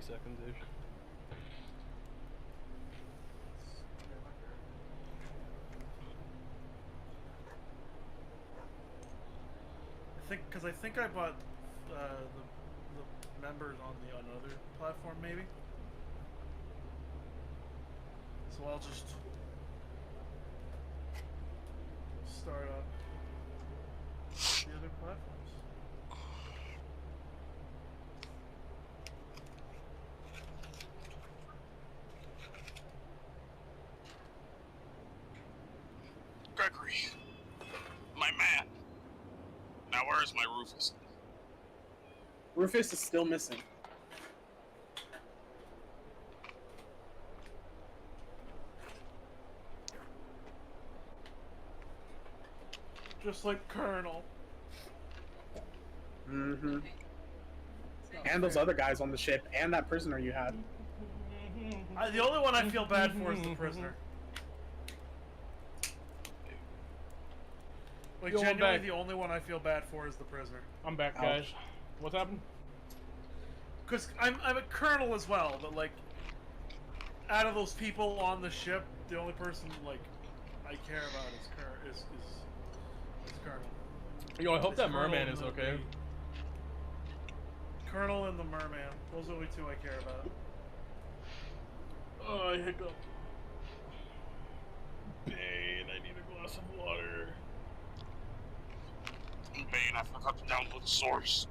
seconds-ish. I think I bought the members on another platform, maybe. So I'll just start up the other platforms. Gregory, my man. Now where's my Rufus? Rufus is still missing. Just like Colonel. Mm-hmm. And those other guys on the ship, and that prisoner you had. The only one I feel bad for is the prisoner. Like, Yo, genuinely, the only one I feel bad for is the prisoner. I'm back, Ouch. guys. What's happened? Because I'm a colonel as well, but like, out of those people on the ship, the only person like I care about is Colonel. Yo, I hope It's that Colonel merman and is the- okay. Colonel and the merman. Those are the only two I care about. Oh, I hiccup. Bane, I need a glass of water. Bane, I forgot to download the source.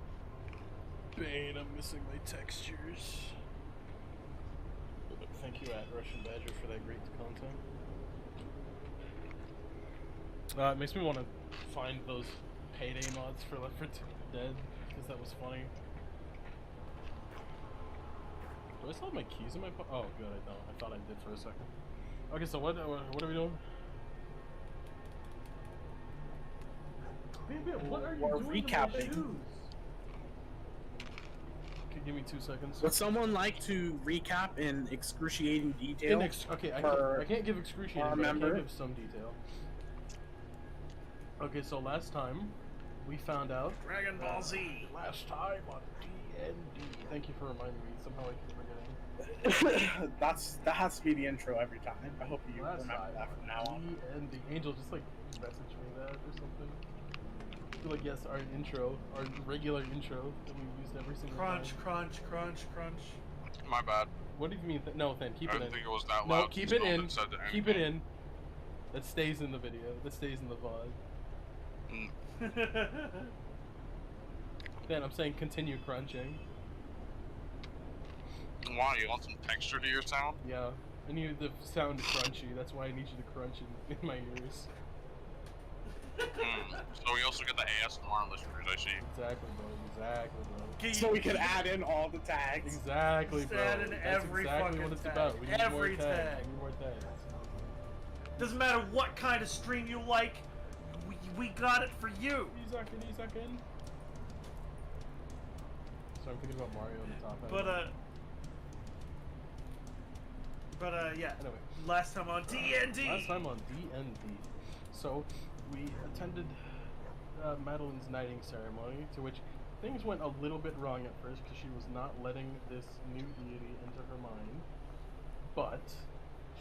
Bane, I'm missing my textures. Thank you, Russian Badger, for that great content. It makes me want to find those Payday mods for Left 4 Dead, because that was funny. Do I still have my keys in my pocket? Oh, good, I don't. I thought I did for a second. Okay, so what are we doing? What are you We're doing recapping. to my shoes? Okay, give me 2 seconds. Would someone like to recap in excruciating detail? Okay, I can't give excruciating, but I can give some detail. Okay, so last time we found out Dragon Ball Z. last time on D&D. Thank you for reminding me. Somehow I keep forgetting. That has to be the intro every time. I hope you Last remember time that from now on. D&D. Angel, just like message me that or something. I feel like, yes, our intro, our regular intro that we used every single Crunch, time. crunch, crunch, crunch. My bad. What do you mean? No, Then keep I it didn't in. think it was that No, loud. keep Just it in. Melvin said to Keep it anything. in. That stays in the video. That stays in the VOD. Then I'm saying continue crunching. Why? You want some texture to your sound? Yeah, I need the sound crunchy. That's why I need you to crunch in my ears. So we also get the ASMR listeners, I see. Exactly, bro. Exactly, bro. So we could add in all the tags. Exactly, Just bro. add in That's every exactly fucking what it's tag. about. We need Every more tags. tag. We need more tags. Doesn't matter what kind of stream you like, we got it for you. Second. So I'm thinking about Mario on the top end. Yeah. Anyway. Last time on D&D. Last time on D&D. So we attended Madeline's knighting ceremony, to which things went a little bit wrong at first because she was not letting this new deity into her mind. But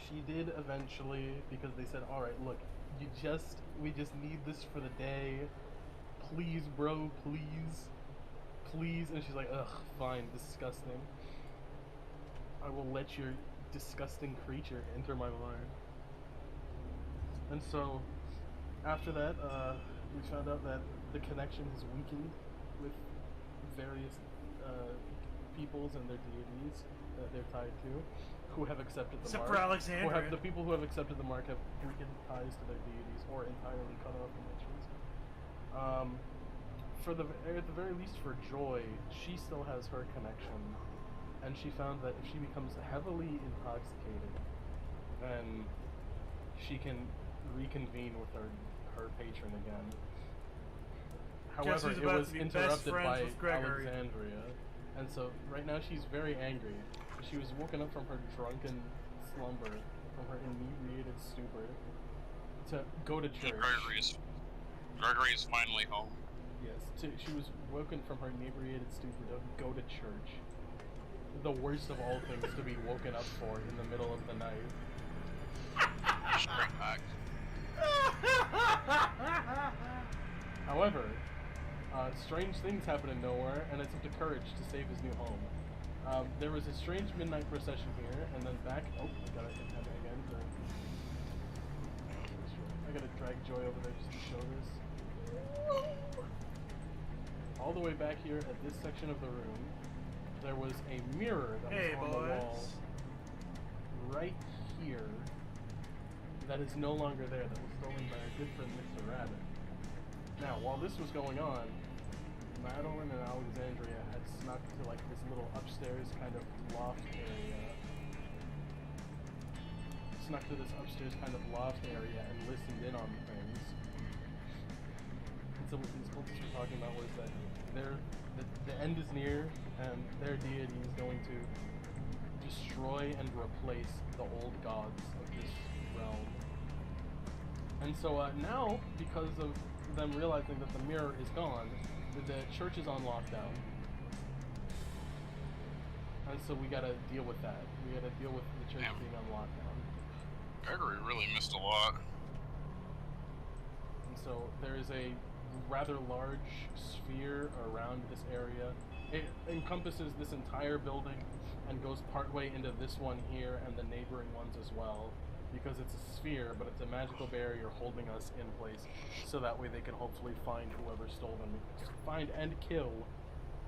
she did eventually, because they said, "All right, look, we just need this for the day. Please, bro, please." And she's like, "Ugh, fine, disgusting. I will let your disgusting creature enter my mind." And so, after that, we found out that the connection has weakened with various peoples and their deities that they're tied to, who have accepted the Except mark. for Alexandria. The people who have accepted the mark have weakened ties to their deities or entirely cut off connections. At the very least for Joy, she still has her connection, and she found that if she becomes heavily intoxicated, then she can reconvene with her patron again. However, who's it about was to be best interrupted friends by with Gregory. Alexandria, and so right now she's very angry. She was woken up from her drunken slumber, from her inebriated stupor, to go to church. Gregory is finally home. Yes, she was woken from her inebriated stupor to go to church. the worst of all things to be woken up for in the middle of the night. Straight back. However, strange things happen in nowhere, and it's up to Courage to save his new home. There was a strange midnight procession here, and then back. Oh, I gotta hit that again. I gotta drag Joy over there just to show this. All the way back here at this section of the room, there was a mirror that was on the wall right here that is no longer there, that was stolen by our good friend Mr. Rabbit. Now, while this was going on, Madeline and Alexandria had snuck to like this little upstairs kind of loft area. Snuck to this upstairs kind of loft area and listened in on things. And so what these cultists were talking about was that the end is near, and their deity is going to destroy and replace the old gods of this realm. And so now, because of them realizing that the mirror is gone, the church is on lockdown. And so we gotta deal with that. We gotta deal with the church being on lockdown. Gregory really missed a lot. And so there is a rather large sphere around this area. It encompasses this entire building and goes partway into this one here and the neighboring ones as well. Because it's a sphere, but it's a magical barrier holding us in place, so that way they can hopefully find whoever stole them. Find and kill,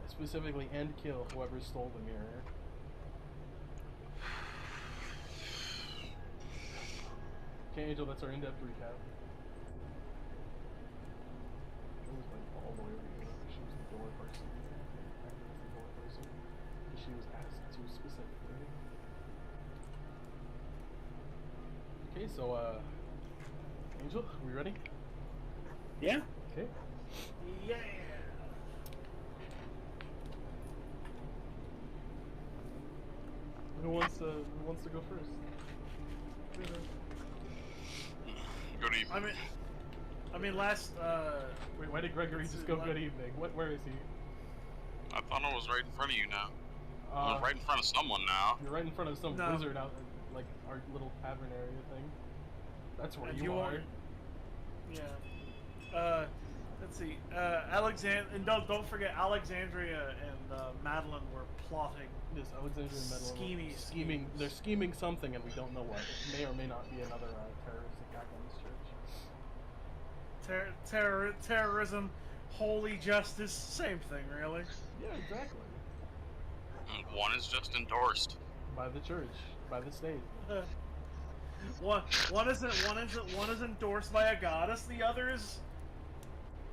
specifically and kill whoever stole the mirror. Okay, Angel, that's our in-depth recap. She was like all the way over here. She was the door person. Acting as the door person. She was asked to specifically. Okay, so, Angel, are we ready? Yeah. Okay. Yeah. Who wants to go first? Good evening. I mean, last. Wait, why did Gregory just go good evening? Where is he? I thought I was right in front of you now. I was right in front of someone now. You're right in front of some No. wizard out in, like, our little tavern area thing. That's where And you are. Yeah. Let's see. And don't forget, Alexandria and Madeline were plotting. Yes, Alexandria and Madeline. Scheming. They're scheming something, and we don't know what. It may or may not be another terrorist attack on this church. Terrorism, holy justice, same thing, really. Yeah, exactly. One is just endorsed. By the church, by the state. One is endorsed by a goddess. The other is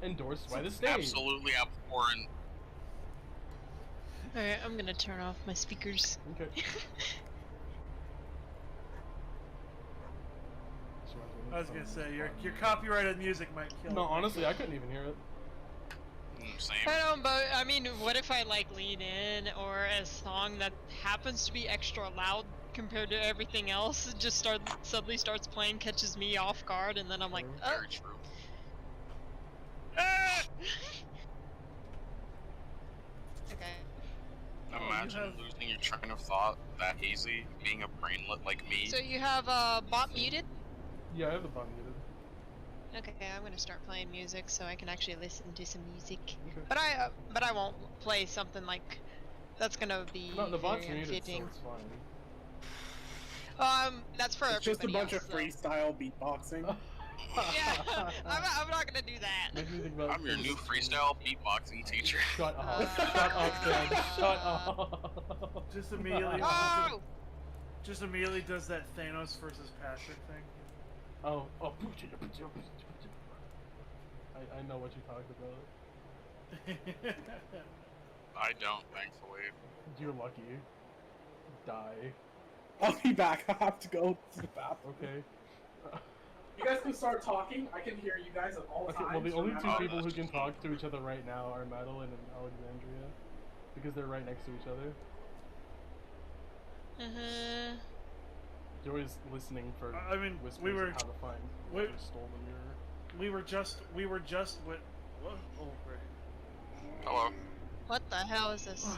Endorsed by the state. Absolutely abhorrent. Alright, I'm gonna turn off my speakers. Okay. I was gonna say your copyrighted music might kill. No, me. honestly, I couldn't even hear it. Same. I don't, but I mean, what if I like lean in, or a song that happens to be extra loud compared to everything else just suddenly starts playing, catches me off guard, and then I'm like, oh. Very true. Ah! Okay. Imagine losing your train of thought that hazy, being a brainlet like me. So you have bot muted? Yeah, I have the button muted. Okay, I'm gonna start playing music so I can actually listen to some music. Okay. But I won't play something like that's gonna be No, the bot's very muted, so unfitting. it's fine. That's for It's just a bunch else, of though. freestyle beatboxing. Yeah, I'm not gonna do that. Makes me think about I'm your new freestyle beatboxing teacher. Shut up. Shut up, Dan. Shut up. Just immediately. Oh! Just immediately does that Thanos versus Patrick thing. Oh. I know what you talked about. I don't, thankfully. You're lucky. Die. I'll be back. I have to go to the bathroom. Okay. You guys can start talking. I can hear you guys at all Okay, times. well, the only two Oh, people who that's can just talk to each other right now are Madeline and Alexandria. Because they're right next to each other. Joy's listening for I mean, whispers we were- of how to find we- whoever stole the mirror. we were just with. What? Oh, great. Hello. What the hell is this?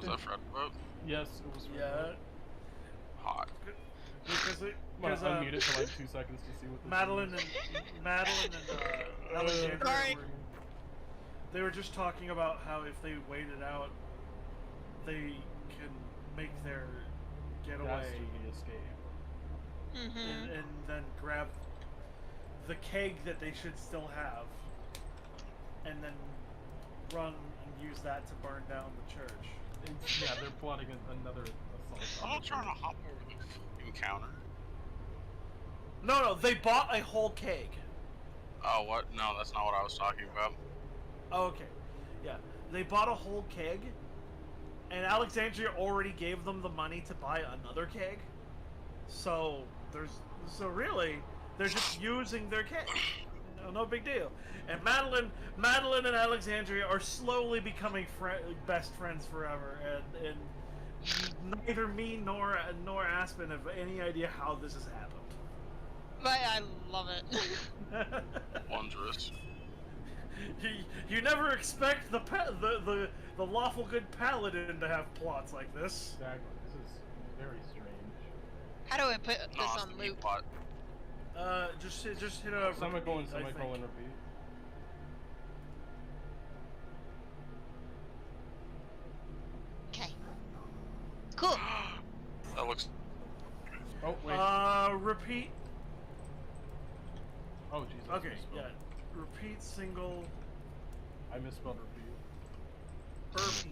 Was that Fred boat? Yes, it was. Yeah. Hot. Because I'm gonna unmute it for like 2 seconds to see what this Madeline is. and Alexandria Sorry. they were just talking about how if they wait it out, they can make their getaway Dastardly escape. Mm-hmm. and then grab the keg that they should still have, and then run and use that to burn down the church. Yeah, they're plotting another assault. I'm not trying to hop over the fucking counter. No, they bought a whole keg. Oh, what? No, that's not what I was talking about. Oh, okay. Yeah, they bought a whole keg, and Alexandria already gave them the money to buy another keg. So really, they're just using their keg. No big deal. And Madeline and Alexandria are slowly becoming best friends forever, and neither me nor Aspen have any idea how this has happened. But I love it. Wondrous. You never expect the lawful good paladin to have plots like this. Exactly. This is very strange. How do I put this No, it's on the meat loop? pot. Just hit a Semicolon, repeat, I think. semicolon, repeat. Okay. Cool. That looks. Oh, wait. Repeat. Oh, Jesus. Okay, misspelled. yeah. Repeat single. I misspelled repeat.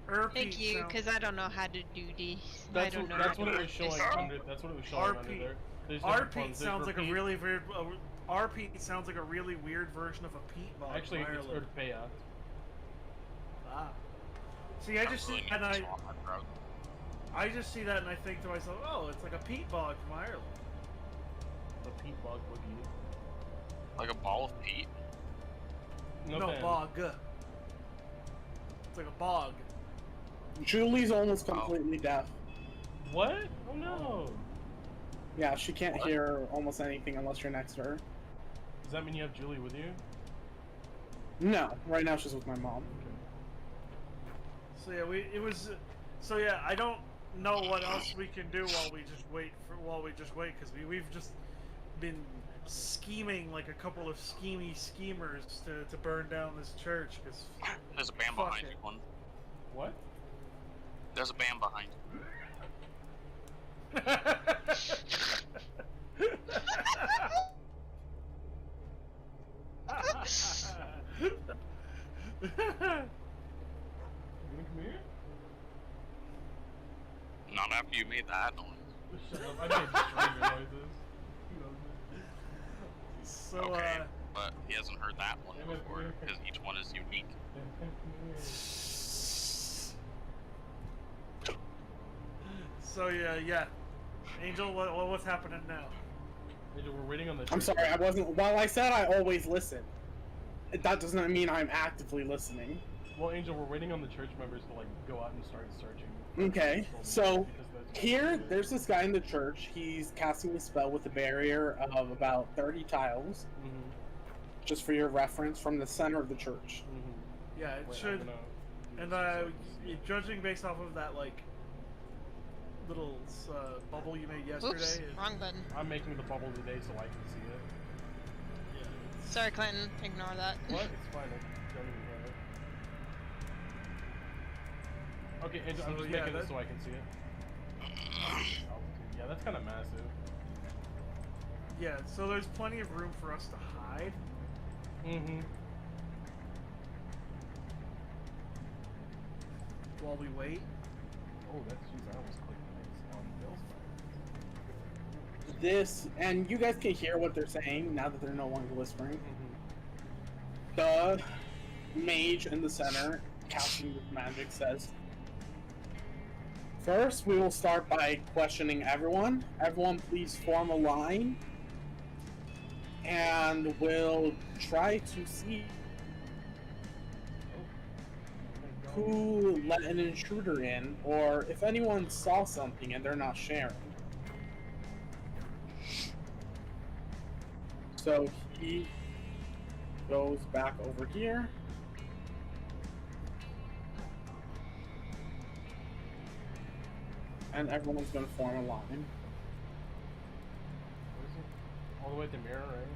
Repeat. Thank you, because I don't know how to do these. I don't know. That's how what to it was do this. showing under. That's what it was showing under RP. there. There's different RP ones. There's sounds like a repeat. really weird. RP sounds like a really weird version of a Pete bog. Actually, from it's Ireland. Urpea. Ah. See, I just see really that, and need to swap my throat. I just see that, and I think to myself, oh, it's like a Pete bog from Ireland. The peat bog boogie. Like a ball of peat? No, thanks. bog. It's like a bog. Julie's almost completely deaf. What? Oh no. Yeah, she can't What? hear almost anything unless you're next to her. Does that mean you have Julie with you? No, right now she's with my mom. So yeah, I don't know what else we can do while we just wait because we've just been scheming like a couple of schemers to burn down this church because There's a band Fuck behind it. you, one. What? There's a band behind you. You wanna come here? Not after you made that noise. Shut up. I made stranger noises. Who knows it? so Okay, but he hasn't heard that one Yeah, but before, we're- because each one is unique. so yeah. Angel, what's happening now? Angel, we're waiting on the. I'm sorry, I wasn't. While I said I always listen, that does not mean I'm actively listening. Well, Angel, we're waiting on the church members to like go out and start searching. Okay, so Because that's- here, there's this guy in the church. He's casting a spell with a barrier of about 30 tiles, Mhm. just for your reference, from the center of the church. Mhm. Yeah, it Wait, should. I'm gonna do And this so I can see it. judging based off of that like little bubble you made yesterday. Oops, wrong button. I'm making the bubble today so I can see it. Yeah, Sorry, Clinton. Ignore that. What? It's fine. I don't even know it. Okay, Angel, I'm So, just yeah, making this that- so I can see it. Altitude. Yeah, that's kind of massive. yeah. So there's plenty of room for us to hide. Mm-hmm. While we wait. Oh, that's jeez. I almost clicked nice on Bill's This, and you guys can hear what they're saying now that they're no longer whispering. Mm-hmm. The mage in the center, casting with magic, says, "First, we will start by questioning everyone. Everyone, please form a line, and we'll try to see who let an intruder in, or if anyone saw something and they're not sharing." So he goes back over here. and everyone's gonna form a line. Where is it? All the way at the mirror, right?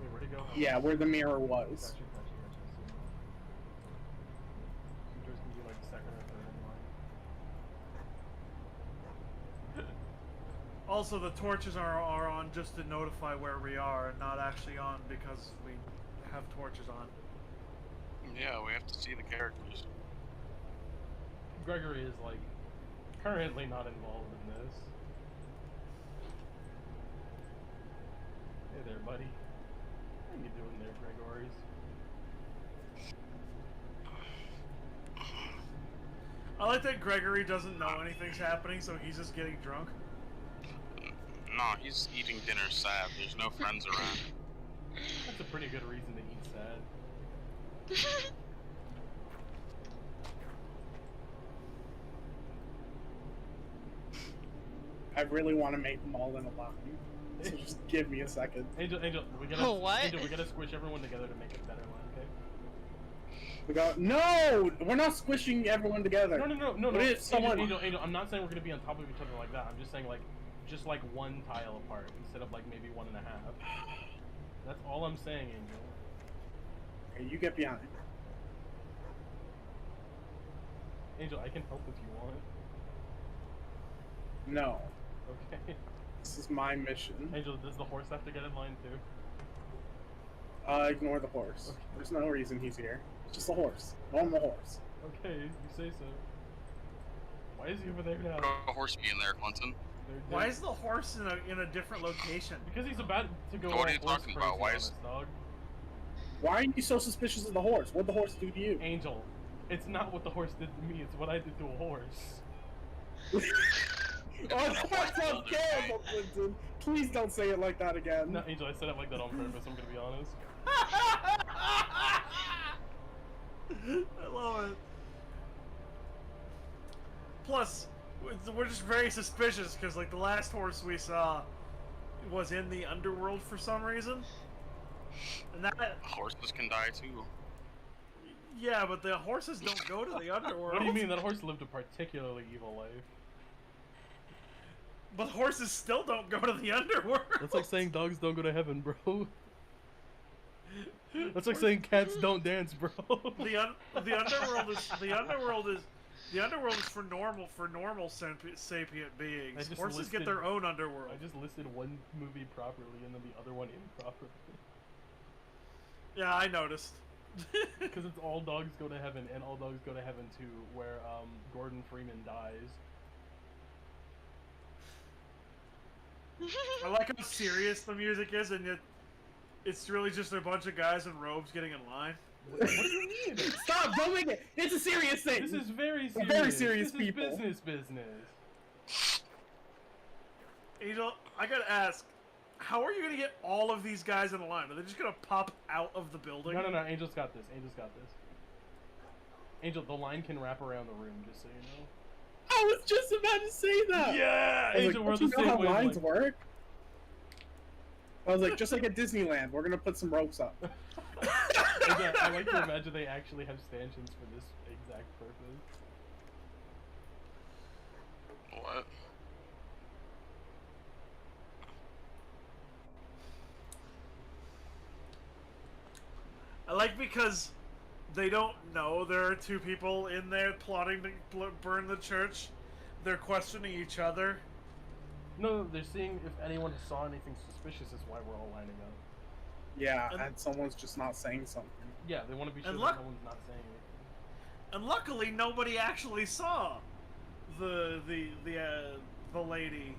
Wait, where'd he go? Yeah, where the mirror was. Gotcha. I see now. There's gonna be like second or third in line. Also, the torches are on just to notify where we are, and not actually on because we have torches on. Yeah, we have to see the characters. Gregory is like currently not involved in this. Hey there, buddy. What are you doing there, Gregory's? I like that Gregory doesn't know anything's happening, so he's just getting drunk. No, he's eating dinner sad. There's no friends around. That's a pretty good reason to eat sad. I really want to make them all in a line. So just give me a second. Angel, we gotta. Oh, what? Angel, we gotta squish everyone together to make it a better line, okay? We go. No, we're not squishing everyone together. No. What if someone? Angel, I'm not saying we're gonna be on top of each other like that. I'm just saying just like one tile apart instead of like maybe 1.5. That's all I'm saying, Angel. Okay, you get behind. Angel, I can help if you want. No, Okay. this is my mission. Angel, does the horse have to get in line too? Ignore the horse. Okay. There's no reason he's here. It's just a horse. Normal horse. Okay, you say so. Why is he over there now? Put a horse be in there, Clinton. Why is the horse in a different location? Because he's about to go. What all are you horse talking crazy about? Why on is- us, dog? Why are you so suspicious of the horse? What'd the horse do to you? Angel, it's not what the horse did to me. It's what I did to a horse. Oh, that's not terrible, Clinton. Please don't say it like that again. No, Angel, I said it like that on purpose. I'm gonna be honest. I love it. Plus, we're just very suspicious because, like, the last horse we saw was in the underworld for some reason, and that. Horses can die too. Yeah, but the horses don't go to the underworld. What do you mean? That horse lived a particularly evil life. But horses still don't go to the underworld. That's like saying dogs don't go to heaven, bro. That's like saying cats don't dance, bro. the underworld is for normal sapient beings. Horses get their own underworld. I just listed one movie properly and then the other one improperly. Yeah, I noticed. Because it's all dogs go to heaven and all dogs go to heaven too, where Gordon Freeman dies. I like how serious the music is, and yet it's really just a bunch of guys in robes getting in line. What do you mean? Stop! Don't make it! It's a serious thing! This is very serious. Very serious this people. Is business. Angel, I gotta ask, how are you gonna get all of these guys in a line? Are they just gonna pop out of the building? No, Angel's got this. Angel, the line can wrap around the room, just so you know. I was just about to say that! Yeah! I was Angel, like, we're don't the you know same how way. lines work? I was like, just like at Disneyland, we're gonna put some ropes up. Angel, I like to imagine they actually have stanchions for this exact purpose. What? I like because they don't know there are two people in there plotting to burn the church. They're questioning each other. No, they're seeing if anyone saw anything suspicious is why we're all lining up. Yeah, And- and someone's just not saying something. Yeah, they want to be sure And that look- no one's not saying anything. And luckily, nobody actually saw the lady.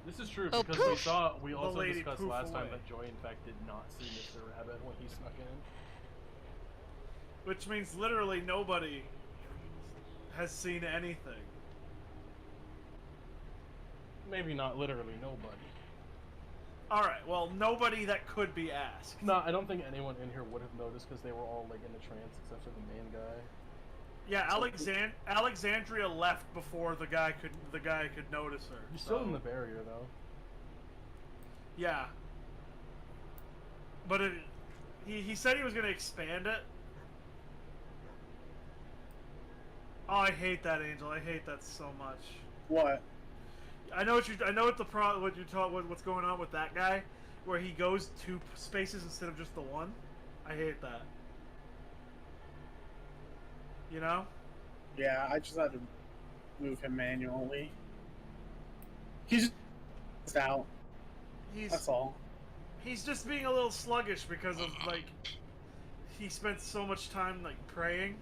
This is true Oh, because poof! we also lady discussed poof last time away. that Joy in fact did not see Mr. Rabbit when he snuck in. Which means literally nobody has seen anything. Maybe not literally nobody. Alright, well, nobody that could be asked. No, I don't think anyone in here would have noticed because they were all like in a trance except for the main guy. Yeah, Alexandria left before the guy could notice her. You're still so- in the barrier though. Yeah. But he said he was going to expand it. Oh, I hate that, Angel. I hate that so much. What? I know what's going on with that guy, where he goes 2 spaces instead of just the 1. I hate that. You know? Yeah, I just had to move him manually. He's just out. That's all. He's just being a little sluggish because of, like, he spent so much time, like, praying.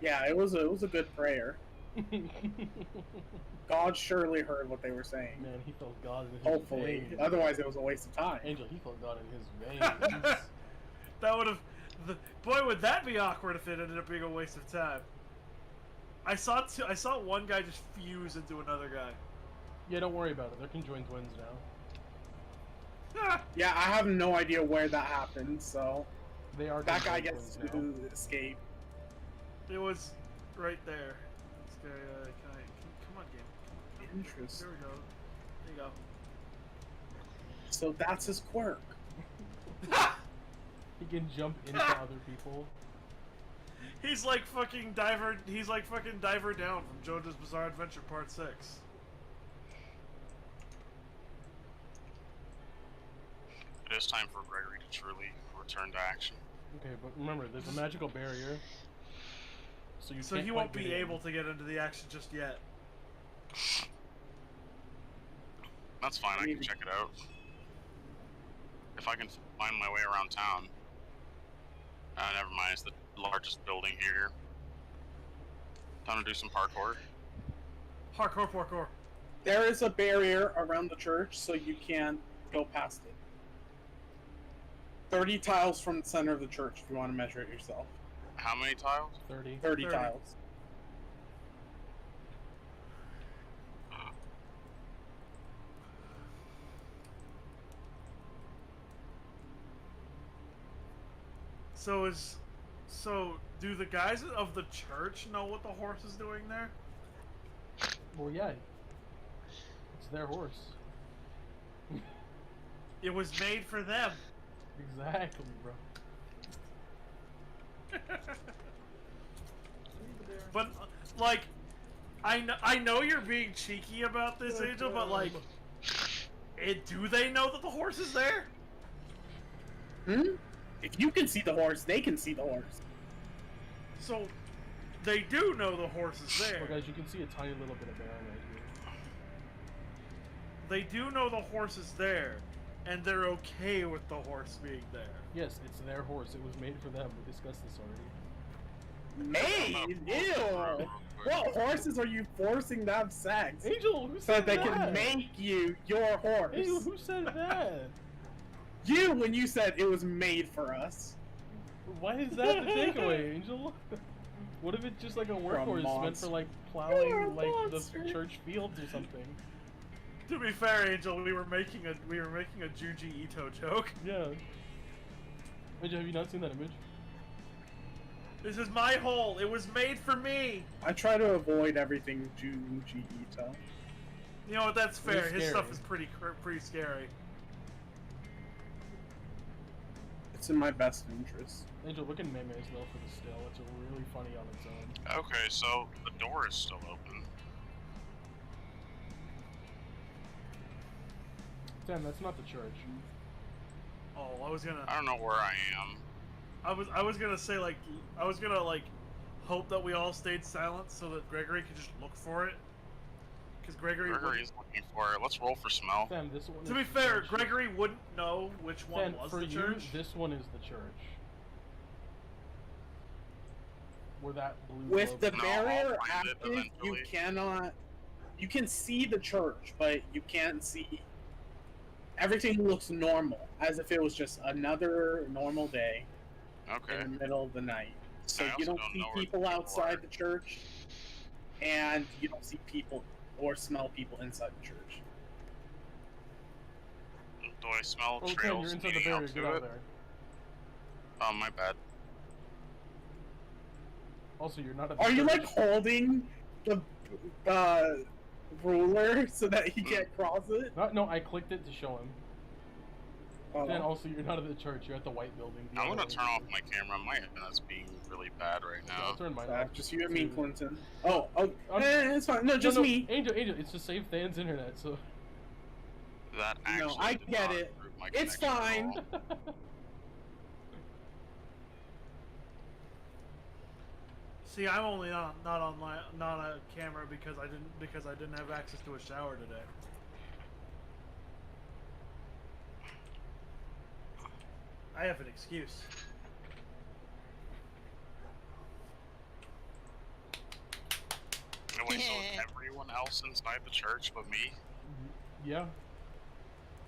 Yeah, it was a good prayer. God surely heard what they were saying. Man, he felt God in his Hopefully. veins. Otherwise, it was a waste of time. Angel, he felt God in his veins. That would have... Boy, would that be awkward if it ended up being a waste of time. I saw one guy just fuse into another guy. Yeah, don't worry about it. They're conjoined twins now. Yeah, I have no idea where that happened, so... They are That guy conjoined gets twins to now. escape. It was right there. This guy, come on, game. Interesting. There we go. There you go. So that's his quirk. He can jump into other people. He's like fucking Diver Down from JoJo's Bizarre Adventure Part 6. It is time for Gregory to truly return to action. Okay, but remember, there's a magical barrier. So He won't be able to get into the action just yet. That's fine, I can check it out. If I can find my way around town. Never mind, it's the largest building here. Time to do some parkour. Parkour. There is a barrier around the church, so you can't go past it. 30 tiles from the center of the church, if you want to measure it yourself. How many tiles? 30. 30 tiles. So do the guys of the church know what the horse is doing there? Well, yeah. It's their horse. It was made for them. Exactly, bro. But like, I know you're being cheeky about this, Angel, but like, do they know that the horse is there? If you can see the horse, they can see the horse. So, they do know the horse is there. Well, guys, you can see a tiny little bit of Baron right here. They do know the horse is there, and they're okay with the horse being there. Yes, it's their horse. It was made for them. We discussed this already. Made? Ew! What horses are you forcing to have sex? Angel, who So said they that? can make you your horse. Angel, who said that? You, when you said it was made for us. Why is that the takeaway, Angel? What if it's just like a workhorse meant for like plowing like the church fields or something? To be fair, Angel, we were making a Junji Ito joke. Yeah. Angel, have you not seen that image? This is my hole. It was made for me. I try to avoid everything Junji Ito. You know what? That's fair. It's His scary. stuff is pretty scary. It's in my best interest. Angel, look at Meme's though for the still. It's really funny on its own. Okay, so the door is still open. Sam, that's not the church. Oh, I don't know where I am. I was gonna say like hope that we all stayed silent so that Gregory could just look for it. Because Gregory is looking for it. Let's roll for smell. Sam, this one. To be fair, Gregory wouldn't know which one Sam, was for the you, church. this one is the church. Where that blue. With globe the is. No, barrier I'll find it active, you eventually. cannot. You can see the church, but you can't see. Everything looks normal, as if it was just another normal day Okay. in the middle of the night. So I you also don't don't see know where the people people outside are. the church, and you don't see people or smell people inside the church. Do I smell Oh, Sam, trails you're inside the leading barrier. up Get to out it? there. Oh, my bad. Also, you're not at the Are you church. like holding the ruler so that he can't cross it? No, I clicked it to show him. Then also, you're not at the church. You're at the white building. I'm gonna turn off my camera. My internet's being really bad right now. I'll turn mine off. Just you and me, too. Clinton. It's fine. No, just me. Angel, it's to save Than's internet, so... That actually I did get not it. improve my It's connection at fine. all. See, I'm only not online, not on camera because I didn't have access to a shower today. I have an excuse. No, wait, so is everyone else inside the church but me? Yeah.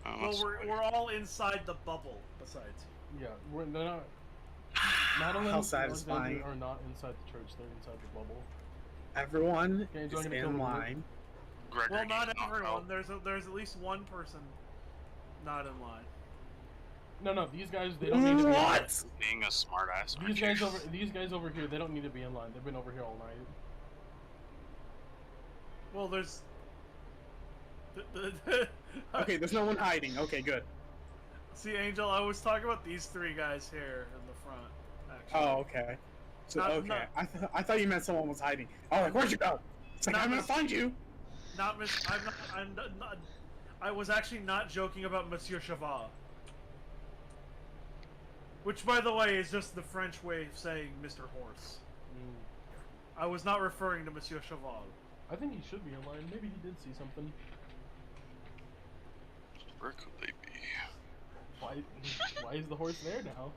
Oh, Well, sorry. we're all inside the bubble. Besides, Yeah, they're not... Madeline How and satisfying. Alexandria are not inside the church, they're inside the bubble. Everyone Okay, is join the in kill line. Gregory well, not needs everyone. help. There's at least one person not in line. No, these guys, they don't need to be in line. What? Being a smartass. These guys over here, they don't need to be in line. They've been over here all night. Well, there's. Okay, there's no one hiding. Okay, good. See, Angel, I was talking about these three guys here in the front. Actually. Oh, okay. So, Not- I thought you meant someone was hiding. Oh, like, where'd you go? It's like, Not I'm gonna mis- find you! Not Miss. I'm not. I was actually not joking about Monsieur Cheval. Which, by the way, is just the French way of saying Mr. Horse. I was not referring to Monsieur Cheval. I think he should be in line. Maybe he did see something. Where could they be? Why is the horse there now?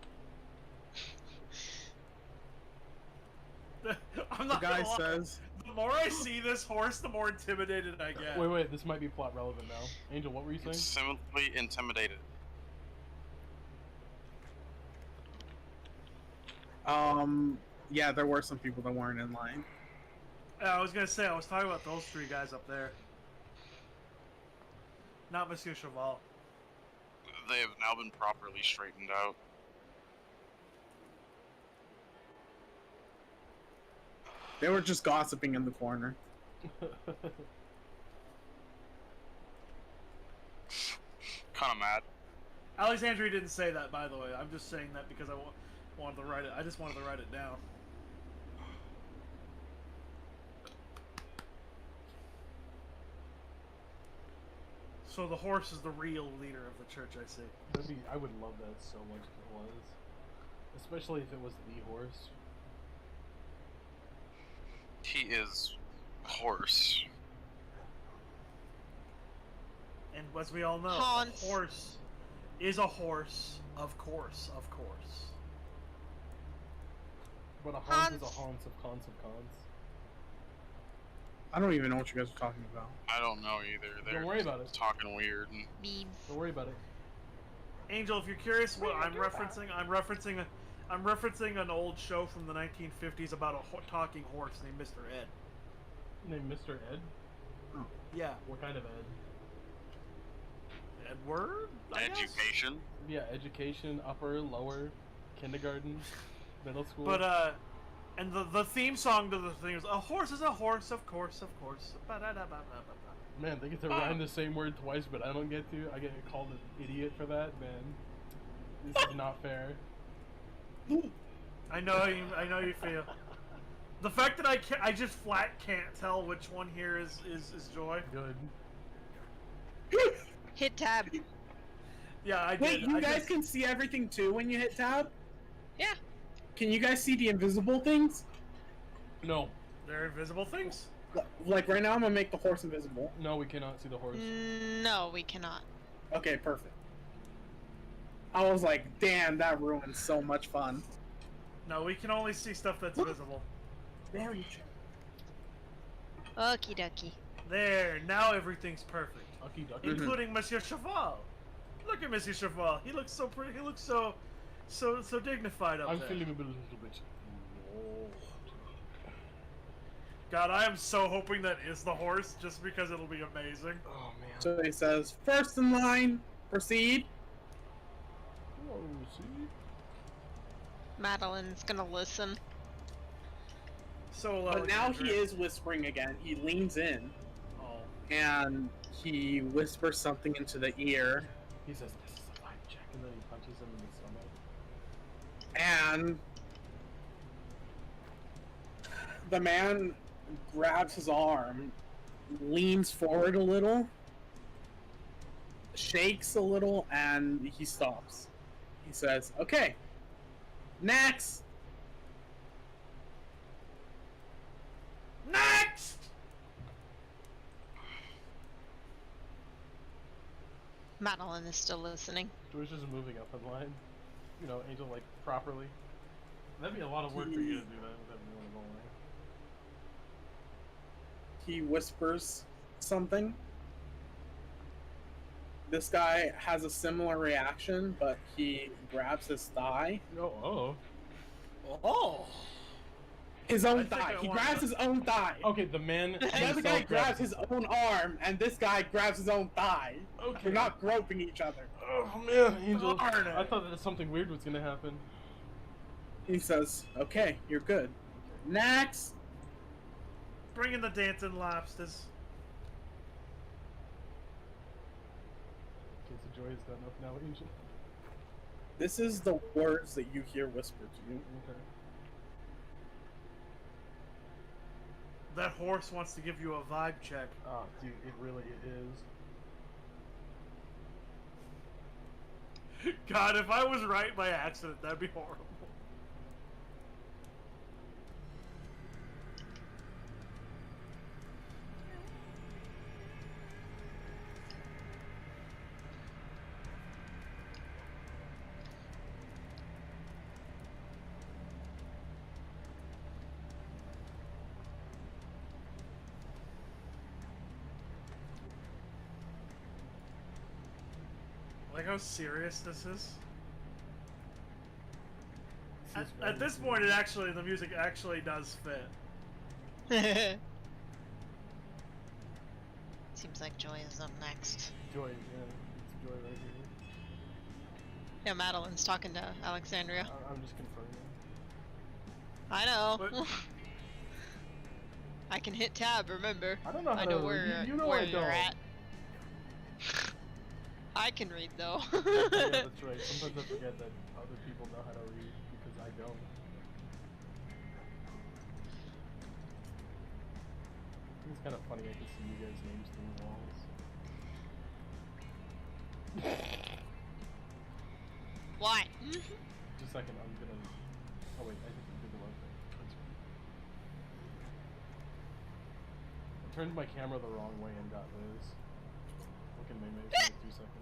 I'm The not guy gonna lie. says, The more I see this horse, the more intimidated I get. Wait, this might be plot relevant now. Angel, what were you saying? Simply intimidated. yeah, there were some people that weren't in line. I was gonna say, I was talking about those three guys up there. Not Monsieur Cheval. They have now been properly straightened out. They were just gossiping in the corner. Kinda mad. Alexandria didn't say that, by the way. I'm just saying that because I wanted to write it. I just wanted to write it down. So the horse is the real leader of the church, I see. I would love that so much if it was. Especially if it was the horse. He is horse. And as we all know, Hans. a horse is a horse, of course, of course. But a Hans is a Hans. Hans of cons of cons. I don't even know what you guys are talking about. I don't know either. They're worry about it. talking weird. And Memes. Don't worry about it. Angel, if you're curious what I'm referencing, I'm referencing an old show from the 1950s about a talking horse named Mr. Ed. Named Mr. Ed? Yeah, What kind of Ed? Edward. I guess? education. Yeah, education, upper, lower, kindergarten, middle school. But and the theme song to the thing is "A horse is a horse, of course, of course." Ba-da-da-ba-ba-ba-ba. Man, they get to rhyme the same word twice, but I don't get to. I get called an idiot for that, man. This is not fair. I know you feel. The fact that I just flat can't tell which one here is Joy. Good. Hit tab. Yeah, I did. Wait, you I guys just- can see everything too when you hit tab? Yeah. Can you guys see the invisible things? No. They're invisible things. Like right now, I'm gonna make the horse invisible. No, we cannot see the horse. No, we cannot. Okay, perfect. I was like, damn, that ruined so much fun. No, we can only see stuff that's visible. Very true. Okie dokie. There, now everything's perfect, Ducky ducky. including Monsieur Cheval. Look at Monsieur Cheval. He looks so pretty. He looks so dignified up I'm there. feeling a little bit. God, I am so hoping that is the horse, just because it'll be amazing. Oh man. So he says, first in line, proceed. Oh, see? Madeline's gonna listen. So, But now he is whispering again. He leans in Oh, and he whispers something into the ear. He says, "This is a vibe check," and punches him in the stomach. And the man grabs his arm, leans forward a little, shakes a little, and he stops. He says, "Okay, next." Next! Madeline is still listening. Joy's just moving up in line. You know, Angel, like, properly. That'd be a lot of work for you to do that with everyone in the line. He whispers something. This guy has a similar reaction, but he grabs his thigh. Oh. Oh! His own I think thigh. I He wanna- grabs his own thigh. Okay, the man. The other himself guy grabs his own arm, and this guy grabs his own thigh. Okay. They're not groping each other. Oh man, Angel. Darn it. I thought that something weird was gonna happen. He says, "Okay, you're good. Next." Bring in the dancing lobsters. Okay, so Joy is done up now, Angel. This is the words that you hear whispered to you. Okay. That horse wants to give you a vibe check. Oh, dude, it really is. God, if I was right by accident, that'd be horrible. Like how serious this is. At this point, the music actually does fit. Seems like Joy is up next. Joy, yeah, it's Joy right here. Yeah, Madeline's talking to Alexandria. I'm just confirming. I know. But- I can hit tab, remember? I don't know how I know to where, you know where I you're don't. at. I can read though. Yeah, that's right. Sometimes I forget that other people know how to read because I don't. It's kind of funny I can see you guys' names through the walls. Why? Just a second, I'm gonna... Oh wait, I think you did the wrong thing. That's fine. I turned my camera the wrong way and got Liz. Look at me, maybe for like 2 seconds.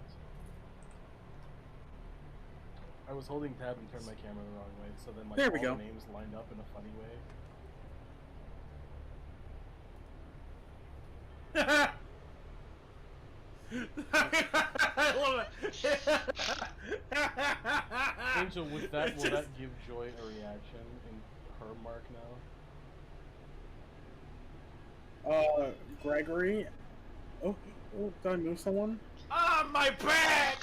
I was holding tab and turned my camera the wrong way, so then like There we all go. the names lined up in a funny way. I love it. Angel, with that, It's will that just- give Joy a reaction in her mark now? Gregory. Oh, did I move someone? Ah, my back!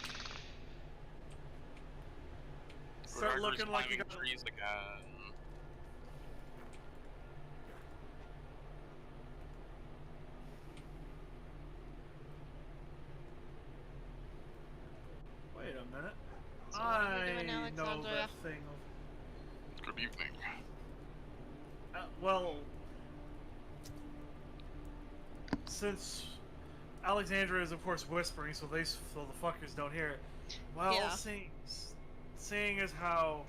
Start Gregor's looking like you climbing got. trees again. Wait a minute. So what are we doing, I know Alexandria? that thing. Good evening. Well, since Alexandria is of course whispering, so the fuckers don't hear it. Well, Yeah. seeing as how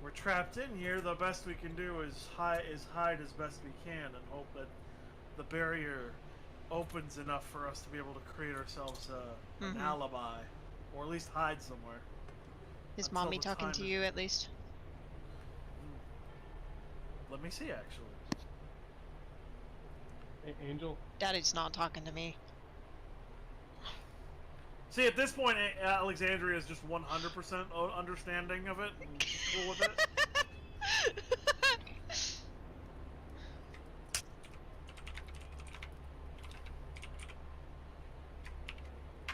we're trapped in here, the best we can do is hide as best we can, and hope that the barrier opens enough for us to be able to create ourselves an Mhm. alibi, or at least hide somewhere. Is Until mommy the talking time to is- you at least? Let me see, actually. Angel? Daddy's not talking to me. See, at this point, Alexandria is just 100% understanding of it and just cool with it.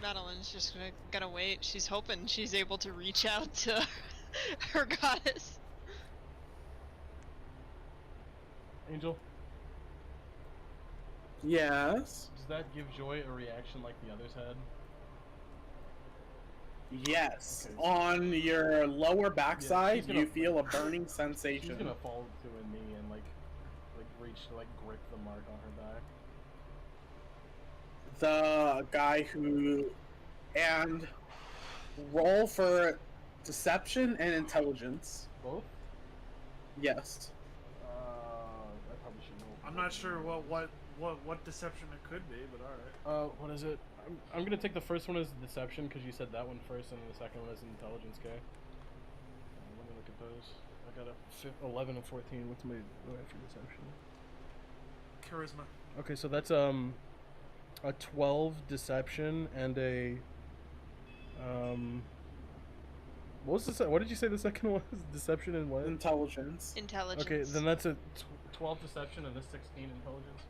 Madeline's just gonna wait. She's hoping she's able to reach out to her goddess. Angel? Yes. Does that give Joy a reaction like the others had? Yes. Okay. On your lower backside, gonna- you feel a burning She's sensation. gonna fall to a knee and like reach to like grip the mark on her back. The guy who and roll for deception and intelligence. Both? Yes. I probably should know. I'm not sure what deception it could be, but all right. What is it? I'm gonna take the first one as deception because you said that one first, and then the second one as intelligence. Okay. Let me look at those. I got a 11 and 14. What's my for deception? Charisma. Okay, so that's a 12 deception and a what was the what did you say the second one was? Deception and what? Intelligence. Intelligence. Okay, then that's a 12 deception and a 16 intelligence.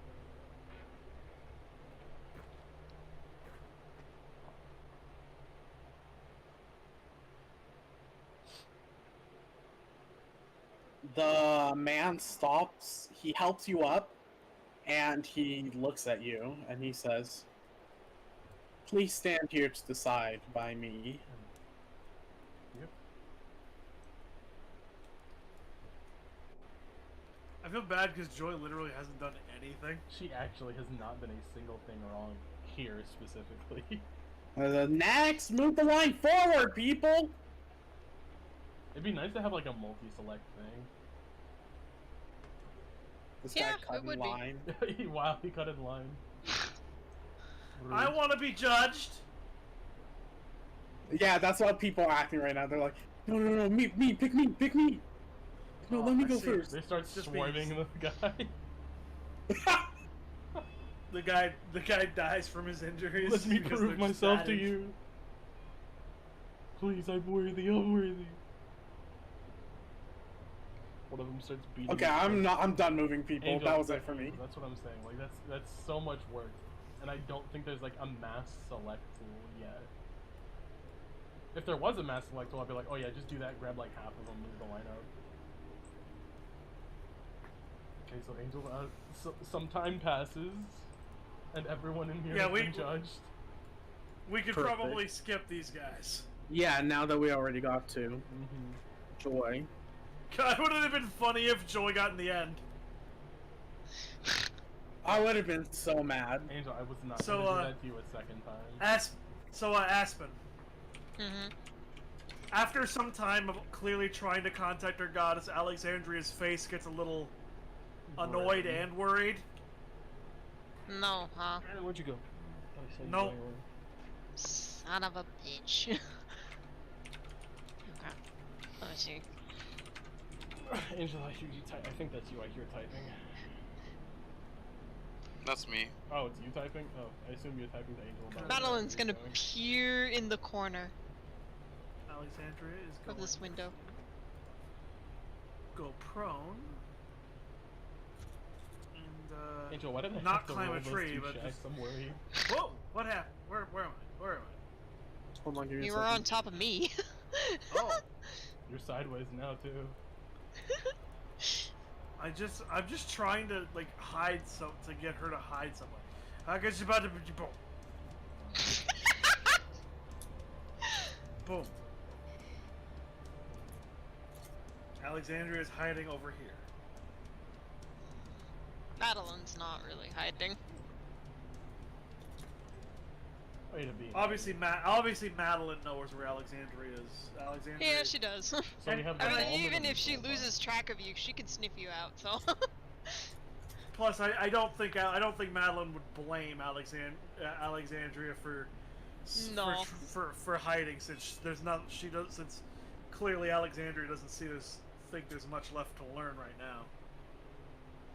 The man stops. He helps you up, and he looks at you, and he says, "Please stand here to the side by me." Yep. I feel bad because Joy literally hasn't done anything. She actually has not done a single thing wrong here specifically. Next, move the line forward, people. It'd be nice to have like a multi-select thing. This Yeah, guy it cut in would be. line. Wow, he cut in line. I Rude. want to be judged. Yeah, that's what people are acting right now. They're like, no, me, pick me. No, Oh, let me I go see. first. They start Just swarming being- the guy. The guy dies from his injuries. Let me because prove they're just myself to battered. you. Please, I'm worthy. One of them starts beating. Okay, I'm done moving people. Angel, that was it for me. That's what I'm saying. Like that's so much work, and I don't think there's like a mass select tool yet. If there was a mass select tool, I'd be like, oh yeah, just do that. Grab like half of them, move the line out. Okay, so Angel, some time passes, and everyone in here Yeah, has we- been judged. We could Perfect. probably skip these guys. Yeah, now that we already got to Mm-hmm. Joy. God, would it have been funny if Joy got in the end? I would have been so mad. Angel, I was not So, gonna do that to you a second time. Aspen. Mm-hmm. After some time of clearly trying to contact her goddess, Alexandria's face gets a little annoyed Worried. and worried. No, huh? Where'd you go? No. Son of a bitch. Okay. Let me see. Angel, I hear you type. I think that's you. I hear typing. That's me. Oh, it's you typing? Oh, I assume you're typing to Angel. about Madeline's where gonna you're going. peer in the corner Alexandria is of going this window. go prone. And Angel, why did I not have to climb roll a those tree, two but checks? just- I'm worried. whoa! What happened? Where am I? Where am I? Hold on, give me You a were second. on top of me. Oh, You're sideways now too. I'm just trying to like hide to get her to hide somewhere. I guess you're about to boom. Boom. Alexandria is hiding over here. Madeline's not really hiding. Way to be. Obviously, Madeline knows where Alexandria is. Alexandria. Yeah, she does. So we have the I mean, ball even that if she we can loses track of you, she can sniff you out. So. Plus, I don't think Madeline would blame Alexandria for No. for hiding since since clearly Alexandria doesn't think there's much left to learn right now.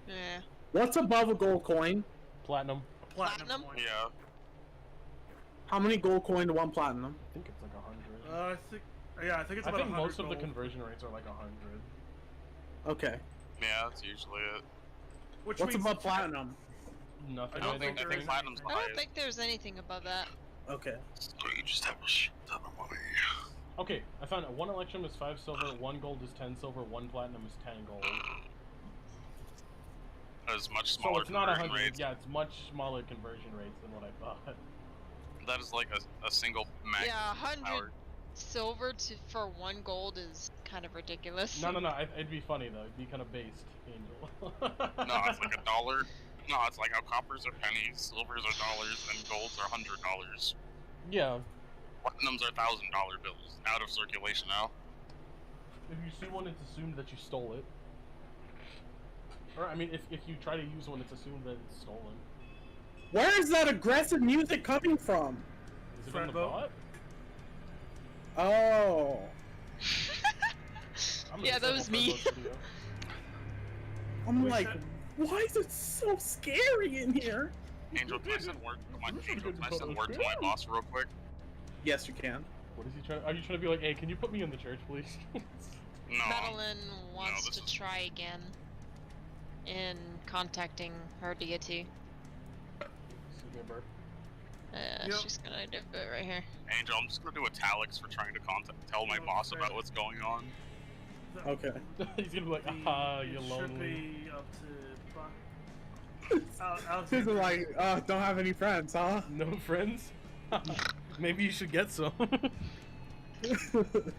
Yeah. What's above a gold coin? Platinum. A platinum Platinum? coin. Yeah. How many gold coin to one platinum? I think it's like 100. I think it's I about think 100 most of the gold. conversion rates are like 100. Okay. Yeah, that's usually it. Which What's means above platinum? Nothing. I don't think I there think is platinum's the I don't highest. think there's anything above that. Okay. So you just have a shit ton of money. Okay, I found it. 1 electrum is 5 silver, 1 gold is 10 silver, 1 platinum is 10 gold. That is much So smaller it's not conversion 100. rates. Yeah, it's much smaller conversion rates than what I thought. That is like a single max Yeah, 100. power. silver for 1 gold is kind of ridiculous. No. It'd be funny though. It'd be kind of based, Angel. No, it's like $1. No, it's like how coppers are pennies, silvers are dollars, and golds are $100. Yeah. Platinums are $1,000 bills, out of circulation now. If you see one, it's assumed that you stole it. Or, I mean, if you try to use one, it's assumed that it's stolen. Where is that aggressive music coming from? Is it on the bot? Oh. Yeah, that was me. I'm like, why is it so scary in here? Angel, can I send word to my boss real quick? Yes, you can. What is he trying? Are you trying to be like, hey, can you put me in the church, please? No. Madeline wants to try again in contacting her deity. Yep. She's gonna do it right here. Angel, I'm just gonna do italics for trying to tell my boss about what's going on. Okay. He's gonna be like, aha, you Should lonely. be up to. She's like, don't have any friends, huh? No friends? Maybe you should get some.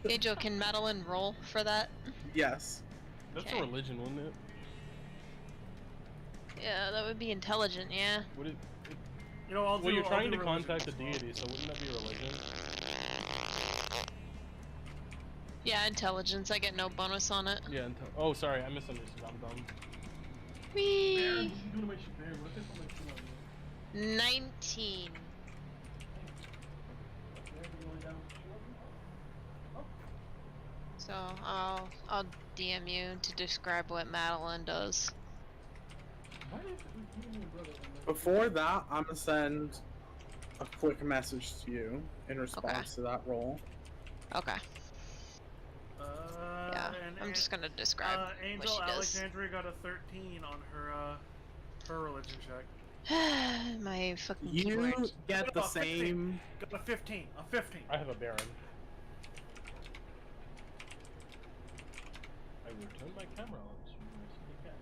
Angel, can Madeline roll for that? Yes. That's Okay. a religion, wouldn't it? Yeah, that would be intelligent, yeah. Would it? You know, I'll Well, you're I'll trying do to religion contact a as well. deity, so wouldn't that be religion? Yeah, intelligence. I get no bonus on it. Yeah. Oh, sorry, I misunderstood. I'm dumb. Whee! What you doing to my shit, Bear? What the hell am I doing on you? 19. So I'll DM you to describe what Madeline does. Why is it with you and your brother on my- Before that, I'm gonna send a quick message to you in response to that roll. Okay. Yeah, And I'm just gonna describe what Angel she does. Alexandria got a 13 on her religion check. My fucking You keyboard. get the Oh, 15. same. Got a 15. A 15. I have a Baron. I will turn my camera on so you can see the cat.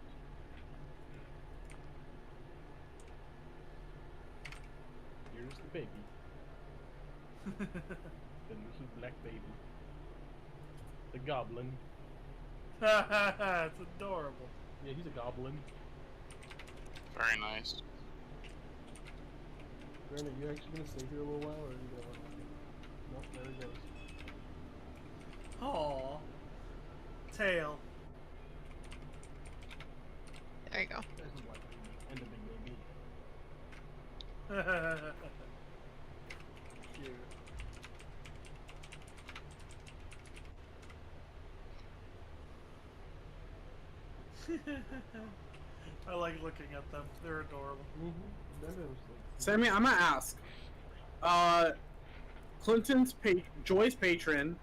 Here's the baby. The little black baby. The goblin. It's adorable. Yeah, he's a goblin. Very nice. Baron, are you actually gonna stay here a little while, or are you gonna... Nope, there he goes. Aww. Tail. There you go. There's the black baby. And the big baby. Cute. I like looking at them. They're adorable. Sammy, I'm gonna ask. Joy's patron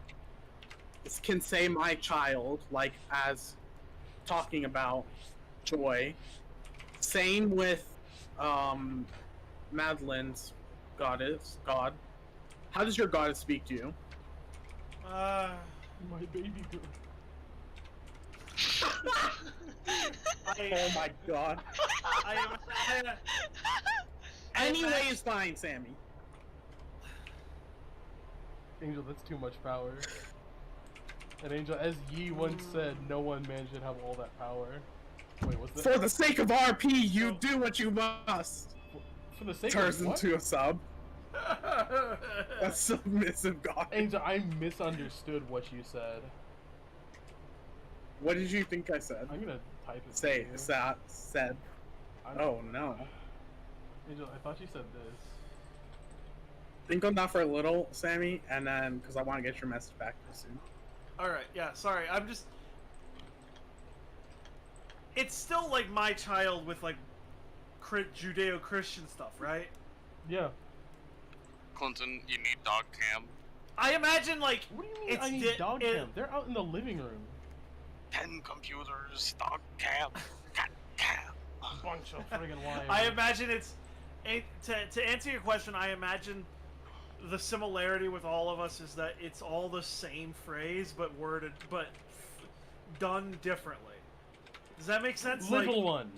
can say my child, like, as talking about Joy. Same with, Madeline's god. How does your goddess speak to you? My baby girl. Oh my god. Anyway is fine, Sammy. Angel, that's too much power. And Angel, as Yi once said, no one man should have all that power. Wait, what's that? For the sake of RP, you do what you must. For the sake Turns of what? into a sub. A submissive god. Angel, I misunderstood what you said. What did you think I said? I'm gonna type it. Say, for you. said. I'm- Oh no. Angel, I thought you said this. Think on that for a little, Sammy, and then, because I want to get your message back soon. Alright, yeah, sorry. I'm just... It's still, like, my child with, like, Judeo-Christian stuff, right? Yeah. Clinton, you need dog cam. I imagine, like... What do you mean It's I need dog cam? They're out in the living room. 10 computers, dog cam, cat cam. A bunch of friggin' liars. I imagine it's... To answer your question, I imagine the similarity with all of us is that it's all the same phrase, but worded, but done differently. Does that make sense? Little one.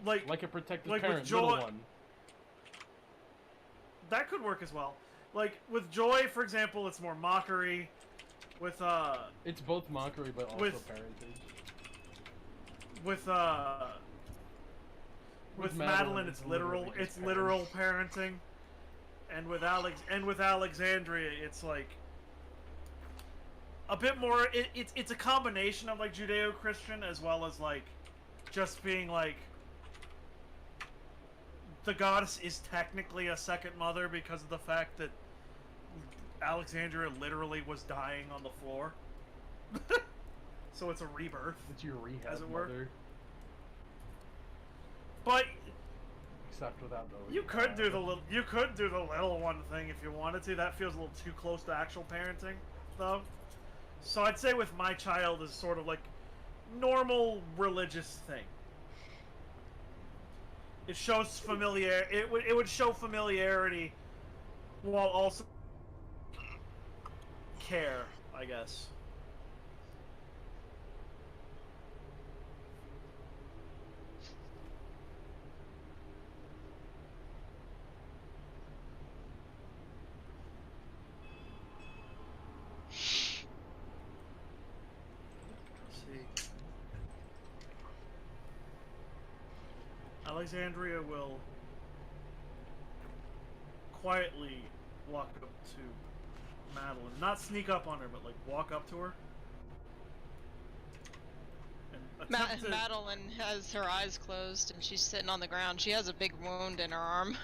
Like Like a protective like with parent, Joy- little one. that could work as well. Like with Joy, for example, it's more mockery. With It's both mockery, but also with- parentage. with With Madeline, it's literally literal. just It's literal parents. parenting. And with Alexandria, it's like a bit more. It's a combination of like Judeo-Christian as well as like just being like the goddess is technically a second mother because of the fact that Alexandria literally was dying on the floor. So it's a rebirth, It's your rehab as it were. mother, but except without the. you could do the little one thing if you wanted to. That feels a little too close to actual parenting, though. So I'd say with my child is sort of like normal religious thing. It shows it would show familiarity while also care, I guess. Alexandria will quietly walk up to Madeline. Not sneak up on her, but like walk up to her. And attempt to... Madeline has her eyes closed and she's sitting on the ground. She has a big wound in her arm.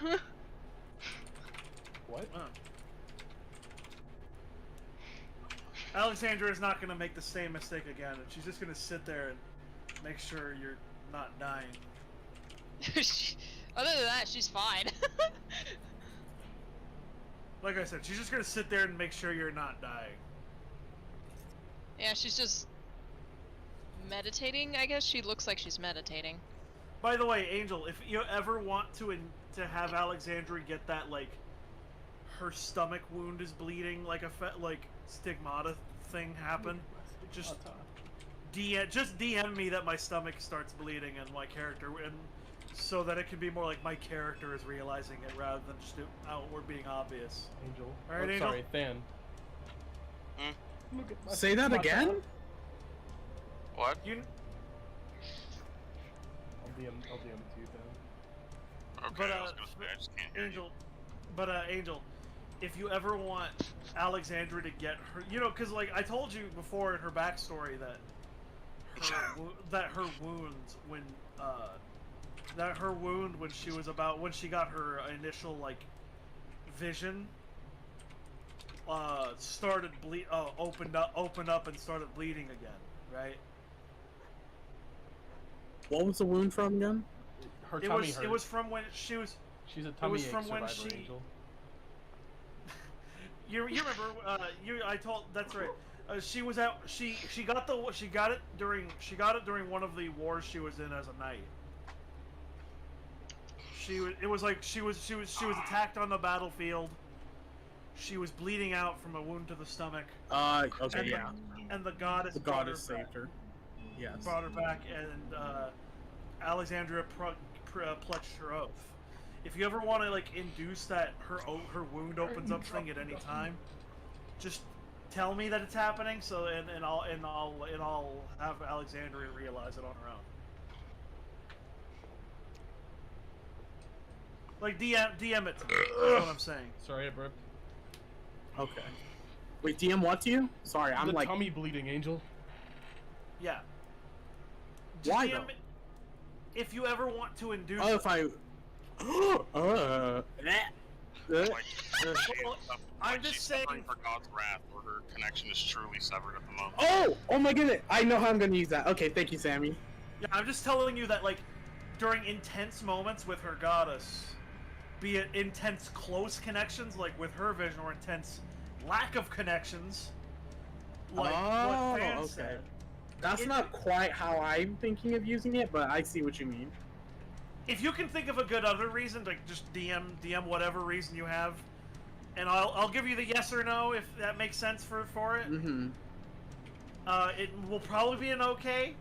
What? Alexandria is not going to make the same mistake again, and she's just going to sit there and make sure you're not dying. Other than that, she's fine. Like I said, she's just going to sit there and make sure you're not dying. Yeah, she's just meditating, I guess. She looks like she's meditating. By the way, Angel, if you ever want to have Alexandria get that, like, her stomach wound is bleeding, like stigmata thing happen, just DM me that my stomach starts bleeding and my character, and so that it can be more like my character is realizing it rather than just outward being obvious. Angel. All right, oh, Angel. Sorry, Than. Hmm? Look at my Say that my again? child. What? You, I'll DM it to you, Than. Okay, But, I was gonna say, I just can't hear Angel, Angel, if you ever want Alexandria to get her, because like I told you before in her backstory that her wound when she got her initial like vision started opened up and started bleeding again, right? What was the wound from again? Her tummy hurt. It was from when she was. She's a tummy ache from when survivor, she- Angel. You remember? I told. That's right. She was out. She got it during one of the wars she was in as a knight. It was like she was attacked on the battlefield. She was bleeding out from a wound to the stomach. Okay, And yeah. And the goddess. The brought goddess her back. saved her. Yes. Brought her back, and Alexandria pledged her oath. If you ever want to like induce that her wound opens up thing at any time, just tell me that it's happening. So and I'll have Alexandria realize it on her own. Like DM it to me. That's what I'm saying. Sorry, I burped. Okay. Wait, DM what to you? Sorry, I'm the like... tummy bleeding, Angel. Yeah. Why, DM though? it if you ever want to induce. Oh, if I... I'm just she's saying. suffering for God's wrath, or her connection is truly severed at the moment. Oh! Oh my goodness! I know how I'm gonna use that. Okay, thank you, Sammy. Yeah, I'm just telling you that, like, during intense moments with her goddess, be it intense close connections, like with her vision, or intense lack of connections, like what Fan said. That's not quite how I'm thinking of using it, but I see what you mean. If you can think of a good other reason, like just DM whatever reason you have, and I'll give you the yes or no if that makes sense for it. Mm-hmm. It will probably be an okay.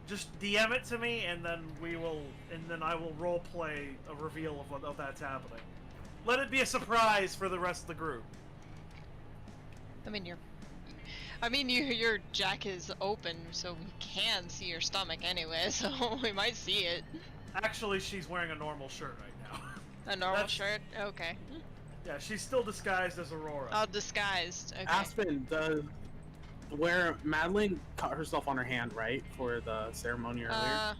Just DM it to me, and then I will role play a reveal of that's happening. let it be a surprise for the rest of the group. I mean, your jack is open, so we can see your stomach anyway, so we might see it. Actually, she's wearing a normal shirt right now. A normal shirt? Okay. Yeah, she's still disguised as Aurora. Oh, disguised. Okay. Aspen, where Madeline cut herself on her hand, right, for the ceremony earlier?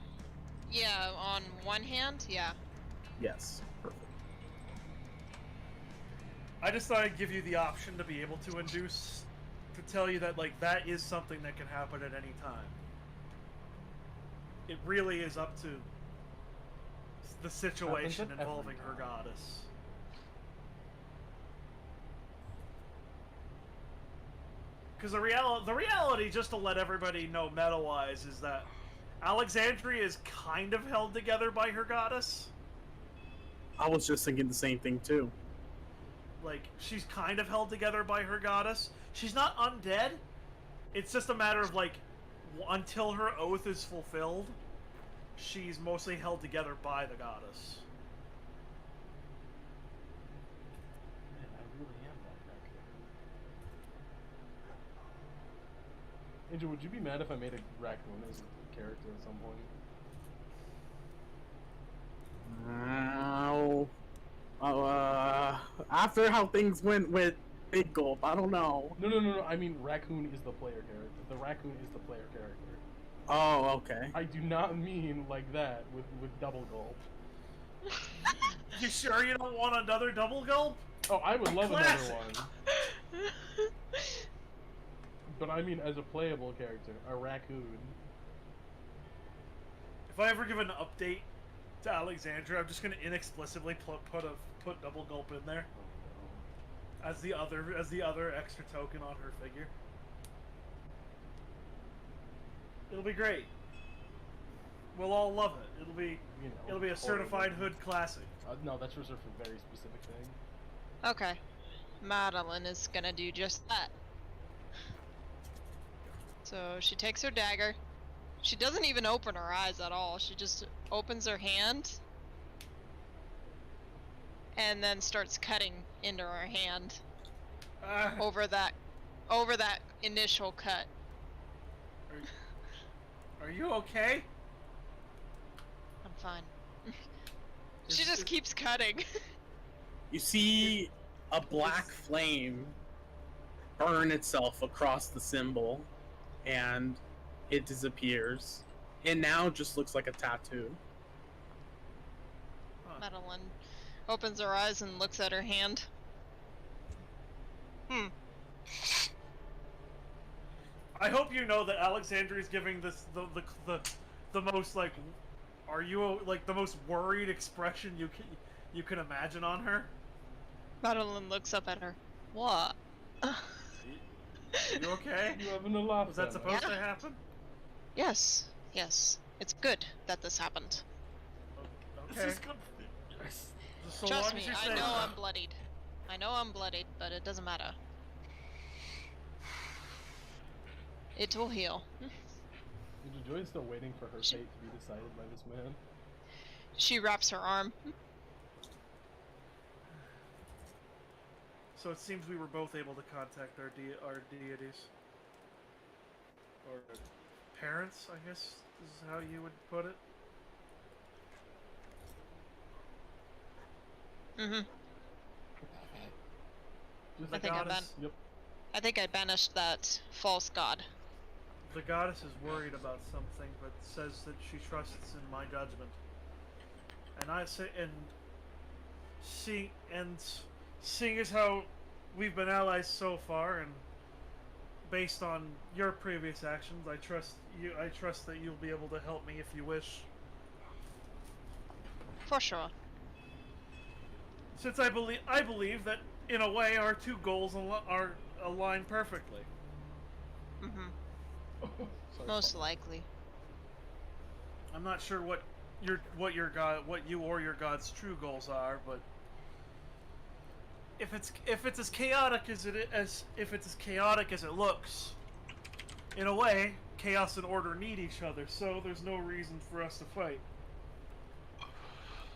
Yeah, on one hand, yeah. Yes, perfect. I just thought I'd give you the option to be able to induce, to tell you that, like, that is something that can happen at any time. It really is up to the situation involving her goddess. Because the reality, just to let everybody know meta-wise, is that Alexandria is kind of held together by her goddess. I was just thinking the same thing, too. Like, she's kind of held together by her goddess. She's not undead. It's just a matter of, like, until her oath is fulfilled, she's mostly held together by the goddess. Man, I really am that raccoon. Angel, would you be mad if I made a raccoon as a character at some point? After how things went with Big Gulp, I don't know. No. I mean, raccoon is the player character. The raccoon is the player character. Oh, okay. I do not mean like that with double gulp. You sure you don't want another double gulp? Oh, I would love Classic. another one. But I mean as a playable character, a raccoon. If I ever give an update to Alexandra, I'm just gonna inexplicably put double gulp in there as the other extra token on her figure. It'll be great. We'll all love it. It'll be a certified hood classic. No, that's reserved for a very specific thing. Okay. Madeline is gonna do just that. So she takes her dagger. She doesn't even open her eyes at all. She just opens her hand and then starts cutting into her hand over that initial cut. Are you okay? I'm fine. She just keeps cutting. You see a black flame burn itself across the symbol, and it disappears. It now just looks like a tattoo. Madeline opens her eyes and looks at her hand. I hope you know that Alexandria is giving this the most like, the most worried expression you can imagine on her. Madeline looks up at her. What? You okay? You having a laugh? Was that supposed to happen? Yes. It's good that this happened. Okay. This is good. So Trust long me, as you I say know that. I'm bloodied, but it doesn't matter. It will heal. Joy's still waiting for her fate to be decided by this man. She wraps her arm. So it seems we were both able to contact our deities. Or parents, I guess is how you would put it. I think Yep. I think I banished that false god. The goddess is worried about something, but says that she trusts in my judgment. And I say, seeing as how we've been allies so far, and based on your previous actions, I trust you. I trust that you'll be able to help me if you wish. For sure. Since I believe that in a way our two goals are aligned perfectly. Sorry, Most likely. I'm not sure what you or your god's true goals are, but if it's as chaotic as it looks, in a way, chaos and order need each other. So there's no reason for us to fight.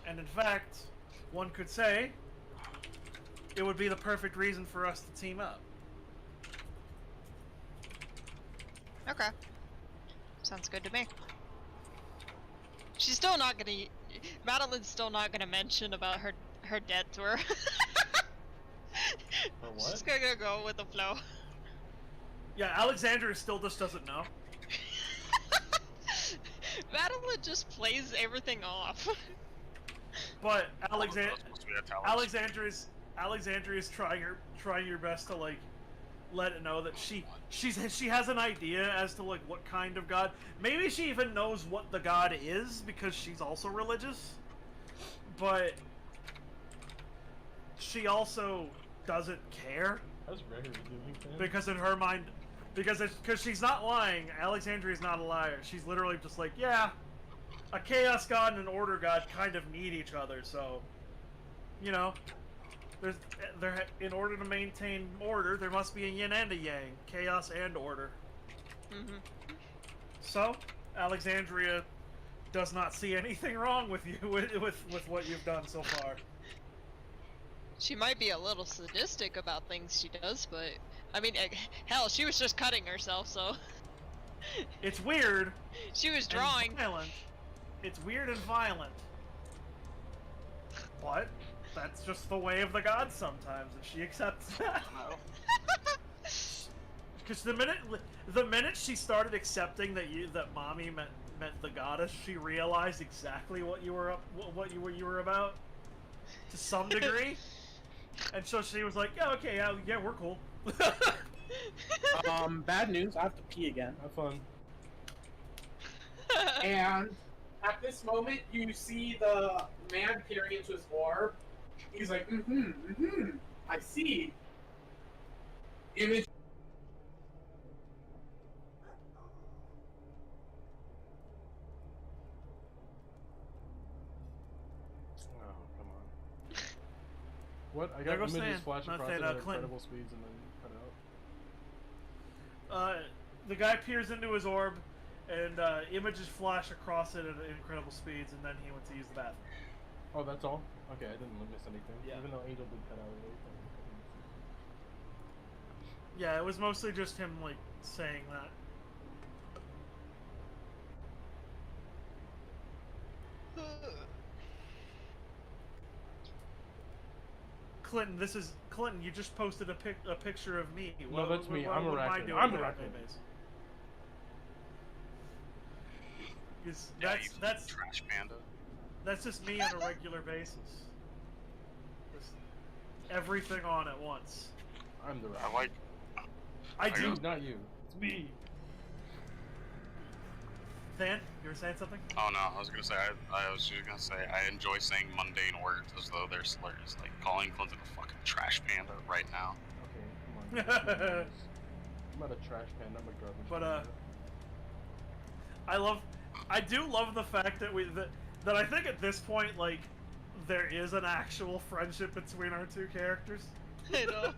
And in fact, one could say it would be the perfect reason for us to team up. Okay. Sounds good to me. She's still not gonna... Madeline's still not gonna mention about her debt to her. For what? She's gonna go with the flow. Yeah, Alexandria still just doesn't know. Madeline just plays everything off. But Alexandria. Alexandria's trying her best to like let it know that she has an idea as to like what kind of god. Maybe she even knows what the god is because she's also religious. But she also doesn't care How's Ray doing, man? because in her mind, because she's not lying. Alexandria's not a liar. She's literally just like, yeah, a chaos god and an order god kind of need each other. So, you know, in order to maintain order, there must be a yin and a yang, chaos and order. Mm-hmm. So, Alexandria does not see anything wrong with you with what you've done so far. She might be a little sadistic about things she does, but I mean, hell, she was just cutting herself, so It's weird. she was drawing. And violent. It's weird and violent. But that's just the way of the gods sometimes, and she accepts that. Because the minute she started accepting that mommy meant the goddess, she realized exactly what you were about, to some degree. And so she was like, yeah, okay, yeah, we're cool. Bad news. I have to pee again. Have fun. And at this moment, you see the man peering into his orb. He's like, I see. Image. Oh, come on. What? I There got goes images Sam. flash across Nothing, it at Clinton. incredible speeds and then cut out. The guy peers into his orb, and images flash across it at incredible speeds, and then he went to use the bathroom. Oh, that's all? Okay, I didn't miss anything. Yeah. Even though Angel did cut out everything. Yeah, it was mostly just him, like, saying that. Clinton, you just posted a picture of me. No, that's me. I'm a what am I raccoon. doing I'm with a my raccoon. base? Yeah, That's trash panda. That's just me on a regular basis. Just everything on at once. I'm the I raccoon. like. I do. Not you. It's me. Dan, you were saying something? Oh no, I was gonna say. I was just gonna say I enjoy saying mundane words as though they're slurs, like calling Clinton a fucking trash panda right now. Okay, come on. I'm not a trash pan. I'm a garbage But panda. I do love the fact that that I think at this point, like, there is an actual friendship between our two characters. I know.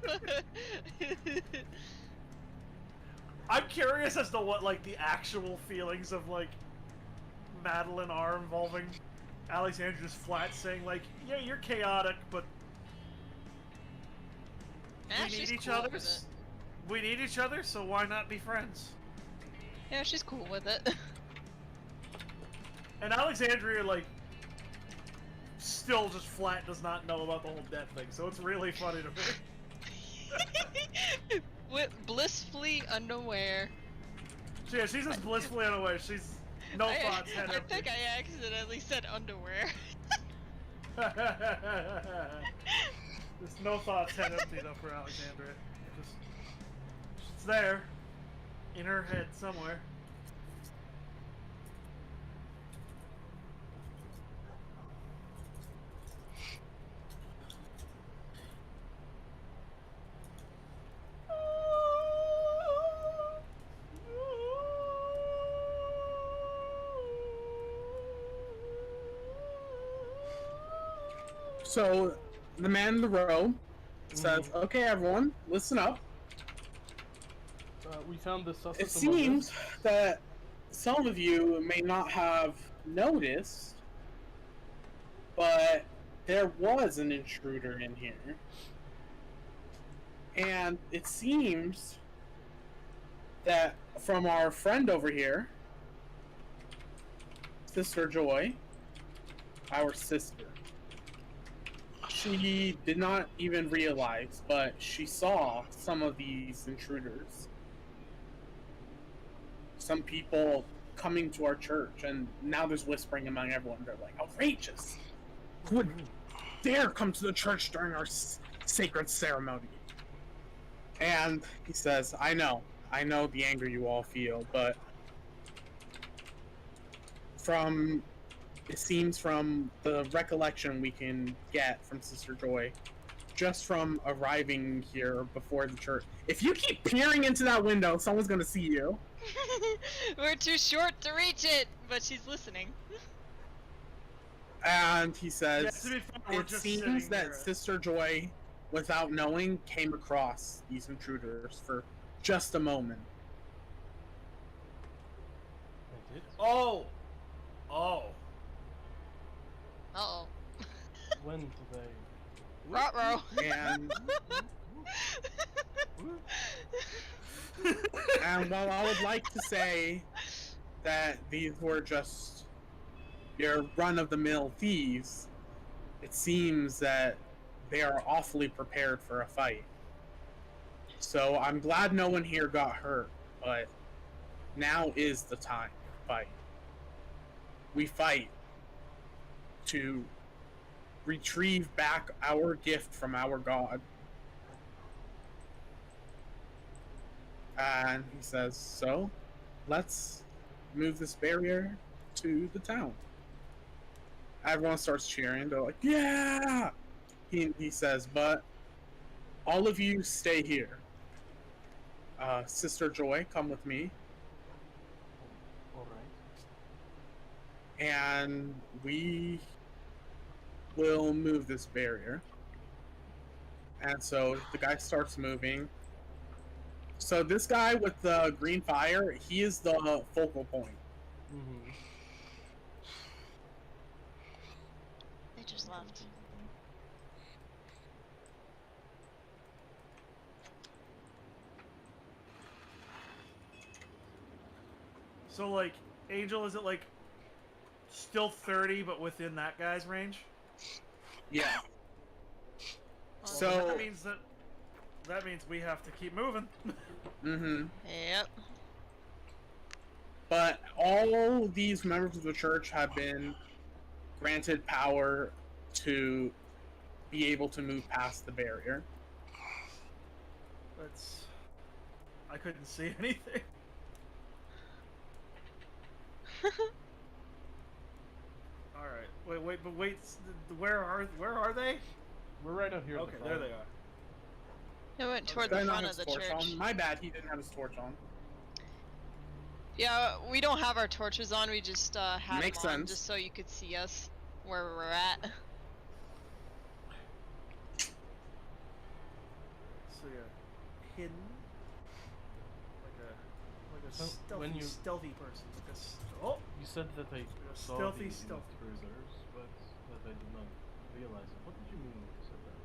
I'm curious as to what, like, the actual feelings of, like, Madeline are involving Alexandra just flat saying, like, yeah, you're chaotic, but Yeah, we she's need each cool other. with it. We need each other, so why not be friends? Yeah, she's cool with it. And Alexandria, like, still just flat does not know about the whole death thing, so it's really funny to me. Blissfully unaware. Yeah, she's just blissfully unaware. She's no thoughts head I empty. think I accidentally said underwear. There's no thoughts head empty though for Alexandria. Just it's there, in her head somewhere. So, the man in the row says, "Okay, everyone, listen up. We found the sus. It seems that some of you may not have noticed, but there was an intruder in here. And it seems that from our friend over here, Sister Joy, our sister, she did not even realize, but she saw some of these intruders. Some people coming to our church, and now there's whispering among everyone. They're like, outrageous! Who would dare come to the church during our sacred ceremony? And he says, I know the anger you all feel, but it seems from the recollection we can get from Sister Joy, just from arriving here before the church, if you keep peering into that window, someone's gonna see you. We're too short to reach it, but she's listening. And he says, Yeah, to be fair, we're it just seems sitting that here. Sister Joy, without knowing, came across these intruders for just a moment. I did? Oh! Uh-oh. When did they? Ruh-roh. And and while I would like to say that these were just your run-of-the-mill thieves, it seems that they are awfully prepared for a fight. So I'm glad no one here got hurt, but now is the time to fight. We fight to retrieve back our gift from our god. And he says, so let's move this barrier to the town. Everyone starts cheering. They're like, yeah! He says, but all of you stay here. Sister Joy, come with me. All right. And we will move this barrier. And so the guy starts moving. So this guy with the green fire, he is the focal point. Mm-hmm. They just left. So, like, Angel, is it, like, still 30, but within that guy's range? Yeah. Well, So That means we have to keep moving. mm-hmm. Yep. But all these members of the church have been granted power to be able to move past the barrier. I couldn't see anything. Alright, wait, where are they? We're right out here. at Okay, the there front. they are. They went toward Guy the not front have of the his torch church. on. My bad, he didn't have his torch on. Yeah, we don't have our torches on. We just had Makes them on sense. just so you could see us where we're at. So yeah, hidden, like a So, stealthy, when you- stealthy person. Like oh, You said that they a saw stealthy, these stealthy. cruisers, but that they did not realize it. What did you mean when you said that?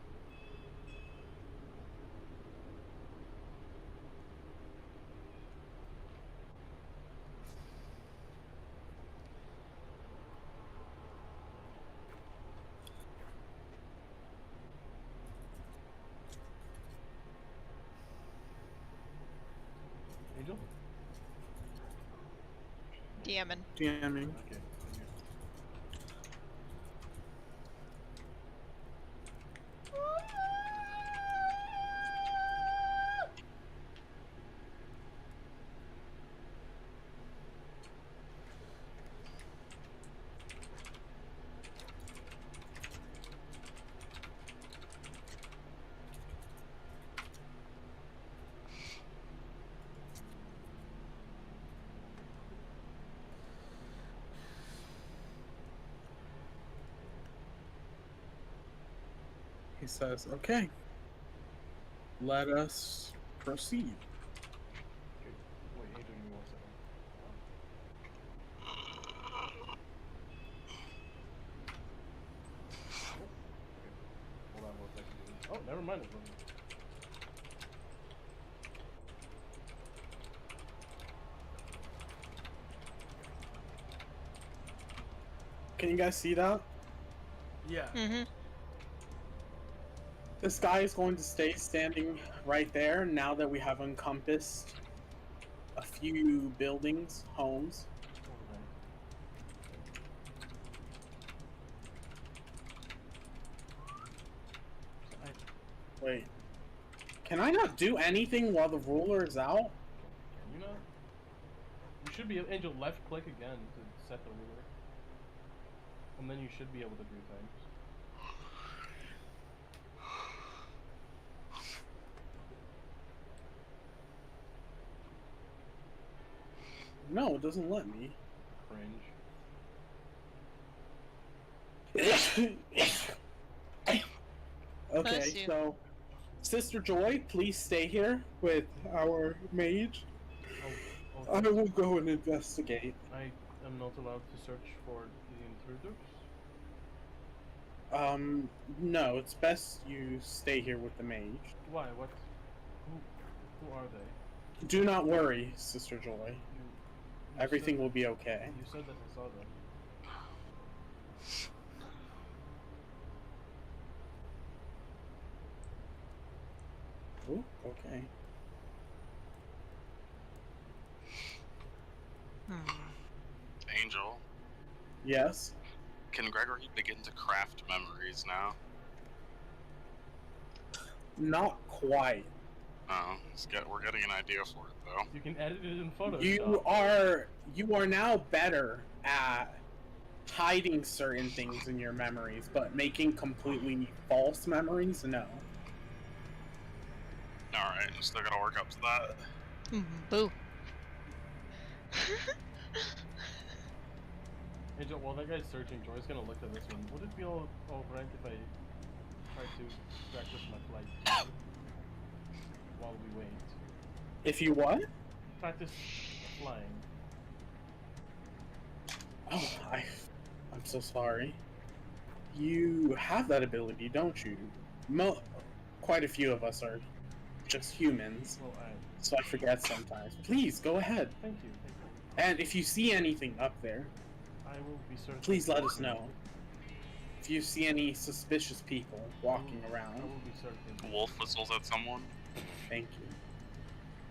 Angel? DMing. DMing. Okay. He says, okay, let us proceed. Okay. Wait, Angel, give me 1 second. Oh, okay. Hold on 1 second. Oh, never mind. Can you guys see that? Yeah. Mm-hmm. This guy is going to stay standing right there now that we have encompassed a few buildings, homes. Alright. Wait. Can I not do anything while the ruler is out? Can you not? You should be Angel, left click again to set the ruler. And then you should be able to do things. No, it doesn't let me. Cringe. Okay, Bless you. so Sister Joy, please stay here with our mage. Oh, I will go and investigate. I am not allowed to search for the intruders. No, it's best you stay here with the mage. Why? What? Who are they? Do not worry, Sister Joy. You Everything said, will be okay. You said that I saw them. Ooh, okay. Angel, Yes. can Gregory begin to craft memories now? Not quite. Oh, we're getting an idea for it though. You can edit it in Photoshop. You are now better at hiding certain things in your memories, but making completely false memories, no. Alright, still gotta work up to that. Boo. Angel, while that guy's searching, Joy's gonna look at this one. Would it be alright if I try to practice my flight while we wait? If you what? Practice flying. Oh, I'm so sorry. You have that ability, don't you? Quite a few of us are just humans, Well, so I forget sometimes. Please, go ahead. thank you. And if you see anything up there, I will be certain. please let us know. If you see any suspicious people walking I around, will be certain. Wolf whistles at someone. thank you.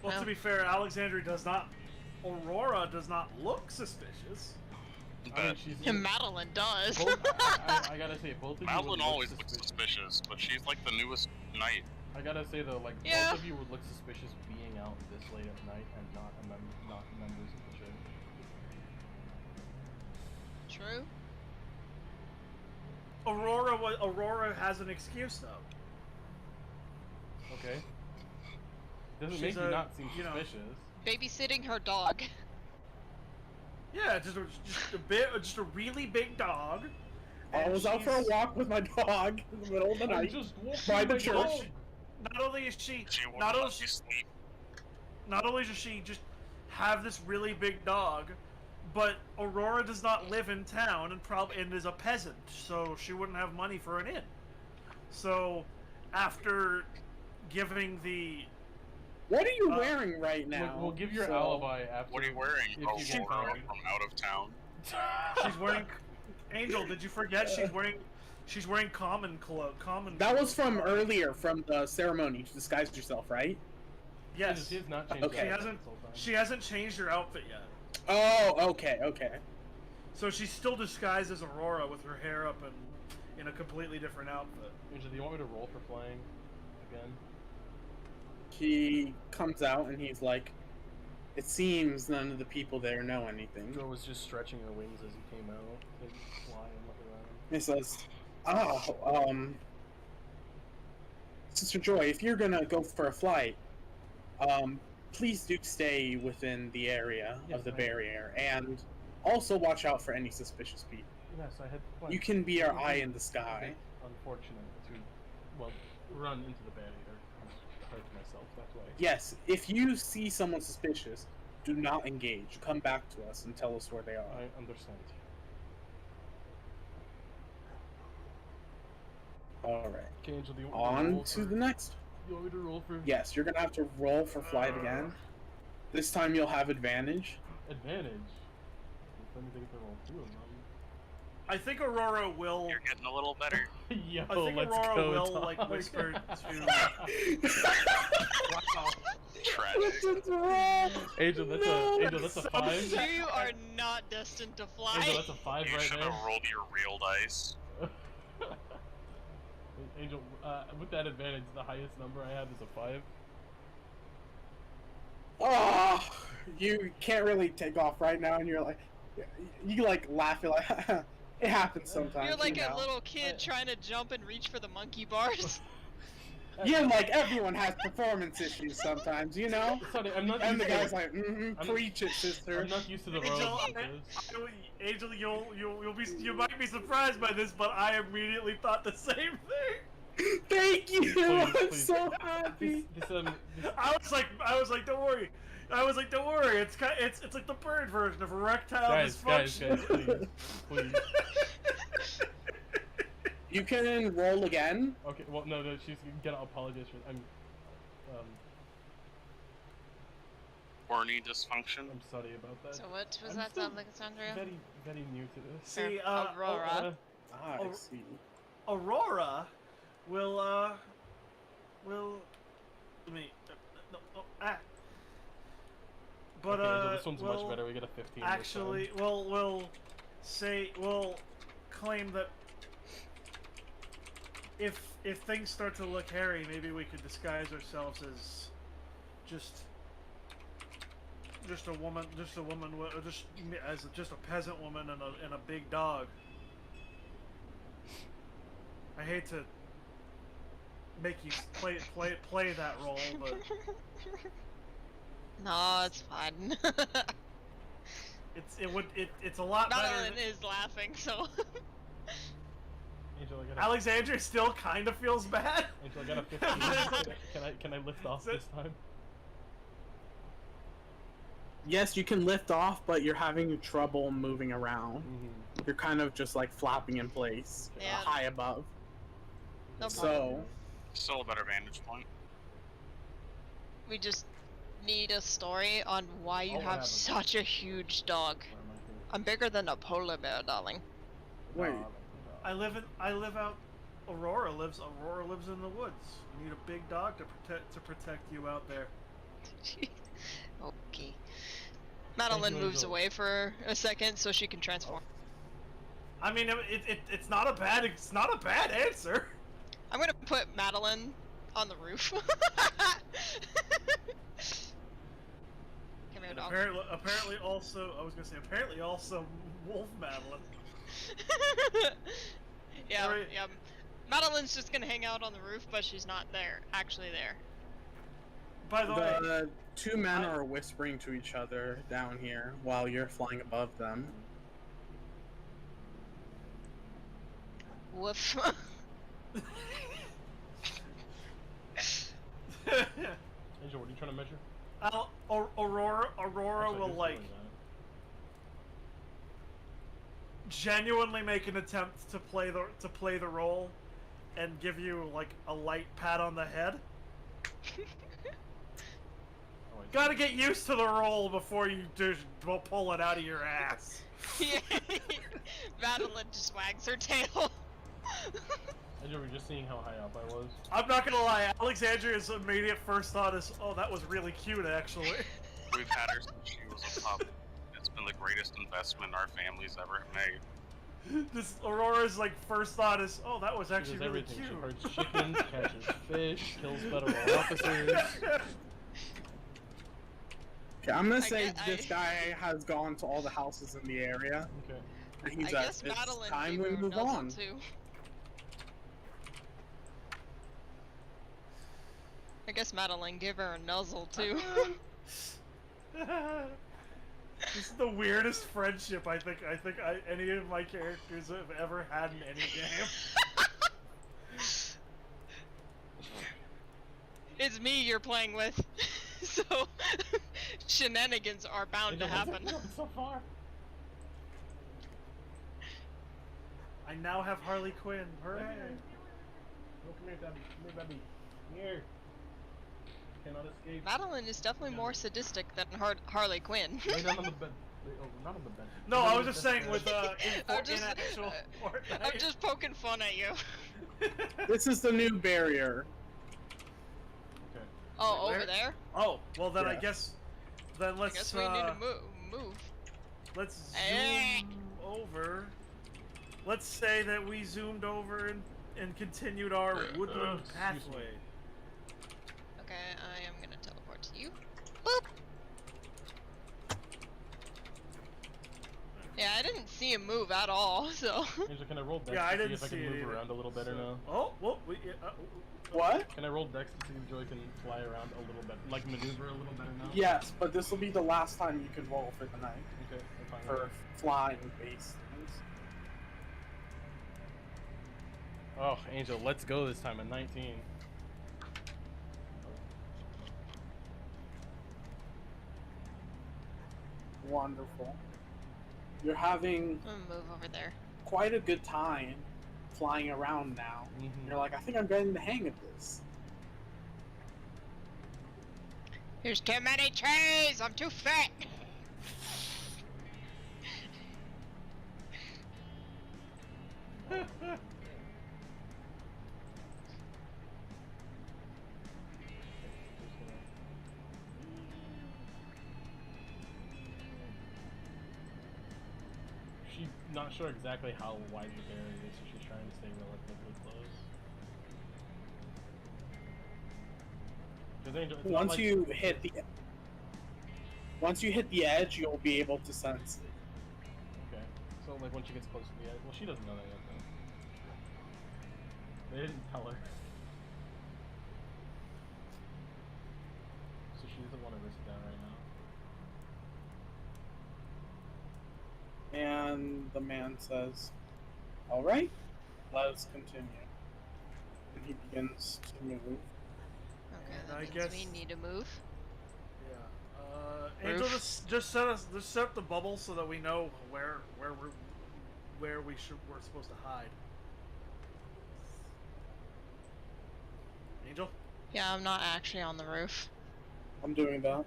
Well, Well. to be fair, Alexandria does not. Aurora does not look suspicious. I mean, But she's And Madeline does. I gotta say, both of you Madeline would always look looks suspicious, but she's like the newest knight. I gotta say though, like Yeah. both of you would look suspicious being out this late at night and not not members of the church. True. Aurora has an excuse though. Okay. Doesn't She's make you a- not seem you know- suspicious. Babysitting her dog. Yeah, just a really big dog. I and was out for a she's- walk with my dog in the middle of the I'm night. just walking by the my church. dog. Not only is she, She won't not only, let you sleep. not only does she just have this really big dog, but Aurora does not live in town and is a peasant, so she wouldn't have money for an inn. So, after giving the What are you wearing right now? We'll give your So- alibi after. What are you wearing? If you Oh, get Aurora found. from out of town. she's wearing, Angel, did you forget she's wearing common clothes? Common. That was from clothes. earlier, from the ceremony to disguise yourself, right? Yes. She has not changed. Okay. outfits She this whole time. She hasn't changed her outfit yet. Oh, okay, okay. So she's still disguised as Aurora with her hair up and in a completely different outfit. Angel, do you want me to roll for flying again? He comes out and he's like, it seems none of the people there know anything. Joe was just stretching her wings as he came out and flying and look around. He says, Sister Joy, if you're gonna go for a flight, please do stay within the area Yes, of the I- barrier, and also watch out for any suspicious people. Yes, I had planned. You can be our It was eye a in the sky. bit unfortunate to, well, run into the barrier and hurt myself that way. Yes, if you see someone suspicious, do not engage. Come back to us and tell us where they are. I understand. Alright. Okay, Angel, do you want me to roll On to for, the next. You want me to roll for Yes, you're gonna have to roll for flight again. This time you'll have advantage. advantage? Let me think if I roll two of them. I think Aurora will. You're getting a little better. Yo, I think let's Aurora go, will dog. like whisper to. Wow. Tragic. Angel, that's a 5. You are not destined to fly. Angel, that's a 5 You right should there. have rolled your real dice. Angel, with that advantage, the highest number I have is a 5. Oh, you can't really take off right now, and you're like, you like laugh. You're like, it happens sometimes. You're like you a know? little kid trying to jump and reach for the monkey bars. Yeah, like everyone has performance issues sometimes, you know. Sorry, I'm not And used the to guy's like, preach it, sister. I'm not used to the Angel, roles. Angel, you might be surprised by this, but I immediately thought the same thing. Thank you. I'm Please. so happy. This I was like, don't worry. Don't worry. It's like the bird version of erectile guys, dysfunction. please. You can roll again. Okay, well, no, she's gonna apologize for. Horny dysfunction. I'm sorry about that. So what was I'm that still sound like, Sandra? Very, very new to this. See, Aurora. I see. Aurora will let me but okay, Angel, this one's will much better. We get a 15. actually we'll claim that if things start to look hairy, maybe we could disguise ourselves as just a woman, just a peasant woman and a big dog. I hate to make you play that role, but No, it's fine. it's a lot better. Madeline is laughing, so. Angel, I got Alexandria still kind of feels bad. Angel, I got a 15. Can I lift off this time? Yes, you can lift off, but you're having trouble moving around. Mm-hmm. You're kind of just like flopping in place, Yeah. high above. No problem. So, Still a better vantage point. We just need a story on why you Oh, what have happened? such a huge dog. Where am I here? I'm bigger than a polar bear, darling. wait. I live out. Aurora lives in the woods. You need a big dog to protect you out there. Okay. Madeline you, moves Angel. away for a second so she can transform. I mean, it's not a bad answer. I'm gonna put Madeline on the roof. Come here, dog. Apparently also Wolf Madeline. Yeah, Sorry. yeah. Madeline's just gonna hang out on the roof, but she's not actually there. By the way, The two men are whispering to each other down here while you're flying above them. Woof. Angel, what are you trying to measure? Aurora Actually, will just like doing that. genuinely make an attempt to play the role, and give you like a light pat on the head. Oh, wait. Gotta get used to the role before you just pull it out of your ass. Madeline just wags her tail. Angel, we're just seeing how high up I was. I'm not gonna lie, Alexandria's immediate first thought is, oh, that was really cute, actually. We've had her since she was a pup. It's been the greatest investment our family's ever made. This Aurora's like first thought is, oh, that was She actually does really everything. cute. She herds chickens, catches fish, kills federal officers. Okay, I'm gonna I say get- this guy has gone to all the houses in the area. Okay. And I he's guess it's Madeline time gave we her a move nuzzle on. too. I guess Madeline gave her a nuzzle too. This is the weirdest friendship I think any of my characters have ever had in any game. It's me you're playing with, so shenanigans are bound to Angel, how's it happen. going so far? I now have Harley Quinn. Hooray! Oh, come here, Debbie. Come here, Debbie. Come here. Cannot escape. Madeline is definitely more sadistic than Harley Quinn. Lay down on the bed. Oh, not on the bench. No, No, I was the just bench saying there. with I'm just, in actual Fortnite. I'm just poking fun at you. This is the new barrier. Okay. Oh, Wait, over where? there? Oh, well then I Yeah. guess. Then I let's. guess we need to move. Let's Eh. zoom over. Let's say that we zoomed over and continued our woodland Excuse me. pathway. Okay, I am gonna teleport to you. Boop! Yeah, I didn't see him move at all, so... Angel, can I roll dex Yeah, I to see didn't if I see can it move either. around a little better now? Oh, well, What? Can I roll dex to see if Joy can fly around a little bit, like maneuver a little better now? Yes, but this will be the last time you can roll for the night. Okay, I'm fine. For flying based things. Oh, Angel, let's go this time at 19. Wonderful. You're having I'm gonna move over there. quite a good time flying around now. Mm-hmm. You're like, I think I'm getting the hang of this. There's too many trees! I'm too fat! She's not sure exactly how wide the barrier is, so she's trying to stay relatively close. 'Cause Angel, it's not Once like you hit the edge, you'll be able to sense it. Okay, so like when she gets close to the edge, well, she doesn't know that yet though. They didn't tell her, so she doesn't want to risk that right now. And the man says, "Alright, let us continue." And he begins to move. Okay, And that I means guess- we need to move. yeah. Angel, Roof. just set up the bubble so that we know where we're supposed to hide. Angel. Yeah, I'm not actually on the roof. I'm doing that. Okay.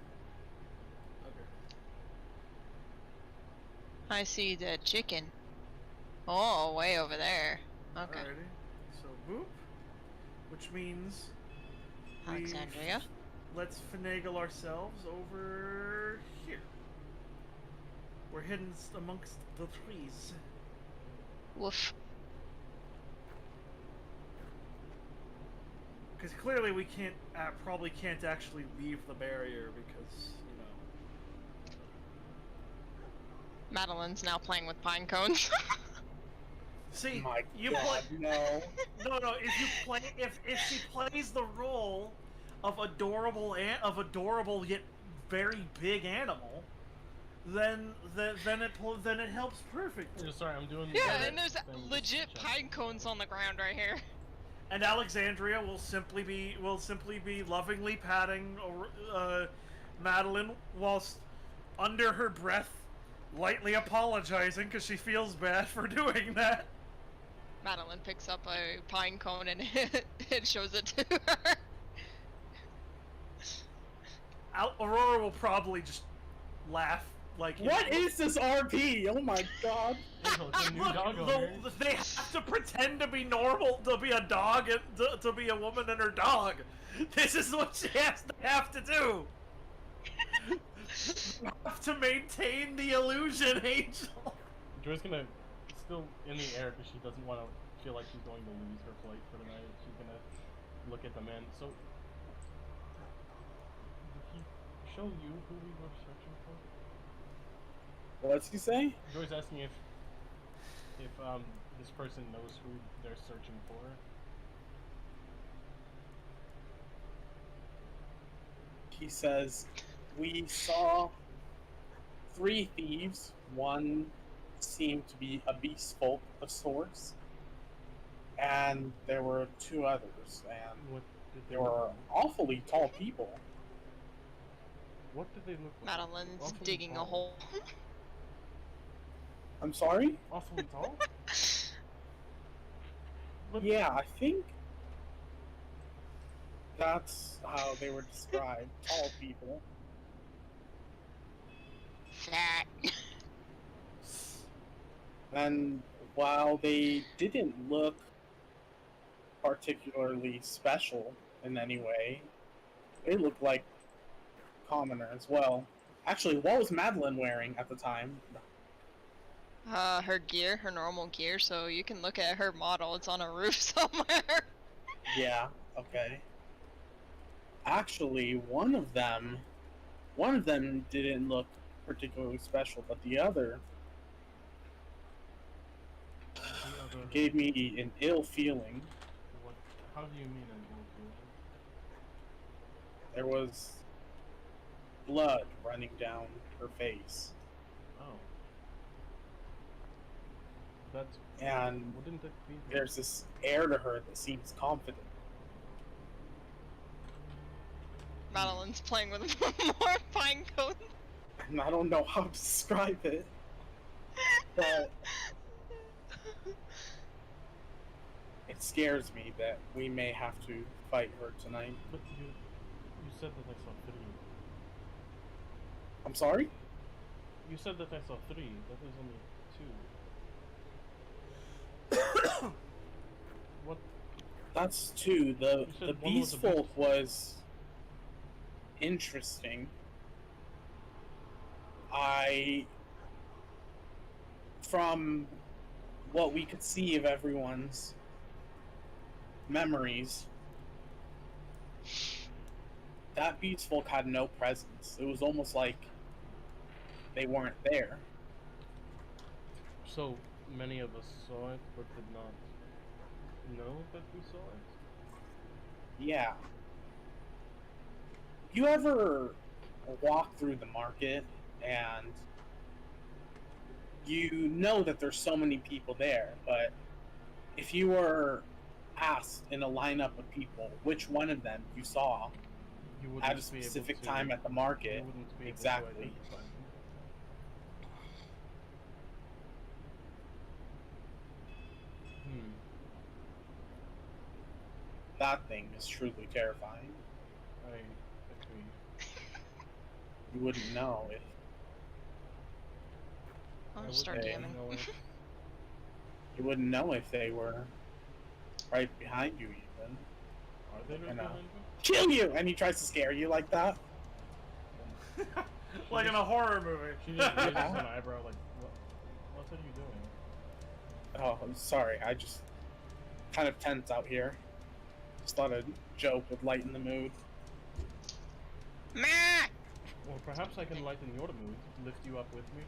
I see the chicken. Oh, way over there. Okay. Alrighty. So boop, which means we- Alexandria. let's finagle ourselves over here. We're hidden amongst the trees. Woof. Because clearly we can't, probably can't actually leave the barrier because, Madeline's now playing with pine cones. See, My you God, play. no. No. If you play, if she plays the role of adorable yet very big animal, then it helps perfectly. Yeah, sorry, I'm doing. Yeah, the and there's thing legit to check. pine cones on the ground right here. And Alexandria will simply be lovingly patting Madeline whilst under her breath lightly apologizing because she feels bad for doing that. Madeline picks up a pine cone and it shows it to her. Aurora will probably just laugh like. What is this RP? Oh my God. Angel, it's a new Look, dog owner. they have to pretend to be normal, to be a dog, and to be a woman and her dog. This is what she has to have to do. You have to maintain the illusion, Angel. Joy's gonna still in the air because she doesn't want to feel like she's going to lose her flight for the night. She's gonna look at the men. So, did he show you who we were searching for? What's he say? Joy's asking if this person knows who they're searching for. He says, "We saw 3 thieves. One seemed to be a beast folk of sorts, and there were 2 others, and What did they were awfully tall people." What did they look like? Madeline's Awfully digging a tall. hole. I'm sorry? Awfully tall? But Yeah, I think that's how they were described. Tall people. Fat. And while they didn't look particularly special in any way, they looked like commoner as well. Actually, what was Madeline wearing at the time? Her gear, her normal gear, so you can look at her model. It's on a roof somewhere. Yeah, okay. Actually, one of them didn't look particularly special, but the other The other. gave me an ill feeling. What? How do you mean an ill feeling? There was blood running down her face, Oh. That's. and Wouldn't it be? there's this air to her that seems confident. Madeline's playing with more pine cones. And I don't know how to describe it, but it scares me that we may have to fight her tonight. But you said that I saw 3. I'm sorry? You said that I saw 3. That was only 2. What? That's two. The said one was a beast folk was interesting. From what we could see of everyone's memories, that beast folk had no presence. It was almost like they weren't there. So many of us saw it, but did not know that we saw it. Yeah. You ever walk through the market and you know that there's so many people there, but if you were asked in a lineup of people which one of them you saw You wouldn't at a be able specific to- time at the you market, wouldn't be able to exactly. identify them. Hmm. that thing is truly terrifying. I agree. You wouldn't know if I'm I gonna start wouldn't DMing. know if- you wouldn't know if they were right behind you even. Are they right I know. behind you? Kill you! And he tries to scare you like that. Like in a horror movie. She just raises an eyebrow like, what are you doing? Oh, I'm sorry. I just kind of tense out here. Just thought a joke would lighten the mood. Meh! Well, perhaps I can lighten your mood, lift you up with me.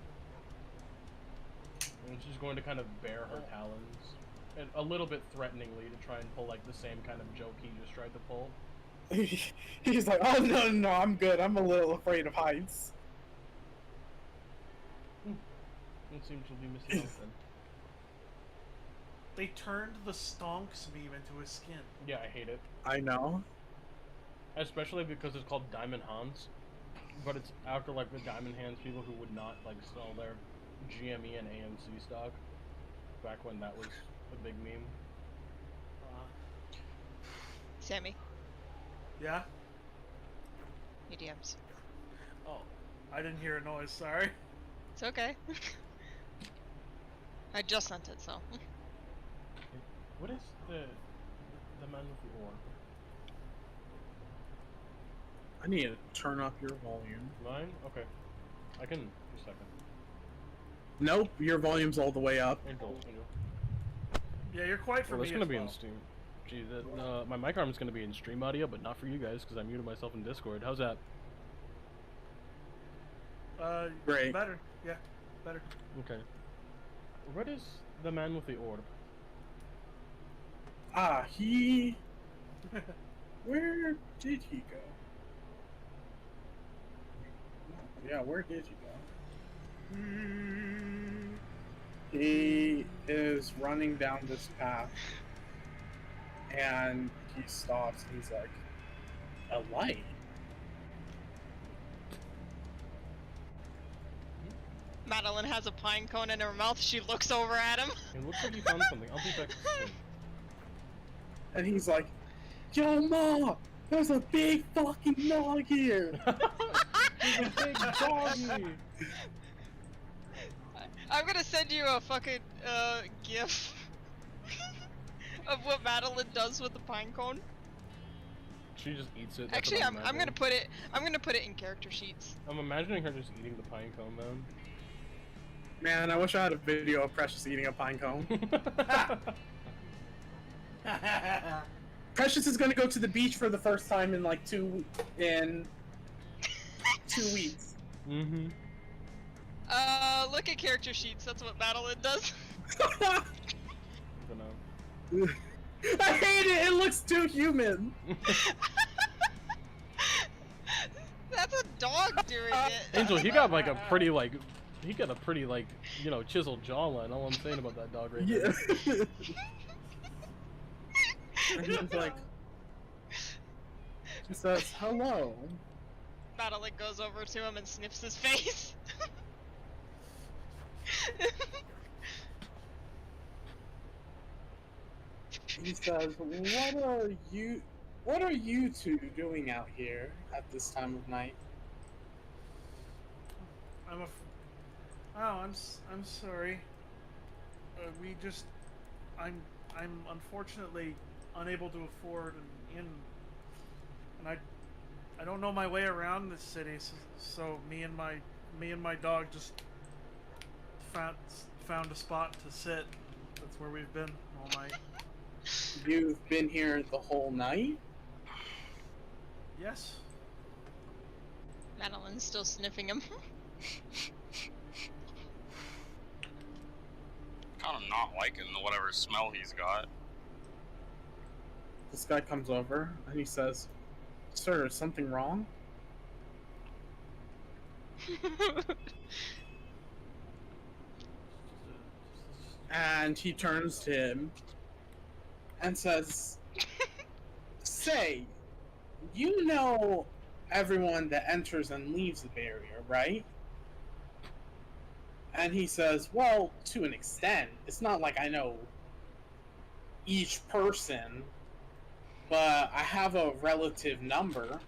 And she's going to kind of bare her talons, and a little bit threateningly to try and pull like the same kind of joke he just tried to pull. He's like, oh no, I'm good. I'm a little afraid of heights. It seems to be missing out then. They turned the stonks meme into his skin. Yeah, I hate it. I know. Especially because it's called Diamond Hans, but it's after like the Diamond Hands people who would not like sell their GME and AMC stock back when that was a big meme. Sammy, Yeah? your DMs. Oh, I didn't hear a noise, sorry. It's okay. I just sent it, so. What is the man with the orb? I need to turn up your volume. Mine? Okay. I can. Just a second. Nope, your volume's all the way up. Angel. Yeah, you're quiet for Well, that's me gonna as be well. in Steam. Gee, my mic arm's gonna be in stream audio, but not for you guys because I muted myself in Discord. How's that? Great. Better. Yeah, better. Okay. What is the man with the orb? Ah, he... Where did he go? Yeah, where did he go? He is running down this path, and he stops, and he's like, a light? Madeline has a pine cone in her mouth. She looks over at him. It looks like you found something. I'll be back soon. And he's like, yo, Ma! There's a big fucking dog here! There's a big doggy! I'm gonna send you a fucking gif of what Madeline does with the pine cone. She just eats it. That's Actually, what I'm imagining. gonna put it in character sheets. I'm imagining her just eating the pine cone, man. Man, I wish I had a video of Precious eating a pine cone. Precious is gonna go to the beach for the first time in like 2 weeks. Mm-hmm. Look at character sheets. That's what Madeline does. I don't know. I hate it. It looks too human. That's a dog doing it. Angel, he got like a pretty like, he got a pretty like, you know, chiseled jawline. All I'm saying about that dog right Yeah. there. And he's like, she says, "Hello." Madeline goes over to him and sniffs his face. He says, what are you two doing out here at this time of night?" I'm sorry. I'm unfortunately unable to afford an inn, and I don't know my way around this city. So me and my dog just found a spot to sit. That's where we've been all night. You've been here the whole night? Yes. Madeline's still sniffing him. Kind of not liking whatever smell he's got. This guy comes over and he says, "Sir, is something wrong?" And he turns to him and says, "Say, you know everyone that enters and leaves the barrier, right?" And he says, "Well, to an extent. It's not like I know each person, but I have a relative number."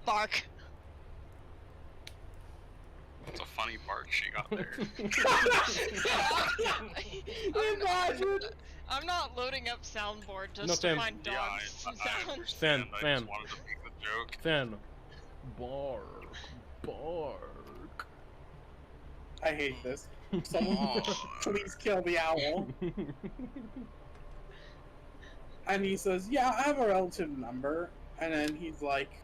Bark. That's a funny bark she got there. Imagine. I'm not loading up soundboard just No, to Sam. find Yeah, dog I sounds. understand. I Fan. just wanted to make the joke. Then, bark. I hate this. Someone please kill the owl. And he says, "Yeah, I have a relative number." And then he's like,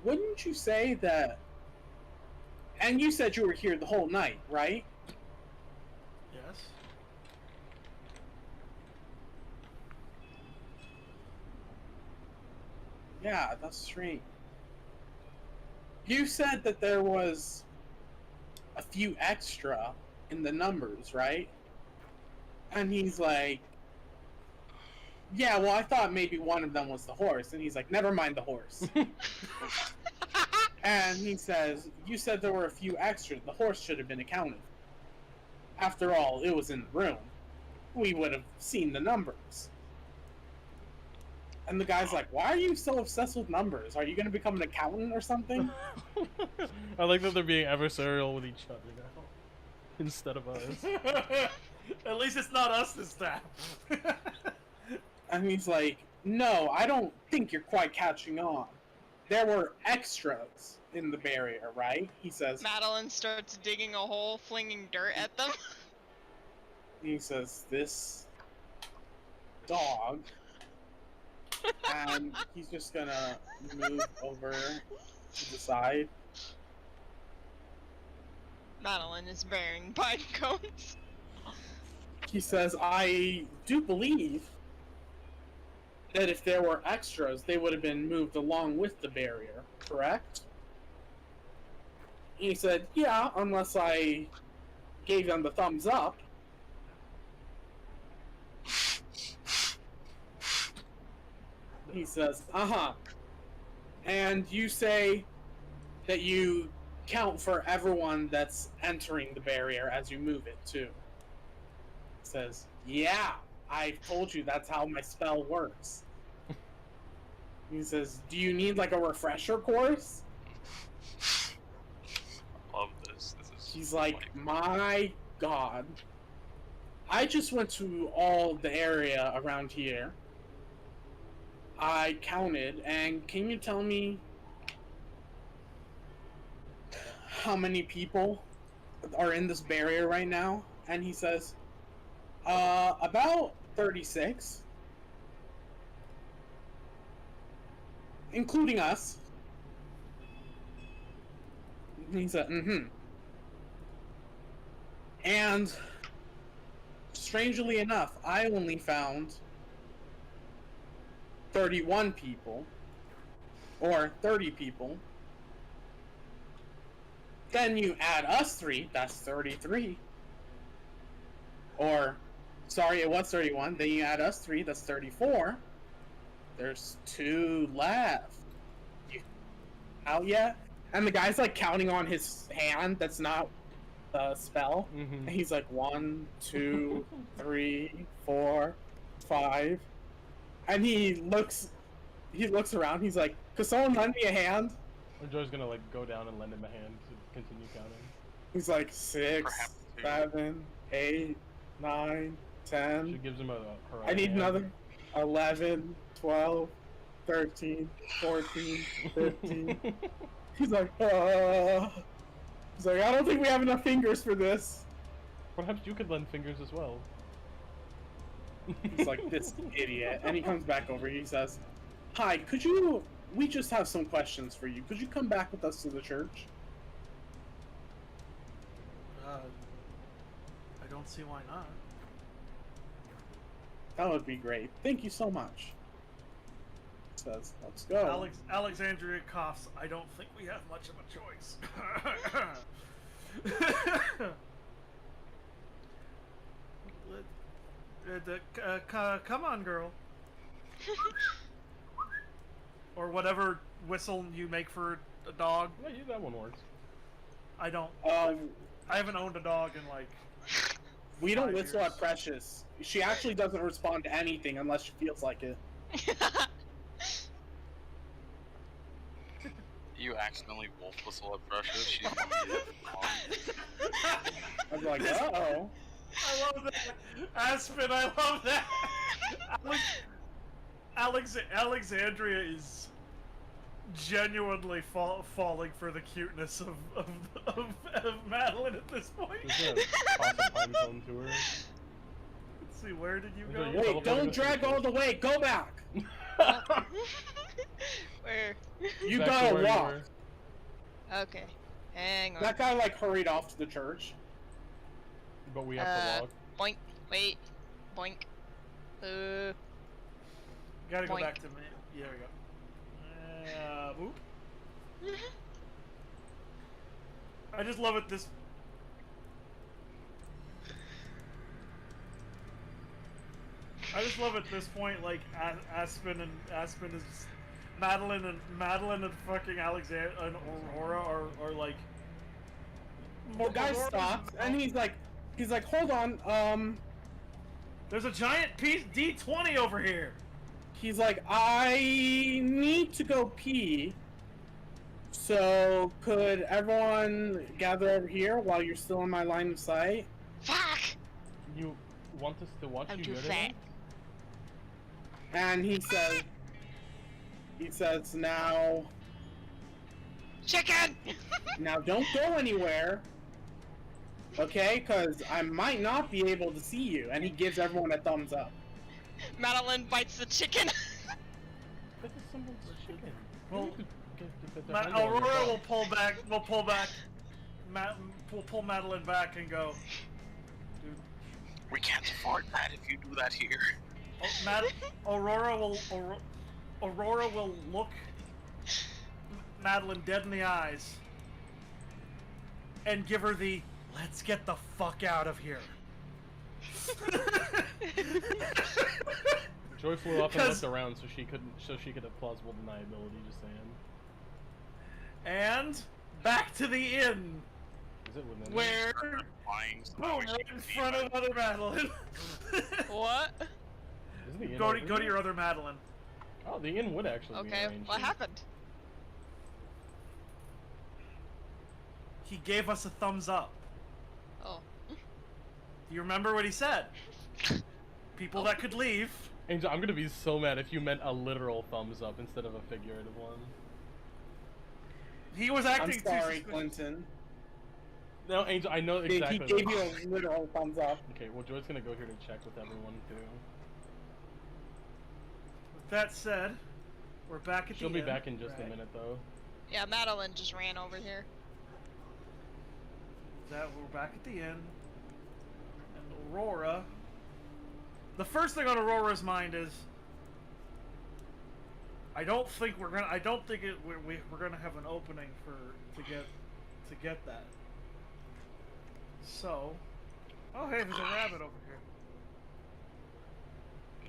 "Wouldn't you say that..." And you said you were here the whole night, right? Yes. Yeah, that's strange. You said that there was a few extra in the numbers, right? And he's like, "Yeah, well, I thought maybe one of them was the horse." And he's like, "Never mind the horse." And he says, "You said there were a few extra. The horse should have been accounted for. After all, it was in the room. We would have seen the numbers." And the guy's like, "Why are you so obsessed with numbers? Are you going to become an accountant or something?" I like that they're being adversarial with each other now, instead of us. At least it's not us this time. And he's like, "No, I don't think you're quite catching on. There were extras in the barrier, right?" He says. Madeline starts digging a hole, flinging dirt at them. He says, "This dog." And he's just gonna move over to the side. Madeline is bearing pine cones. He says, "I do believe that if there were extras, they would have been moved along with the barrier, correct?" He said, "Yeah, unless I gave them the thumbs up." He says, "Uh-huh. And you say that you count for everyone that's entering the barrier as you move it, too." He says, "Yeah, I told you that's how my spell works." He says, "Do you need like a refresher course?" He's like, my god. I just went to all the area around here. I counted, and can you tell me how many people are in this barrier right now? And he says, about 36. Including us. And he said, mm-hmm. And strangely enough, I only found 31 people, or 30 people. Then you add us 3, that's 33. Or, sorry, it was 31. Then you add us 3, that's 34. There's 2 left. You out yet? And the guy's like counting on his hand that's not the spell. Mm-hmm. And he's like 1, 2, 3, 4, 5. And he looks around, he's like, could someone lend me a hand? Or Joe's gonna like go down and lend him a hand to continue counting. He's like 6, 7, 8, 9, 10. She gives him her I need hand. another 11, 12, 13, 14, 15. He's like, He's like, I don't think we have enough fingers for this. Perhaps you could lend fingers as well. He's like, this idiot. And he comes back over. He says, hi, we just have some questions for you. Could you come back with us to the church? I don't see why not. That would be great. Thank you so much. He says, let's go. Alexandria coughs. I don't think we have much of a choice. Come on, girl. Or whatever whistle you make for a dog. Yeah, that one works. I don't. I haven't owned a dog in like. We don't 5 whistle years. at Precious. She actually doesn't respond to anything unless she feels like it. You accidentally wolf whistle at Precious. She's I'm like, uh-oh. I love that. Aspen, I love that. Alexandria is genuinely falling for the cuteness of Madeline at this point. Just toss a pine cone to her. Let's see, where did you go? Yeah. Wait, don't drag all the way. Go back. Where? You Back to gotta where you walk. were. Okay. Hang on. That guy like hurried off to the church. But we have to walk. Boink. Wait. Boink. Gotta go Boink. back to me. Yeah, we go. Boop. I just love it. I just love at this point, like Aspen is Madeline and fucking Alexander and Aurora are like. The guy stops and he's like, hold on, There's a giant piece D20 over here. he's like, I need to go pee. So could everyone gather over here while you're still in my line of sight? Fuck! You want us to watch I'm you too go to fat. them? And he says, now Chicken! don't go anywhere. Okay, because I might not be able to see you. And he gives everyone a thumbs up. Madeline bites the chicken. That is someone's chicken. Well, You could get the hand on Aurora yourself. will pull back. We'll pull Madeline back and go. Dude, We can't afford that if you do that here. Aurora will look Madeline dead in the eyes and give her the "let's get the fuck out of here." Joy flew up and 'Cause- looked around so she could have plausible deniability. Just saying. And back to the inn. Is it within? Where? Flying, so Boom! we Right can in see front it. of other Madeline. What? Isn't the inn Go over to here? your other Madeline. Oh, the inn would actually be Okay, arranged. what happened? He gave us a thumbs up. Oh. Do you remember what he said? People that could leave. Angel, I'm gonna be so mad if you meant a literal thumbs up instead of a figurative one. He was I'm acting too sorry, suspicious. Clinton. No, Angel, I know exactly. He gave you a literal thumbs up. Okay, well, Joy's gonna go here to check with everyone too. With that said, we're back at She'll the be inn. back in just a Right. minute, though. Yeah, Madeline just ran over here. That we're back at the inn, and Aurora. The first thing on Aurora's mind is, I don't think we're gonna have an opening to get that. So, oh hey, there's a rabbit over here.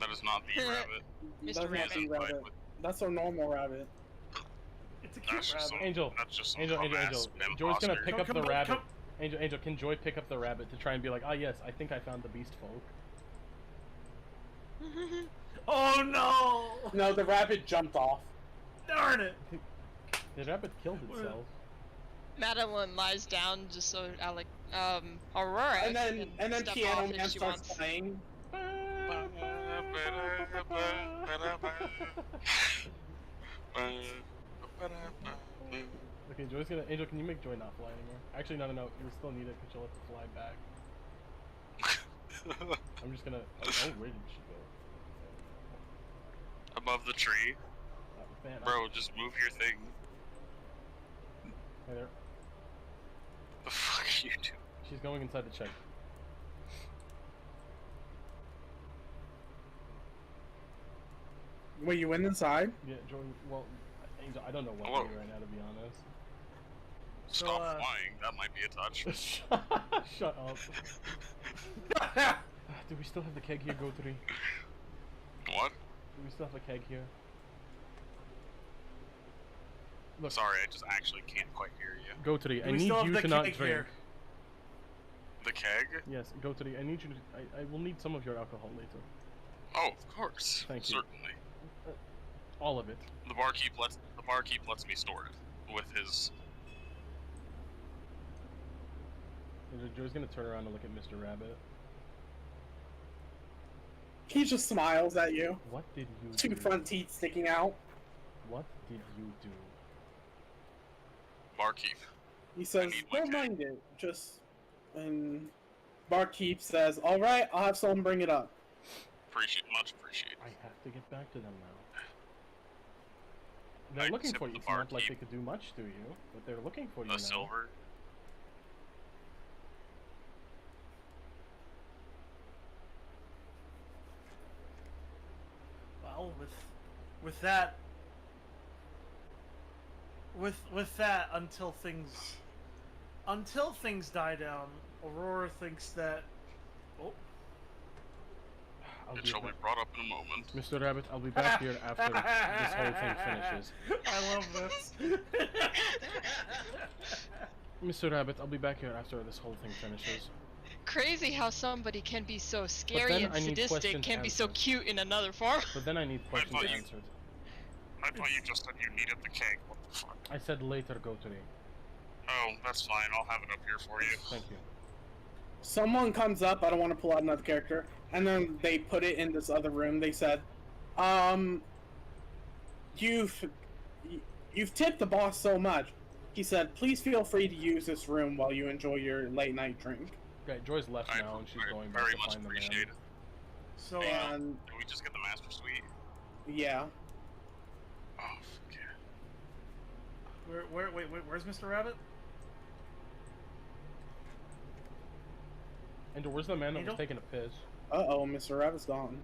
That is not the rabbit. Mr. That's not Rabbit. the rabbit. That's a normal rabbit. It's a That's cute just rabbit. some, Angel, that's just some Angel, dumbass Joy's gonna imposter. pick up Come- the come- rabbit. come- Angel, can Joy pick up the rabbit to try and be like, ah, yes, I think I found the beast folk. Oh no! No, the rabbit jumped off. Darn it! The rabbit killed itself. Madeline lies down just so Aurora And then step Piano off if Man she starts wants. playing. Okay, Joy's gonna. Angel, can you make Joy not fly anymore? Actually, no. You still need it because she'll have to fly back. I'm just gonna. Oh, where did she go? Above the tree. Man, Bro, just move your thing. Hey there. The fuck are you doing? She's going inside the check. Wait, you went inside? Yeah, Joy. Well, Angel, I don't know what Hello. to do right now, to be honest. So, Stop flying. That might be a touch. Shut up. Do we still have the keg here, Go 3? What? Do we still have a keg here? Look, Sorry, I just actually can't quite hear you. Go 3, I we need still have you the to not keg drink. here. The keg? Yes, Go 3, I need you to. I will need some of your alcohol later. Oh, of course. Thank you. Certainly. All of it. The barkeep lets me store it with his. Joy's gonna turn around and look at Mr. Rabbit. He just smiles at you. What did you Two do? front teeth sticking out. What did you do? Barkeep. He says, need my don't keg." mind it. Just... And Barkeep says, alright, I'll have someone bring it up. Much appreciated. I have to get back to them now. They're I looking tip for you. the It's not like barkeep. they could do much to you, but they're looking for you The now. silver. Well, with that, until things die down, Aurora thinks that. Oh, I'll It be shall be back. brought up in a moment. Mr. Rabbit, I'll be back here after this whole thing finishes. I love this. Mr. Rabbit, I'll be back here after this whole thing finishes. Crazy how somebody can be so scary then and I need sadistic, questions can be so answered. cute in another form. But then I need questions thought you- answered. I thought you just said you needed the keg. What the fuck? I said later, Go 3. Oh, that's fine. I'll have it up here for you. Thank you. Someone comes up, I don't want to pull out another character, and then they put it in this other room. They said, you've tipped the boss so much. He said, please feel free to use this room while you enjoy your late night drink. Okay, Joy's left I now and she's going back very to much find the appreciate man. it. So, And, Did we just get the master suite? yeah. Oh, fuck yeah. where's Mr. Rabbit? And where's the man that was Angel? taking a piss? Uh-oh, Mr. Rabbit's gone.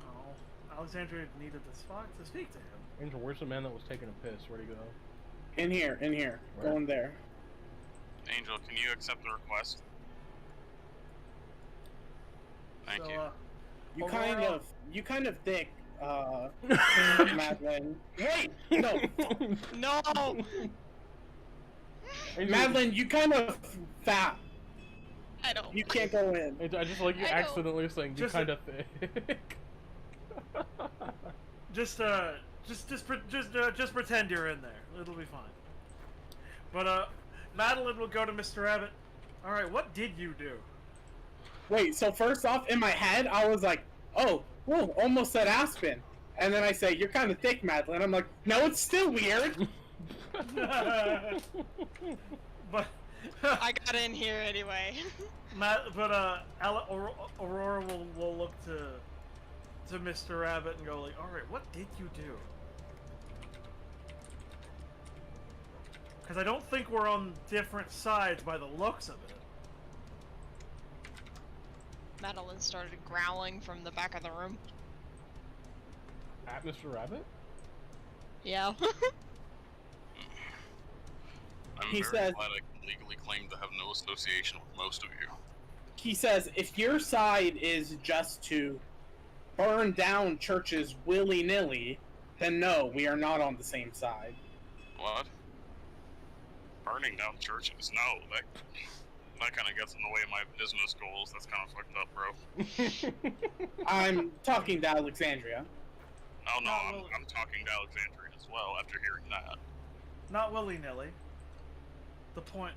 Oh, Alexandria needed to speak to him. Angel, where's the man that was taking a piss? Where'd he go? In here. Where? Go in there. Angel, can you accept the request? Thank so, you. You kind of thick, Madeline. Wait! No! No! Angel, Madeline, You kind of fat. I don't. You can't go in. Angel, I just like you I don't- accidentally saying you Just kind of thick. just pretend you're in there. It'll be fine. But Madeline will go to Mr. Rabbit. All right, what did you do? Wait, so first off, in my head, I was like, oh, whoa, almost said Aspen. And then I say, you're kind of thick, Madeline. I'm like, no, it's still weird. But I got in here anyway. Aurora will look to Mr. Rabbit and go like, all right, what did you do? Because I don't think we're on different sides by the looks of it. Madeline started growling from the back of the room. At Mr. Rabbit? Yeah. I'm He very says- glad I can legally claim to have no association with most of you. He says, if your side is just to burn down churches willy-nilly, then no, we are not on the same side. What? Burning down churches? No, that kind of gets in the way of my business goals. That's kind of fucked up, bro. I'm talking to Alexandria. Oh no, No, I'm talking to Alexandria as well after hearing that. Not willy-nilly. The point...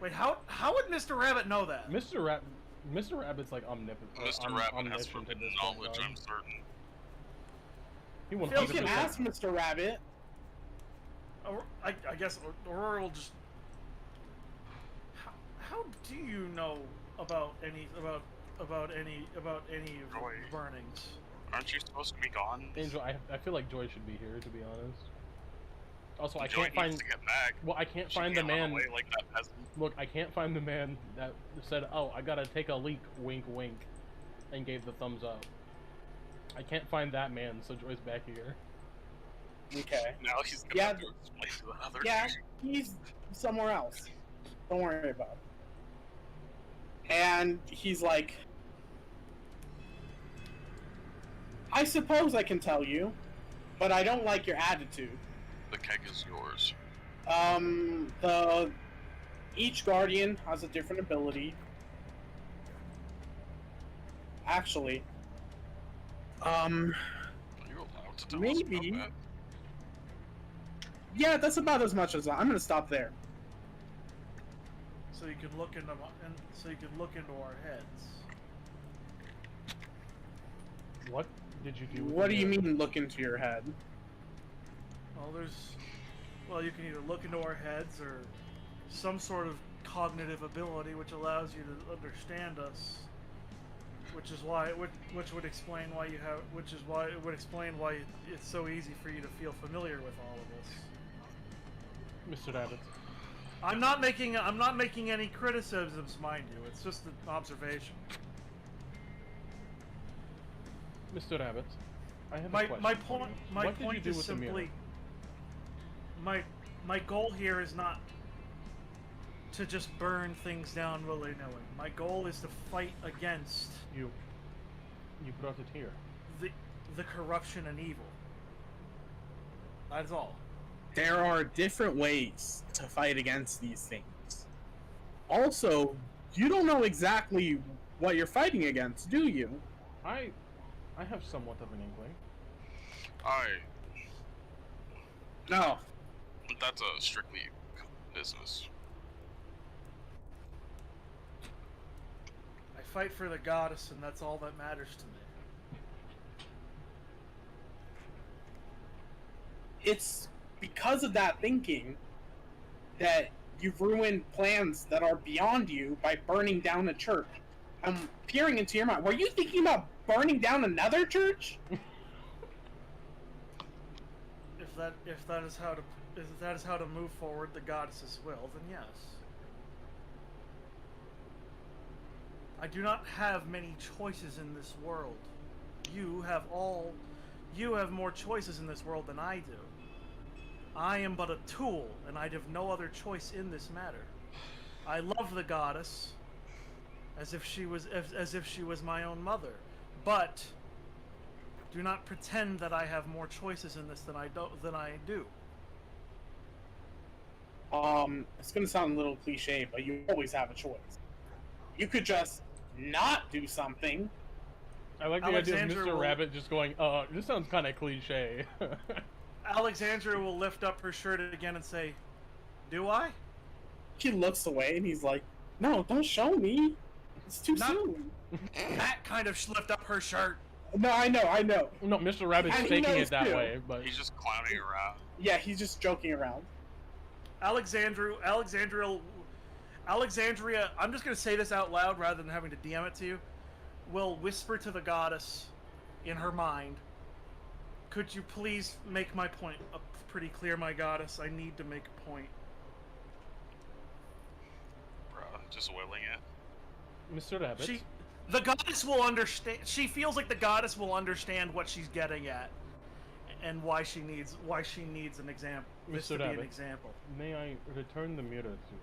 Wait, how would Mr. Rabbit know that? Mr. Rabbit's like omnipotent. Mr. Rabbit has omniscient at forbidden this knowledge, point, I'm certain. He You 100%. can ask Mr. Rabbit. I guess Aurora will just... How do you know about any of Joy. the burnings? Aren't you supposed to be gone? Angel, I feel like Joy should be here, to be honest. Also, I Joy can't find... needs to get back. Well, I can't She find the can't run man... away like that peasant. Look, I can't find the man that said, oh, I gotta take a leak, wink wink, and gave the thumbs up. I can't find that man, so Joy's back here. Okay. Now he's gonna Yeah, have to explain to the other Yeah, two. he's somewhere else. Don't worry about it. And he's like, I suppose I can tell you, but I don't like your attitude. The keg is yours. Each guardian has a different ability. Actually, Are you allowed to tell us maybe. about that? Yeah, that's about as much as I'm gonna stop there. So you can look into our heads. What did you do with What the do you mirror? mean, look into your head? Well, you can either look into our heads or some sort of cognitive ability which allows you to understand us. Which would explain why it's so easy for you to feel familiar with all of us. Mr. Rabbit. I'm not making any criticisms, mind you. It's just an observation. Mr. Rabbit, I have a My question. my for point you. my What did you point do is with the mirror? simply my goal here is not to just burn things down willy-nilly. My goal is to fight against You brought it here. the corruption and evil. That's all. There are different ways to fight against these things. Also, you don't know exactly what you're fighting against, do you? I have somewhat of an inkling. No. That's a strictly business. I fight for the goddess, and that's all that matters to me. It's because of that thinking that you've ruined plans that are beyond you by burning down a church. I'm peering into your mind. Were you thinking about burning down another church? If that is how to move forward the goddess's will, then yes. I do not have many choices in this world. You have more choices in this world than I do. I am but a tool, and I have no other choice in this matter. I love the goddess as if she was my own mother, but do not pretend that I have more choices in this than I do. It's gonna sound a little cliche, but you always have a choice. You could just not do something. I like the idea of Alexandra Mr. will- Rabbit just going, this sounds kind of cliche. Alexandra will lift up her shirt again and say, Do I? He looks away and he's like, "No, don't show me. It's too Not- soon." That kind of lift up her shirt. No, I know. No, Mr. Rabbit's And he faking knows it that too. way, but He's just clowning around. Yeah, he's just joking around. Alexandria, I'm just gonna say this out loud rather than having to DM it to you, will whisper to the goddess in her mind, "Could you please make my point pretty clear, my goddess? I need to make a point." Bruh, just willing it. Mr. Rabbit. The goddess will understand. She feels like the goddess will understand what she's getting at, and why she needs an example. This to Mr. be an Rabbit, example. may I return the mirror to them?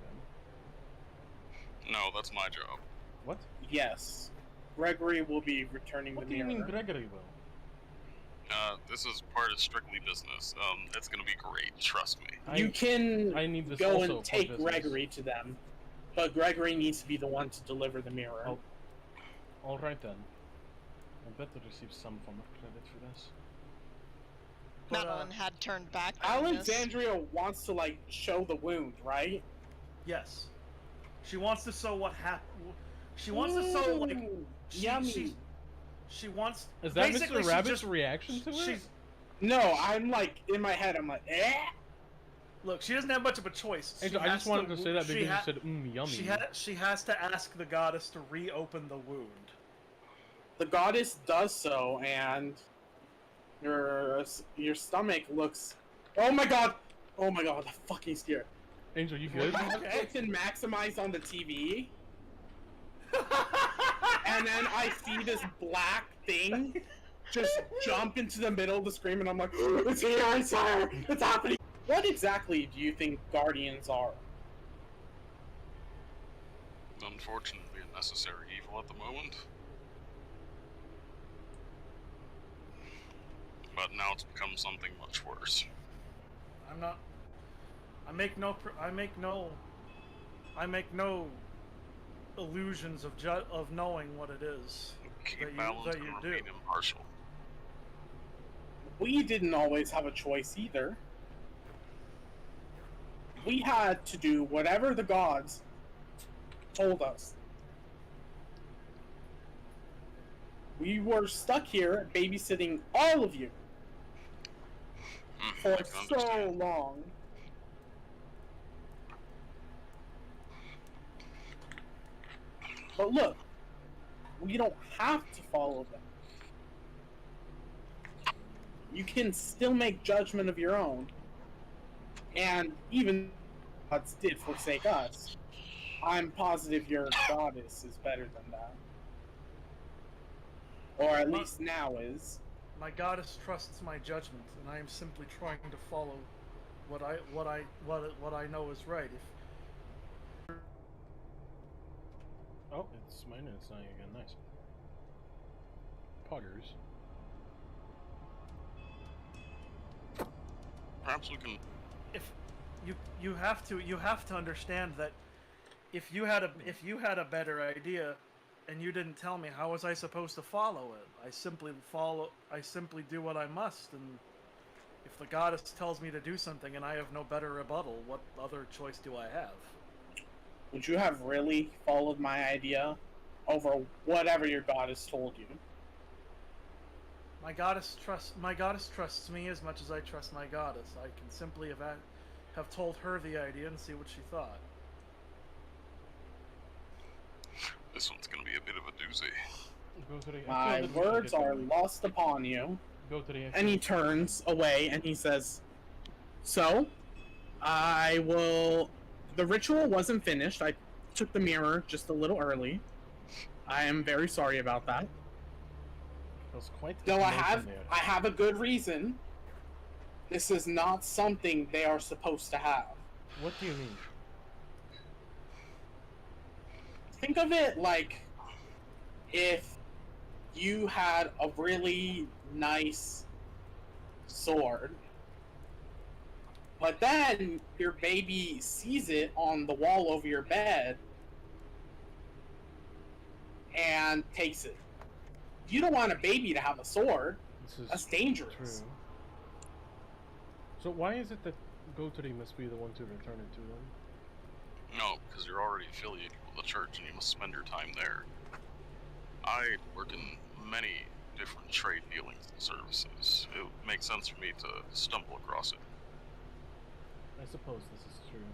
No, that's my job. What? Yes. Gregory will be returning What the do you mirror. mean Gregory will? This is part of strictly business. It's gonna be great. Trust me. You can I need this go also and for take business. Gregory to them, but Gregory needs to be the one to deliver the mirror. Oh. Alright then. I better receive some form of credit for this. But, Madeline had turned back. during this. Alexandria wants to like show the wound, right? Yes. She wants to show what happened. She wants to show like Ooh, yummy. she wants. Is that basically, Mr. she Rabbit's just- reaction to it? She's No, I'm like in my head. I'm like, eh. look. She doesn't have much of a choice. Angel, She I has just wanted to say that she because ha- you said, yummy. She has to ask the goddess to reopen the wound. The goddess does so, and your stomach looks. Oh my god! I'm fucking scared. Angel, you good? It's in maximize on the TV, and then I see this black thing just jump into the middle of the screen, and I'm like, it's here, I saw her, it's happening. What exactly do you think Guardians are? Unfortunately, a necessary evil at the moment. But now it's become something much worse. I'm not. I make no illusions of knowing what it is. Keep balance that and you remain do. impartial. We didn't always have a choice either. We had to do whatever the gods told us. We were stuck here babysitting all of you for I can so understand. long. But look, we don't have to follow them. You can still make judgment of your own. And even gods did forsake us, I'm positive your goddess is better than that. Or at least now is. My goddess trusts my judgment, and I am simply trying to follow what I know is right. Oh, it's mine and it's dying again. Nice. Poggers. Perhaps we can. If you have to understand that if you had a better idea and you didn't tell me, how was I supposed to follow it? I simply do what I must, and if the goddess tells me to do something and I have no better rebuttal, what other choice do I have? Would you have really followed my idea over whatever your goddess told you? My goddess trusts me as much as I trust my goddess. I can simply have told her the idea and see what she thought. This one's gonna be a bit of a doozy. Go to the. My words are lost upon you. Go to the. And he turns away and he says, "So, I will. The ritual wasn't finished. I took the mirror just a little early. I am very sorry about that. Feels quite. Though I information there. have a good reason. This is not something they are supposed to have. What do you mean? Think of it like if you had a really nice sword, but then your baby sees it on the wall over your bed and takes it. You don't want a baby to have a sword. This is That's dangerous. true. So why is it that Gotri must be the one to return it to them. No, because you're already affiliated with the church and you must spend your time there. I work in many different trade dealings and services. It makes sense for me to stumble across it. I suppose this is true.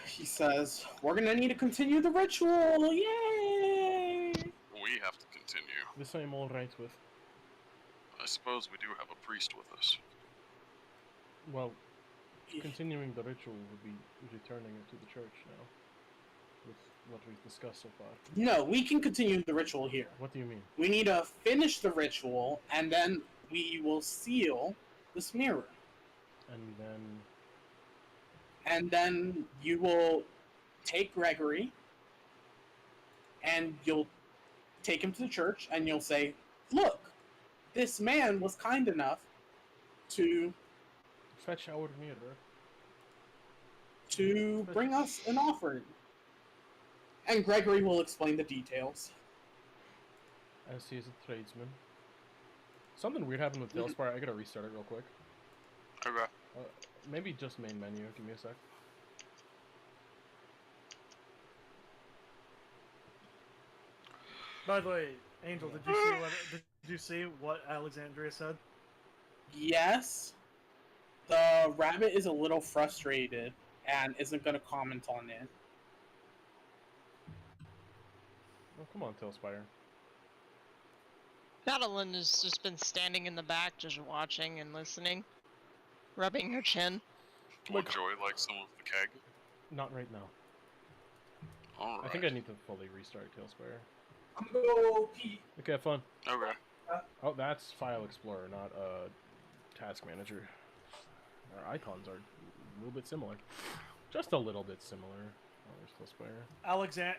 He says, we're gonna need to continue the ritual! Yay! We have to continue. This I'm all right with. I suppose we do have a priest with us. Well, continuing the ritual would be returning it to the church now. With what we've discussed so far. No, we can continue the ritual here. What do you mean? We need to finish the ritual, and then we will seal this mirror. And then you will take Gregory, and you'll take him to the church, and you'll say, look, this man was kind enough to fetch our mirror. To bring us an offering. And Gregory will explain the details. As he is a tradesman. Something weird happened with Tailspire. I gotta restart it real quick. Okay. Maybe just main menu. Give me a sec. By the way, Angel, did you see what Alexandria said? Yes. The rabbit is a little frustrated and isn't going to comment on it. Oh, come on, Tailspire. Madeline has just been standing in the back, just watching and listening, rubbing her chin. Would Joy like some of the keg? Not right now. Alright. I think I need to fully restart Tailspire. I'm gonna go pee. Okay, have fun. Okay. Oh, that's File Explorer, not Task Manager. Our icons are a little bit similar. Just a little bit similar. Oh, there's Tailspire.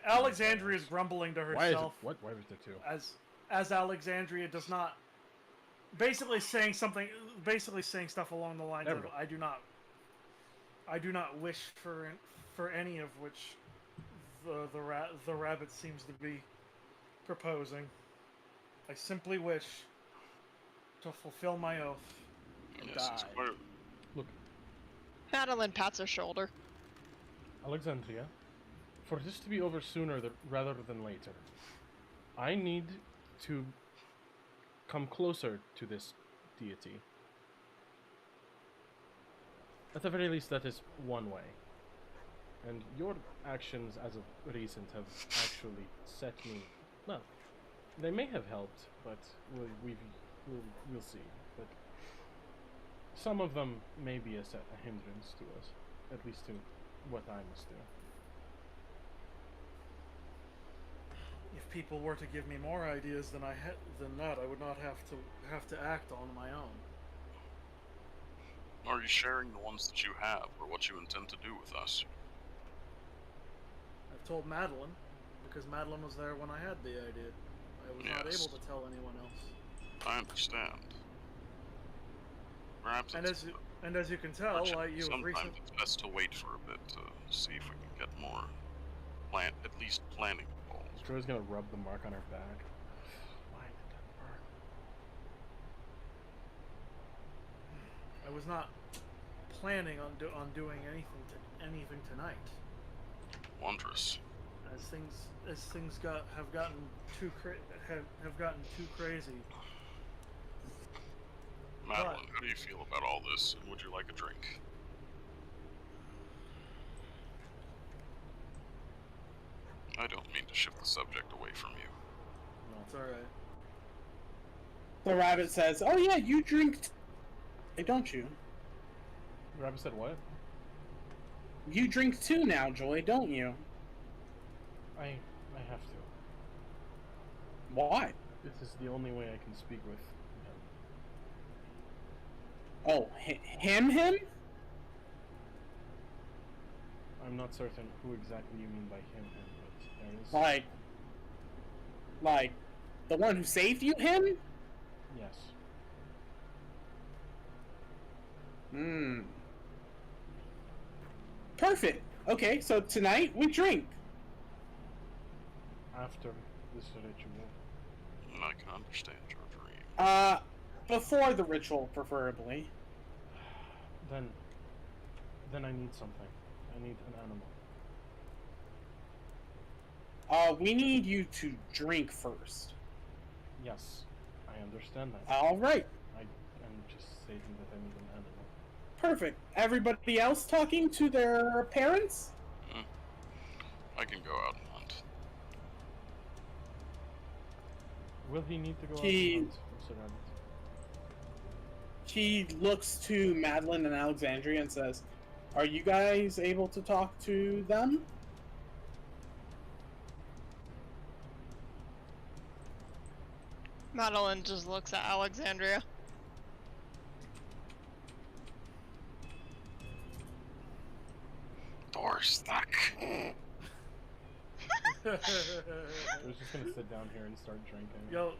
Alexandria is grumbling to herself. Why is it? What? Why was there two? As Alexandria does not, basically saying stuff along the lines of I do not wish for any of which the rabbit seems to be proposing. I simply wish to fulfill my oath and die. Look, Madeline pats her shoulder. Alexandria, for this to be over sooner rather than later, I need to come closer to this deity. At the very least, that is one way. And your actions as of recent have actually set me... Well, they may have helped, but we'll see. But some of them may be a hindrance to us, at least to what I must do. If people were to give me more ideas than that, I would not have to act on my own. Are you sharing the ones that you have, or what you intend to do with us? I've told Madeline, because Madeline was there when I had the idea. I was not able to tell anyone else. I understand. Perhaps and as you can tell, sometimes it's best to wait for a bit to see if we can get more at least planning involved. Joy's gonna rub the mark on her back. Why did that burn? I was not planning on doing anything tonight. Wondrous. As things have gotten too crazy. Madeline, how do you feel about all this, and would you like a drink? I don't mean to shift the subject away from you. No, it's alright. The rabbit says, oh yeah, you drink don't you? The rabbit said what? You drink too now, Joy, don't you? I have to. Why? This is the only way I can speak with him. Oh, him? I'm not certain who exactly you mean by him, but there is... Like, the one who saved you, him? Yes. Perfect. Okay, so tonight we drink. After this ritual. I can understand your dream. before the ritual, preferably. Then I need something. I need an animal. We need you to drink first. Yes, I understand that. All right. I am just stating that I need an animal. Perfect. Everybody else talking to their parents? I can go out and hunt. Will he need to go out He- and hunt, Mr. Rabbit? He looks to Madeline and Alexandria and says, "Are you guys able to talk to them?" Madeline just looks at Alexandria. Door stuck. I was just gonna sit down here and start drinking. Yo,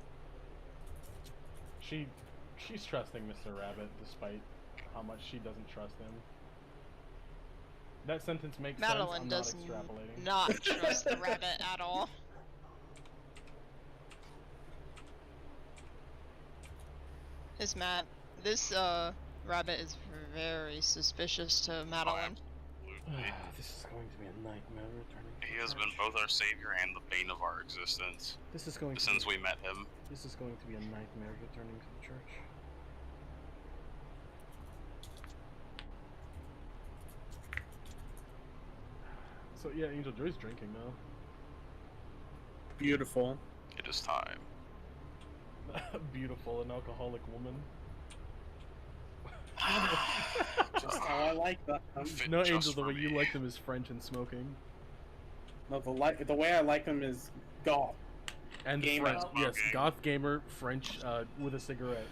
She's trusting Mr. Rabbit despite how much she doesn't trust him. That sentence makes Madeline sense. does I'm not extrapolating. not trust the rabbit at all. This rabbit is very suspicious to Madeline. Absolutely. This is going to be a nightmare returning to He the has church. been both our savior and the bane of our existence This is going to since be, we met him. This is going to be a nightmare returning to the church. So yeah, Angel Joy's drinking now. Beautiful. It is time. Beautiful, an alcoholic woman. Just how I like them. Fit No, just Angel, the for way you me. like them is French and smoking. No, the way I like them is golf. And Gamer. French, yes, Smoking. goth gamer, French, with a cigarette.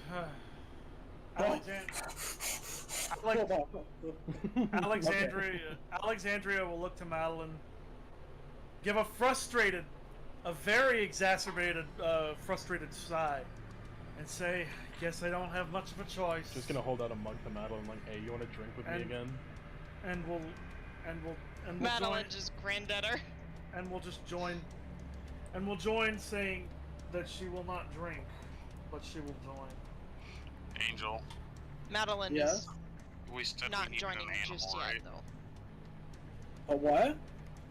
Alexandria will look to Madeline, give a very exacerbated, frustrated sigh, and say, "Guess I don't have much of a choice." Just gonna hold out a mug to Madeline, like, hey, you wanna drink with me And- again? and we'll Madeline join, just grinned at her. and we'll just join, and we'll join saying that she will not drink, but she will join. Angel, Madeline Yes? is we said not we needed joining an animal, just right? yet, though. A what?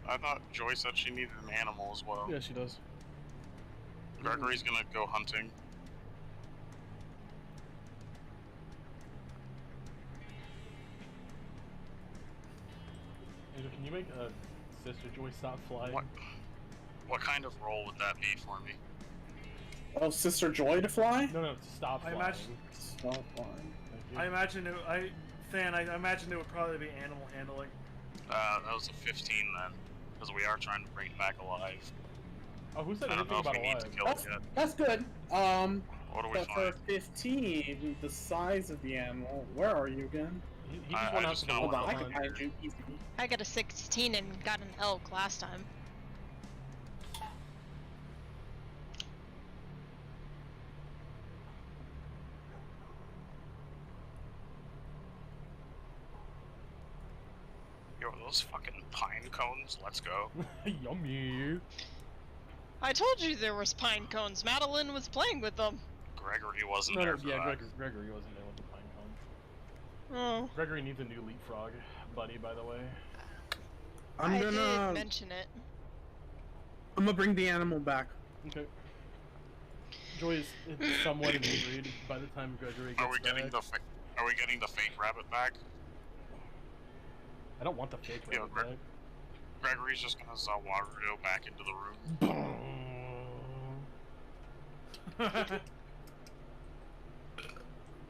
I thought Joy said she needed an animal as well. Yeah, she does. Gregory's gonna go hunting. Angel, can you make Sister Joy stop flying? What kind of role would that be for me? Oh, Sister Joy to fly? No, to stop I flying. imagine- Stop flying. Thank you. I imagine I imagine it would probably be animal handling. That was a 15 then, because we are trying to bring it back alive. Oh, who said I don't know anything if we about need to alive? kill it yet. That's good. What do we But for find? 15, the size of the animal, where are you again? He I just went out just to the know Hold on, I hunt. can find you easy. I got a 16 and got an elk last time. Yo, those fucking pine cones, let's go. Yummy. I told you there was pine cones. Madeline was playing with them. Gregory wasn't No, there for yeah, that. Gregory wasn't there with the pine cone. Oh. Gregory needs a new leapfrog buddy, by the way. I did mention it. I'm gonna bring the animal back. Okay. Joy is somewhat inebriated by the time Gregory gets Are we getting back. Are we getting the fake rabbit back? I don't want the fake Yeah, rabbit Greg- back. Gregory's just gonna Zawario back into the room.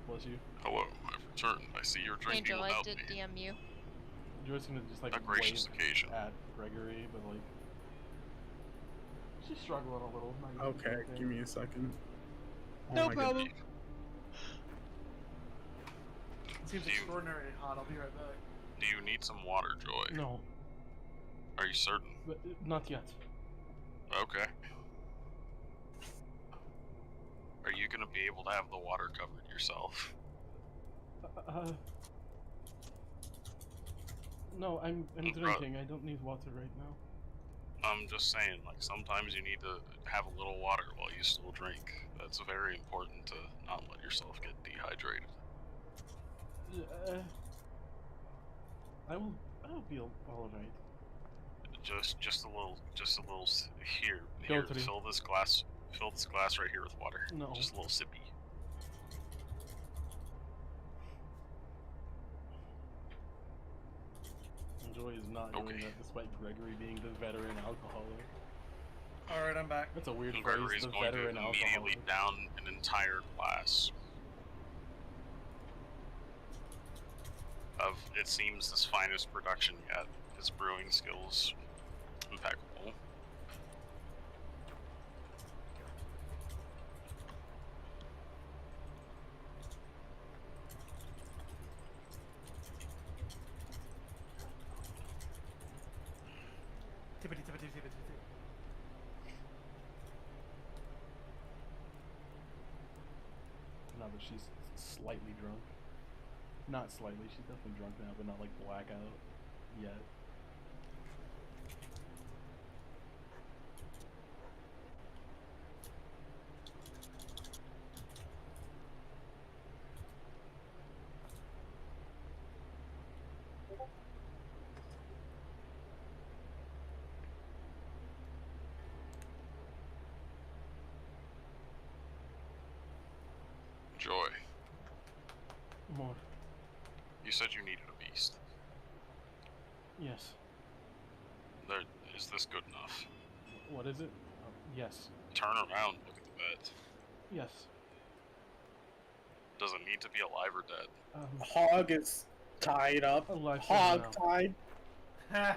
Bless you. Hello, I've returned. I see you're drinking Angel, I without did me. DM you. Joy's gonna just like A gracious wave occasion. at Gregory, but like she's struggling a little. not even Okay, anything. give me a second. No my problem. goodness. It seems Do you- extraordinarily hot. I'll be right back. Do you need some water, Joy? No, Are you certain? but, not yet. Okay. Are you gonna be able to have the water covered yourself? No, I'm Bro- drinking. I don't need water right now. I'm just saying, like, sometimes you need to have a little water while you still drink. That's very important to not let yourself get dehydrated. I will be all right. Just a little here. Go Here, to the- fill this glass right here with water. No. Just a little sippy. Joy is not doing that despite Gregory being the veteran alcoholic. Alright, I'm back. That's a weird And phrase, Gregory's the going to veteran immediately alcoholic. down an entire glass of, it seems, his finest production yet. His brewing skills impeccable. Tippity, tippity, tippity, tippity. No, but she's slightly drunk. Not slightly, she's definitely drunk now, but not like blackout yet. Joy, More. you said you needed a beast. Yes. There, is this good enough? What is it? Yes. Turn around, look at the bed. Yes. Does it need to be alive or dead? Hog is tied up. Alive Hog now. tied.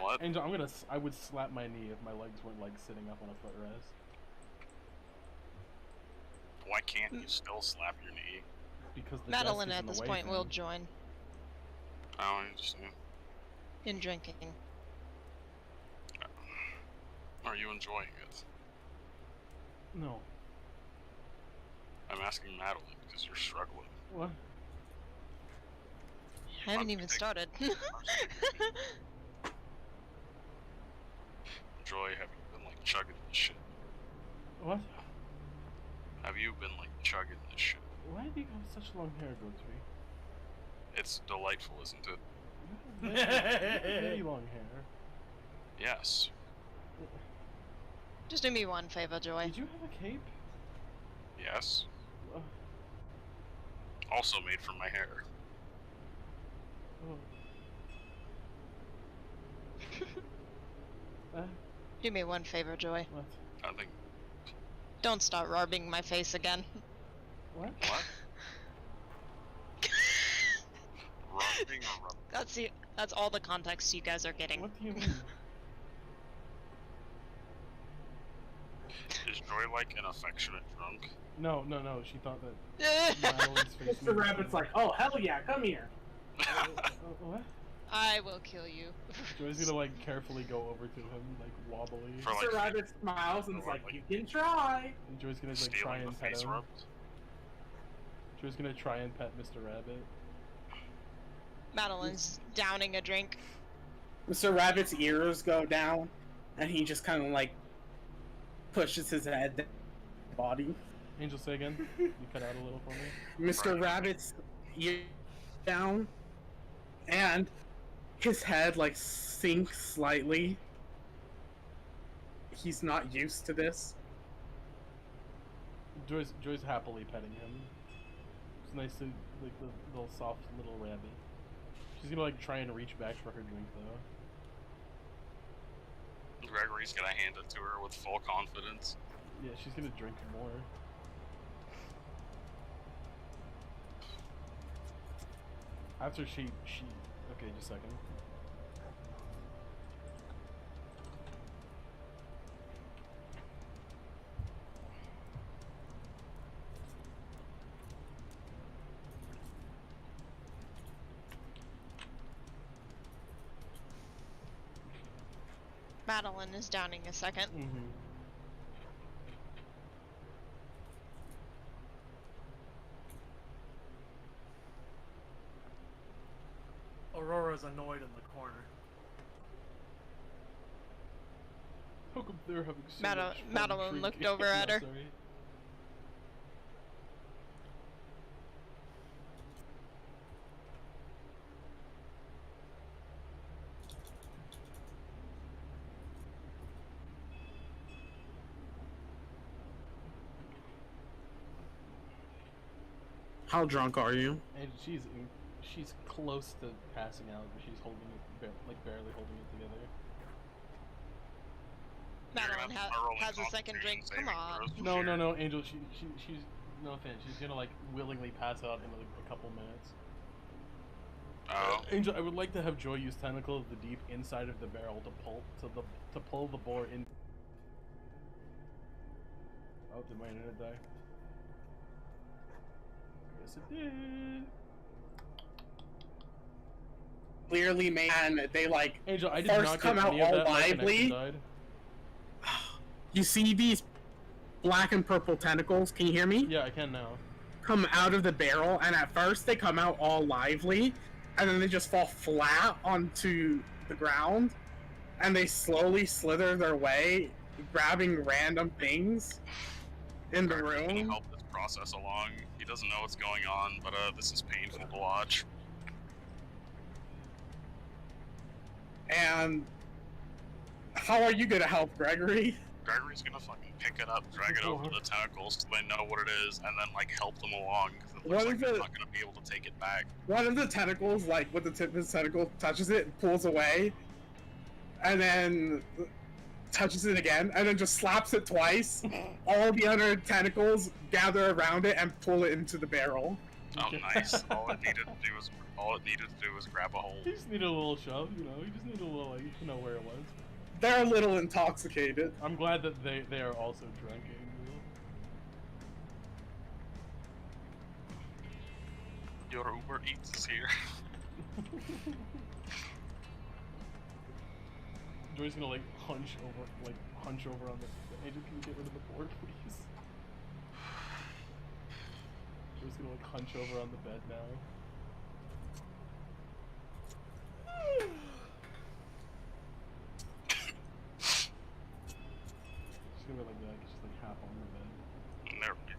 What? Angel, I would slap my knee if my legs weren't like sitting up on a footrest. Why can't you still slap your knee? Because the Madeline desk is at in the this way point for will me. join I don't understand. in drinking. Are you enjoying it? No. I'm asking Madeline because you're struggling. What? I haven't even started. Joy, have you been like chugging this shit? What? Have you been like chugging this shit? Why do you have such long hair, Goatsby? It's delightful, isn't it? You have very long hair. Yes. Just do me one favor, Joy. Did you have a cape? Yes. Uh, Also made from my hair. oh. Do me one favor, Joy. What? Nothing. Don't start rubbing my face again. What? What? Rubbing or rubbing? That's all the context you guys are getting. What do you mean? Is Joy like an affectionate drunk? No. She thought that Madeline's face. Mr. Rabbit's like, oh, hell yeah, come here. What? I will kill you. Joy's gonna like carefully go over to him, like wobbly. For, like, Mr. Rabbit smiles and is like, you can try. And Joy's gonna like try Stealing and the pet face him. rubbed? Joy's gonna try and pet Mr. Rabbit. Madeline's downing a drink. Mr. Rabbit's ears go down, and he just kind of like pushes his head down the body. Angel, say again. You cut out a little for me. Mr. Rabbit's ear down, and his head like sinks slightly. He's not used to this. Joy's happily petting him. It's nice to like the little soft little rabbit. She's gonna like try and reach back for her drink though. Gregory's gonna hand it to her with full confidence. Yeah, she's gonna drink more. After she okay, just a second. Madeline is downing a second. Mm-hmm. Aurora's annoyed in the corner. They're having so Mado- much fun Madeline drinking. looked over No, at her. sorry. How drunk are you? And she's close to passing out, but she's holding it, barely holding it together. Madeline You're gonna have to start rolling has a second drink. concentration Come saving on. throws for No, no, sure. no, Angel. She's no offense. She's gonna like willingly pass out in like a couple minutes. Oh. Angel, I would like to have Joy use Tentacle of the Deep inside of the barrel to pull the boar in. Oh, did my internet die? Yes, it did. Clearly, man, they like Angel, I did first not come get out any of all that. My connection lively. died. You see these black and purple tentacles? Can you hear me? Yeah, I can now. Come out of the barrel, and at first they come out all lively, and then they just fall flat onto the ground, and they slowly slither their way, grabbing random things in the Gargoyle's gonna room. help this process along. He doesn't know what's going on, but this is painful to watch. And how are you gonna help, Gregory? Gregory's gonna fucking pick it up, drag it over to the tentacles so they know what it is, and then like help them along because it looks What like is they're it? not gonna be able to take it back. One of the tentacles, like with the tip of his tentacle, touches it and pulls away, and then touches it again, and then just slaps it twice. All the other tentacles gather around it and pull it into the barrel. Oh, Okay. nice! All it needed to do was grab a hold. He just needed a little shove, you know. He just needed a little, like, you know where it was. They're a little intoxicated. I'm glad that they are also drunk. Angel. Your Uber Eats is here. Joy's gonna like hunch over on the. Angel, can you get rid of the board, please? Joy's gonna like hunch over on the bed now. She's gonna be like that, just like half on the bed. There we go.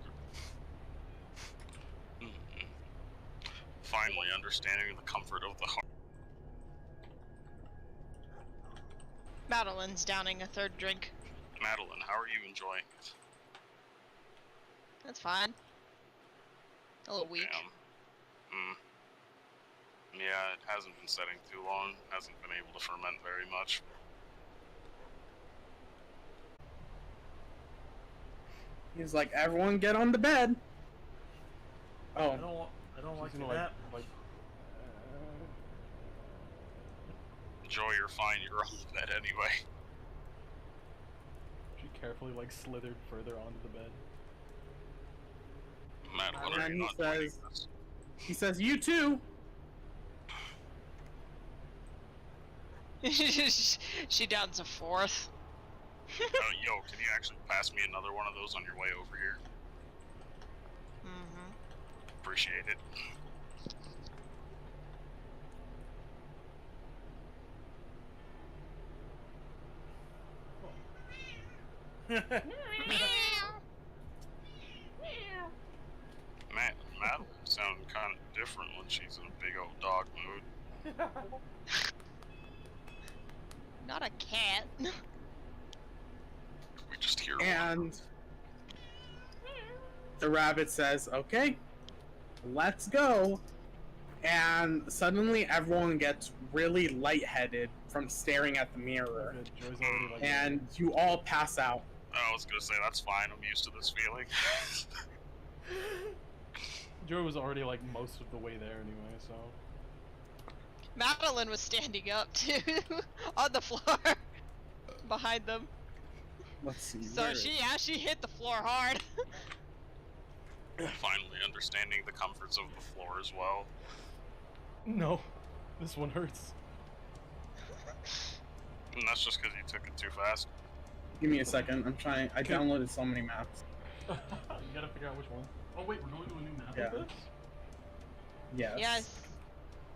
Finally understanding the comfort of the heart. Madeline's downing a third drink. Madeline, how are you enjoying it? That's fine. A little weak. Damn. Yeah, it hasn't been setting too long. Hasn't been able to ferment very much. He's like, everyone get on the bed. Oh, I don't like She's gonna that. Joy, you're fine. You're on the bed anyway. She carefully like slithered further onto the bed. Madeline, And are then you he not joining says- this? he says, you too. She downs a fourth. Yo, can you actually pass me another one of those on your way over here? Mm-hmm. Appreciate it. Madeline sounds kind of different when she's in a big old dog mood. Not a cat. We just hear And the rabbit says, okay, let's go. And suddenly everyone gets really lightheaded from staring at the mirror. Good. Joy's already like. And you all pass out. I was gonna say that's fine. I'm used to this feeling. Joy was already like most of the way there anyway, so. Madeline was standing up too, on the floor, behind them. Let's see. So where she hit the floor hard. Finally understanding the comforts of the floor as well. No, this one hurts. And that's just because you took it too fast. Give me a second. I'm trying. I Okay. downloaded so many maps. You gotta figure out which one. Oh wait, we're going to a new map Yeah. with this? Yes. Yes.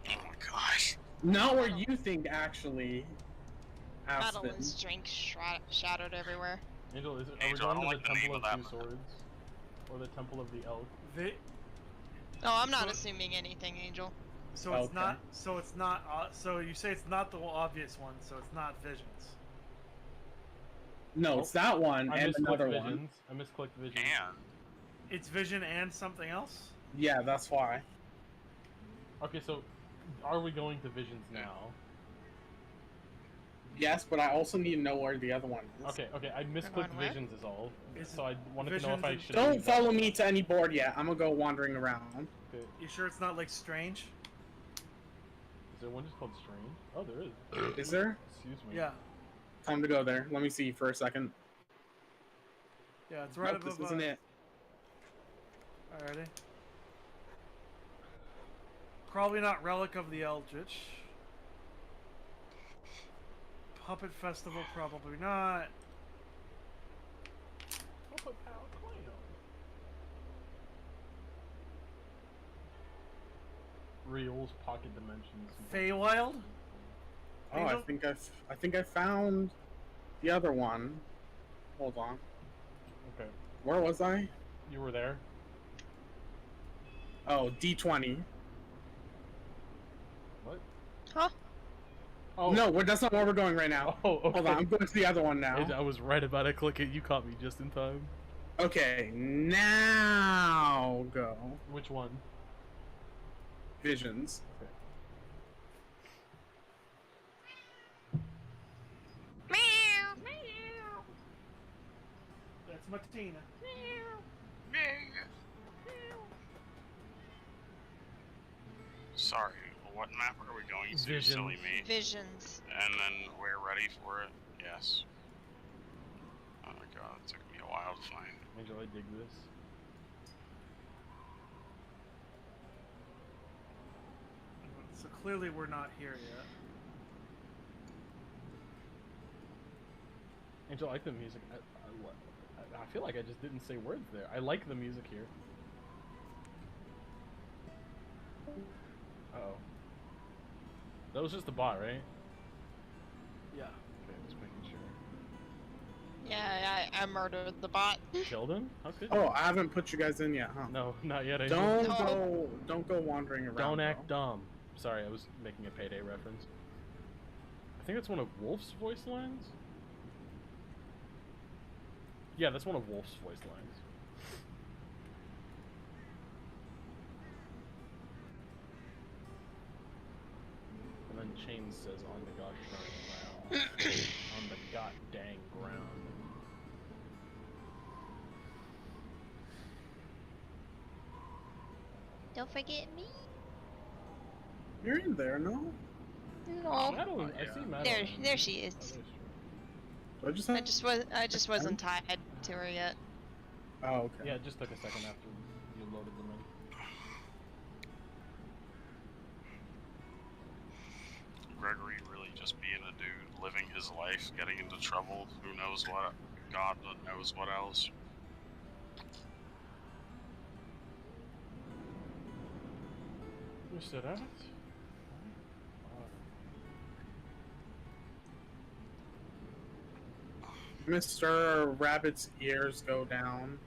Oh my gosh. Not where you think, actually. Aspen. Madeline's drink shattered everywhere. Angel, are we Angel, I going don't to like the the name Temple of of that. Two Swords? Or the Temple of the Elk? Oh, I'm not So- assuming anything, Angel. So it's Okay. not. So it's not. So you say it's not the obvious one. So it's not Visions. No, it's that one I and misclicked another Visions. one. I misclicked Visions. And It's Vision and something else. Yeah, that's why. Okay, so are we going to Visions now? Yes, but I also need to know where the other one is. Okay, I going misclicked where? Visions is all. Is So I wanted to know Visions if I and- should Don't leave that. follow me to any board yet. I'm gonna go wandering around. Okay. You sure it's not like Strange? Is there one just called Strange? Oh, there is. Is there? Excuse me. Yeah. Time to go there. Let me see for a second. Yeah, it's right Nope, above. this isn't it. Alrighty. Probably not Relic of the Eldritch. Puppet Festival, probably not. Reels, Pocket Dimensions. Feywild? Oh, Angel? I think I found the other one. Hold on. Okay. Where was I? You were there? Oh, D20. What? Huh? Oh. No, that's not where we're going right now. Oh, okay. Hold on, I'm going to the other one now. I was right about to click it. You caught me just in time. Okay, now go. Which one? Visions. Okay. Meow, meow. That's Martina. sorry, what map are we going to? Visions. Silly me. Visions. And then we're ready for it. Yes. Oh my god, it took me a while to find. Angel, I dig this. So clearly we're not here yet. Angel, I like the music. I feel like I just didn't say words there. I like the music here. Uh-oh. That was just the bot, right? Yeah. Okay, just making sure. Yeah, I murdered the bot. Killed him? How could you? Oh, I haven't put you guys in yet, huh? No, not yet. Angel. Don't go wandering around. Don't act though. dumb. Sorry, I was making a Payday reference. I think that's one of Wolf's voice lines? Yeah, that's one of Wolf's voice lines. And then Chains says, on the gosh darn ground. On the god dang ground. Don't forget me. You're in there, no? No. Madeline, I yeah. see Madeline. There she is. Oh, there she is. Did I just have... I just wasn't tied to her yet. Oh, okay. Yeah, it just took a second after you loaded them in. Gregory really just being a dude, living his life, getting into trouble, who knows what, God knows what else. Mr. Rabbit? Mr. Rabbit's ears go down.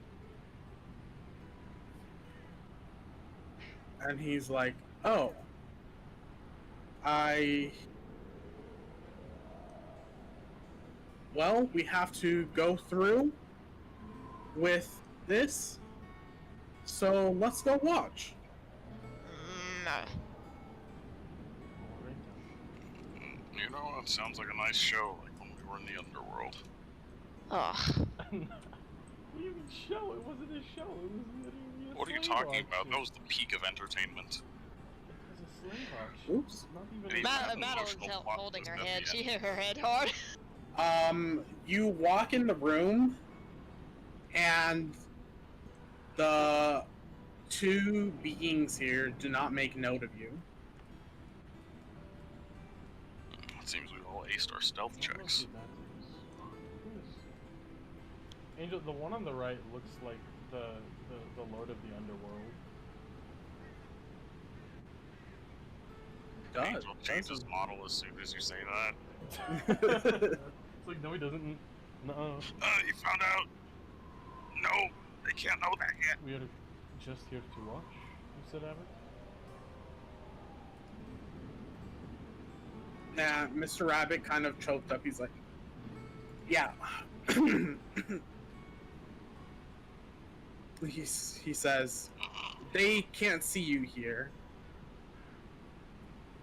And he's like, oh. Well, we have to go through with this. So let's go watch. No. You know, it sounds like a nice show, like when we were in the underworld. Ugh. What do you mean show? It wasn't a show. It was literally a What are you slave talking about? auction. That was the peak of entertainment. It was a slave auction. Oops. Not It even. even had an Madeline's emotional plot holding her twist at head. the She end. hit her head hard. You walk in the room, and the two beings here do not make note of you. It seems we've all aced our stealth checks. Angel, the one on the right looks like the Lord of the Underworld. Does. Angel changes model as soon as you say that. It's like, no, he doesn't. No. You found out? No, they can't know that yet. We are just here to watch, you said, Abbott? Nah, Mr. Rabbit kind of choked up. He's like, yeah. he says, they can't see you here.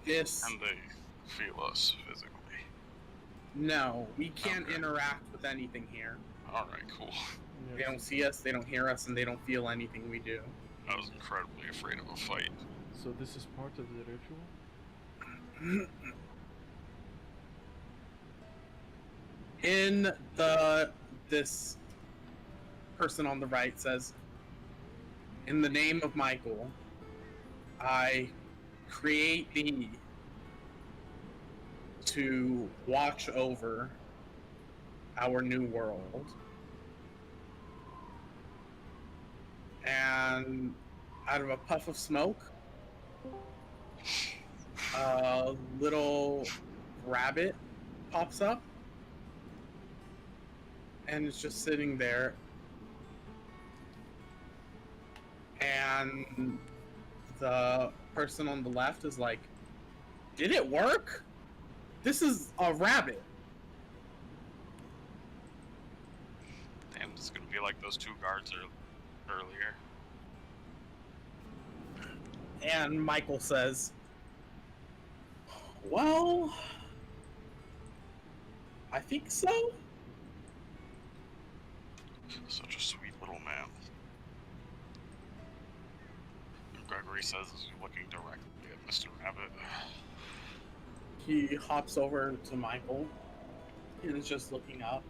This... And they feel us physically. No, we can't Okay. interact with anything here. Alright, cool. They don't see us, they don't hear us, and they don't feel anything we do. I was incredibly afraid of a fight. So this is part of the ritual? In this person on the right says, in the name of Michael, I create thee to watch over our new world. And out of a puff of smoke, a little rabbit pops up and it's just sitting there. And the person on the left is like, did it work? This is a rabbit. Damn, this is gonna be like those two guards earlier. And Michael says, well, I think so. Such a sweet little man. Gregory says as he's looking directly at Mr. Rabbit. He hops over to Michael and is just looking up.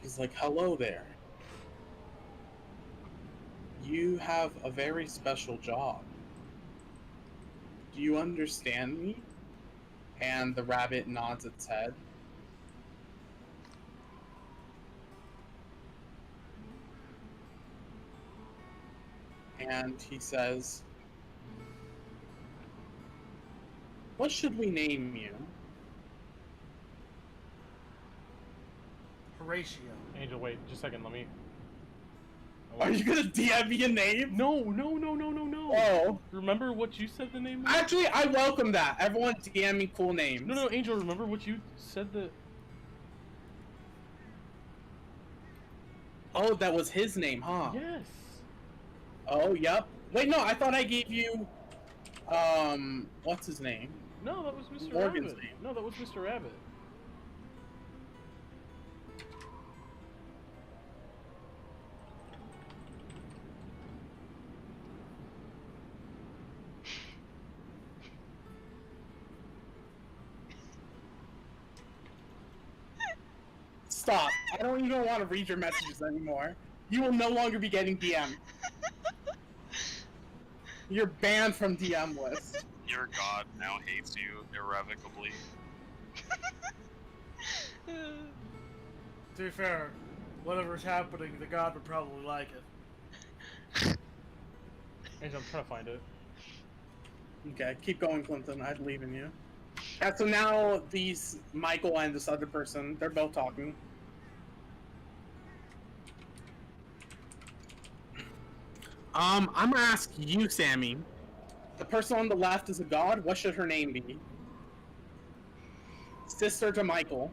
He's like, hello there. You have a very special job. Do you understand me? And the rabbit nods its head. And he says, what should we name you? Horatio. Angel, wait, just a second, let me... Are you gonna DM me a name? No. Oh. Remember what you said the name was? Actually, I welcome that. Everyone DM me cool names. No, Angel, remember what you said the... Oh, that was his name, huh? Yes. Oh, yep. Wait, no, I thought I gave you, what's his name? No, that was Mr. Morgan's Rabbit. name. No, that was Mr. Rabbit. Stop. I don't even want to read your messages anymore. You will no longer be getting DM. You're banned from DM list. Your god now hates you irrevocably. To be fair, whatever's happening, the god would probably like it. Angel, I'm trying to find it. Okay, keep going, Clinton. I believe in you. Yeah, so now these Michael and this other person, they're both talking. I'm gonna ask you, Sammy. The person on the left is a god. What should her name be? Sister to Michael.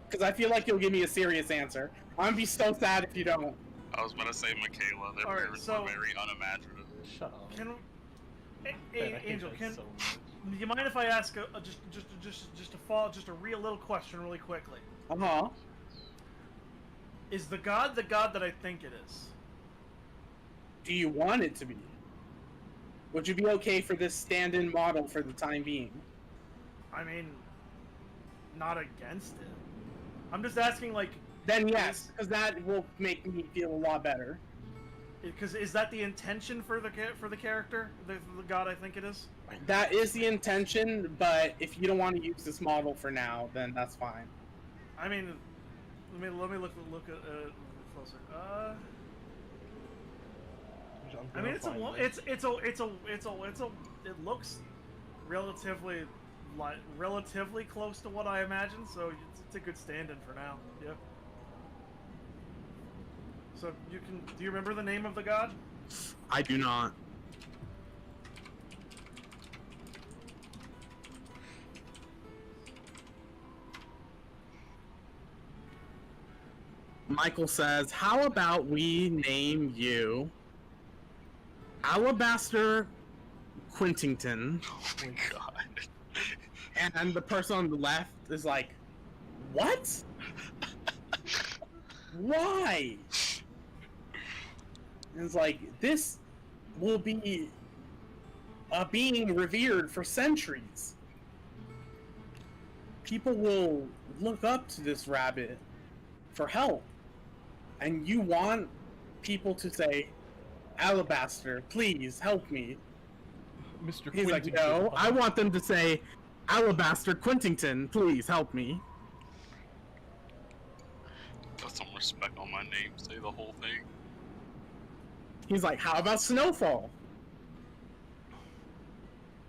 Because I feel like you'll give me a serious answer. I'm gonna be so sad if you don't. I was gonna say Michaela, their Alright, parents so- were very unimaginative. Shut up. Can Man, I hate Angel, that can so much. do you mind if I ask just a real little question really quickly? Uh-huh. Is the god that I think it is? Do you want it to be? Would you be okay for this stand-in model for the time being? I mean, not against it. I'm just asking, like, Then yes, because that will make me feel a lot better. because is that the intention for the character, the god I think it is? That is the intention, but if you don't want to use this model for now, then that's fine. I mean, let me look at closer. I mean, it looks relatively close to what I imagined, so it's a good stand-in for now. Yep. So do you remember the name of the god? I do not. Michael says, how about we name you Alabaster Quintington? Oh my god. And the person on the left is like, what? Why? And it's like, this will be being revered for centuries. People will look up to this rabbit for help. And you want people to say, Alabaster, please help me. Mr. He's like, Quintington, no, I want them to say, Alabaster Quintington, please help me. Put some respect on my name, say the whole thing. He's like, how about Snowfall?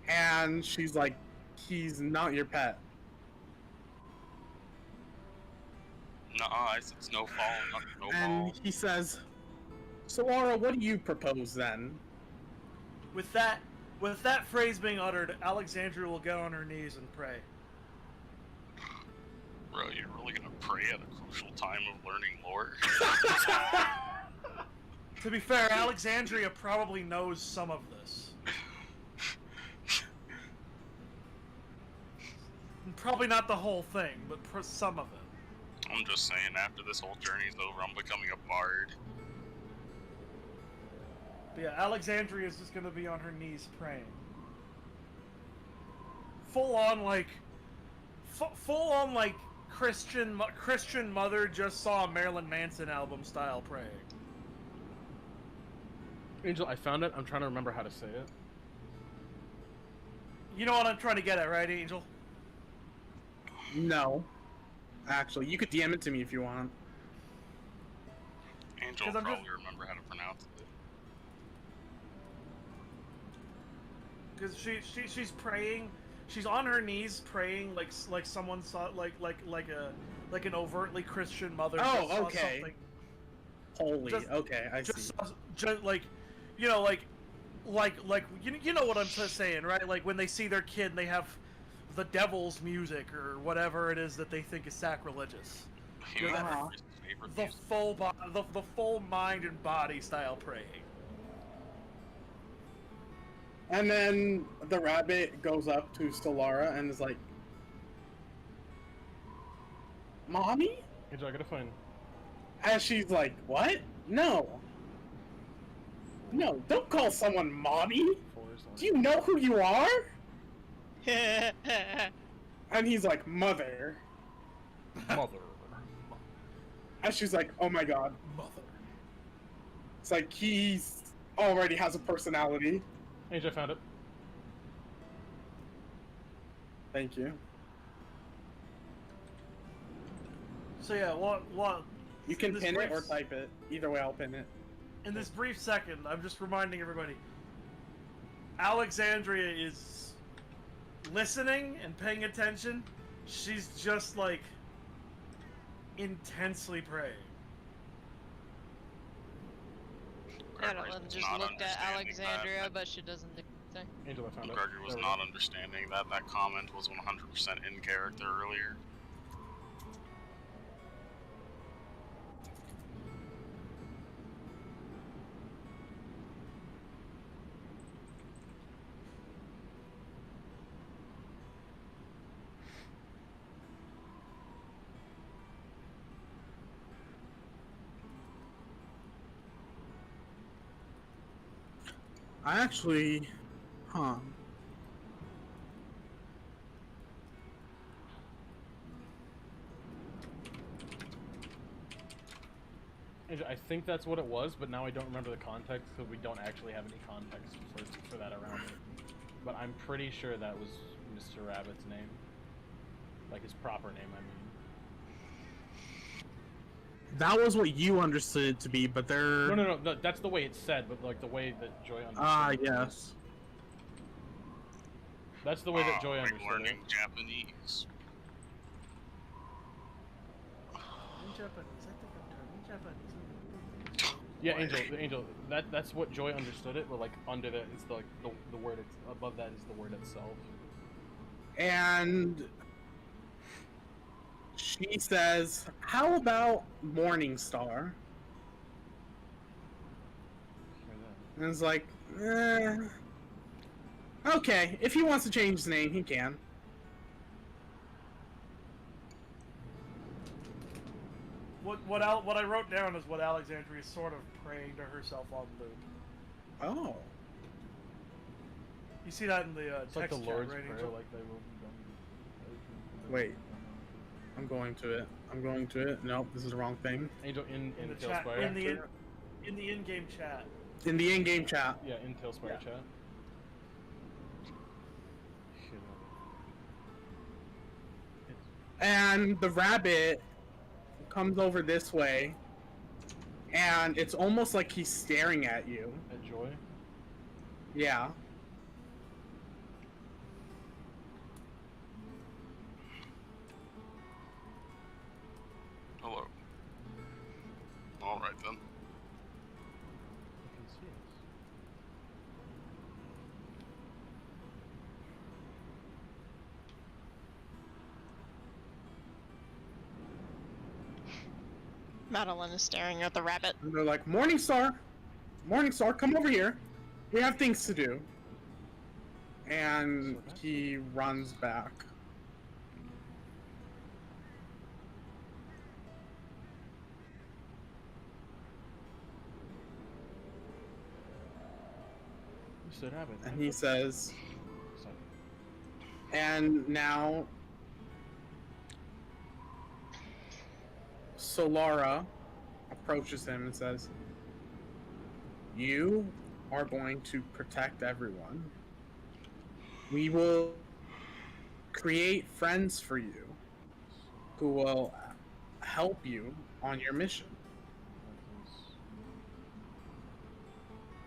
And she's like, he's not your pet. Nuh-uh, I said Snowfall, not Snowball. And he says, so Laura, what do you propose then? With that phrase being uttered, Alexandria will get on her knees and pray. Bro, you're really gonna pray at a crucial time of learning lore? To be fair, Alexandria probably knows some of this. Probably not the whole thing, but some of it. I'm just saying, after this whole journey's over, I'm becoming a bard. But yeah, Alexandria is just gonna be on her knees praying. Full on like Christian mother just saw a Marilyn Manson album style praying. Angel, I found it. I'm trying to remember how to say it. You know what I'm trying to get at, right, Angel? No. Actually, you could DM it to me if you want. Angel will probably remember how to pronounce it. Because she's praying, she's on her knees praying like someone saw like an overtly Christian mother. Oh, okay. Holy, okay, I see. Just like, you know, you know what I'm saying, right? Like when they see their kid, and they have the devil's music or whatever it is that they think is sacrilegious. The full mind and body style praying. And then the rabbit goes up to Solara and is like, Mommy? Angel, I gotta find. And she's like, what? No. No, don't call someone Mommy. Do you know who you are? And he's like, Mother. Mother. And she's like, oh my god. Mother. It's like he's already has a personality. Angel, I found it. Thank you. So yeah, what You can pin it or type it. Either way, I'll pin it. In this brief second, I'm just reminding everybody, Alexandria is listening and paying attention. She's just like intensely praying. Madeline just looked at Alexandria, but she doesn't do anything. Angel, I found it. Gregor was not understanding that that comment was 100% in character earlier. I actually... Huh. Angel, I think that's what it was, but now I don't remember the context, so we don't actually have any context for that around it. But I'm pretty sure that was Mr. Rabbit's name. Like his proper name, I mean. That was what you understood it to be, but they're... No. That's the way it's said, but like the way that Joy understood. Ah, yes. That's the way that Joy I'm understood learning it. Japanese. In Japanese, I think I'm turning Japanese. Yeah, Angel. That's what Joy understood it, but like under that, it's the, like the word. It's above that is the word itself. And she says, "How about Morningstar?" And it's like, okay, if he wants to change his name, he can. What I wrote down is what Alexandria is sort of praying to herself on loop. Oh. You see that in the It's like text the chat, Lord's right, Prayer, Angel? like they will be done. Wait. I'm going to it. Nope, this is the wrong thing. Angel in In the Tail chat, Spire. in the in-game chat. In the in-game chat. Yeah, in Tail Spire Yeah. chat. And the rabbit comes over this way, and it's almost like he's staring at you. At Joy. Yeah. Hello. Alright then. You can see us. Madeline is staring at the rabbit. And they're like, Morningstar, come over here. We have things to do. And he runs back. Mr. Rabbit. And he says, Sorry. and now Solara approaches him and says, "You are going to protect everyone. We will create friends for you who will help you on your mission."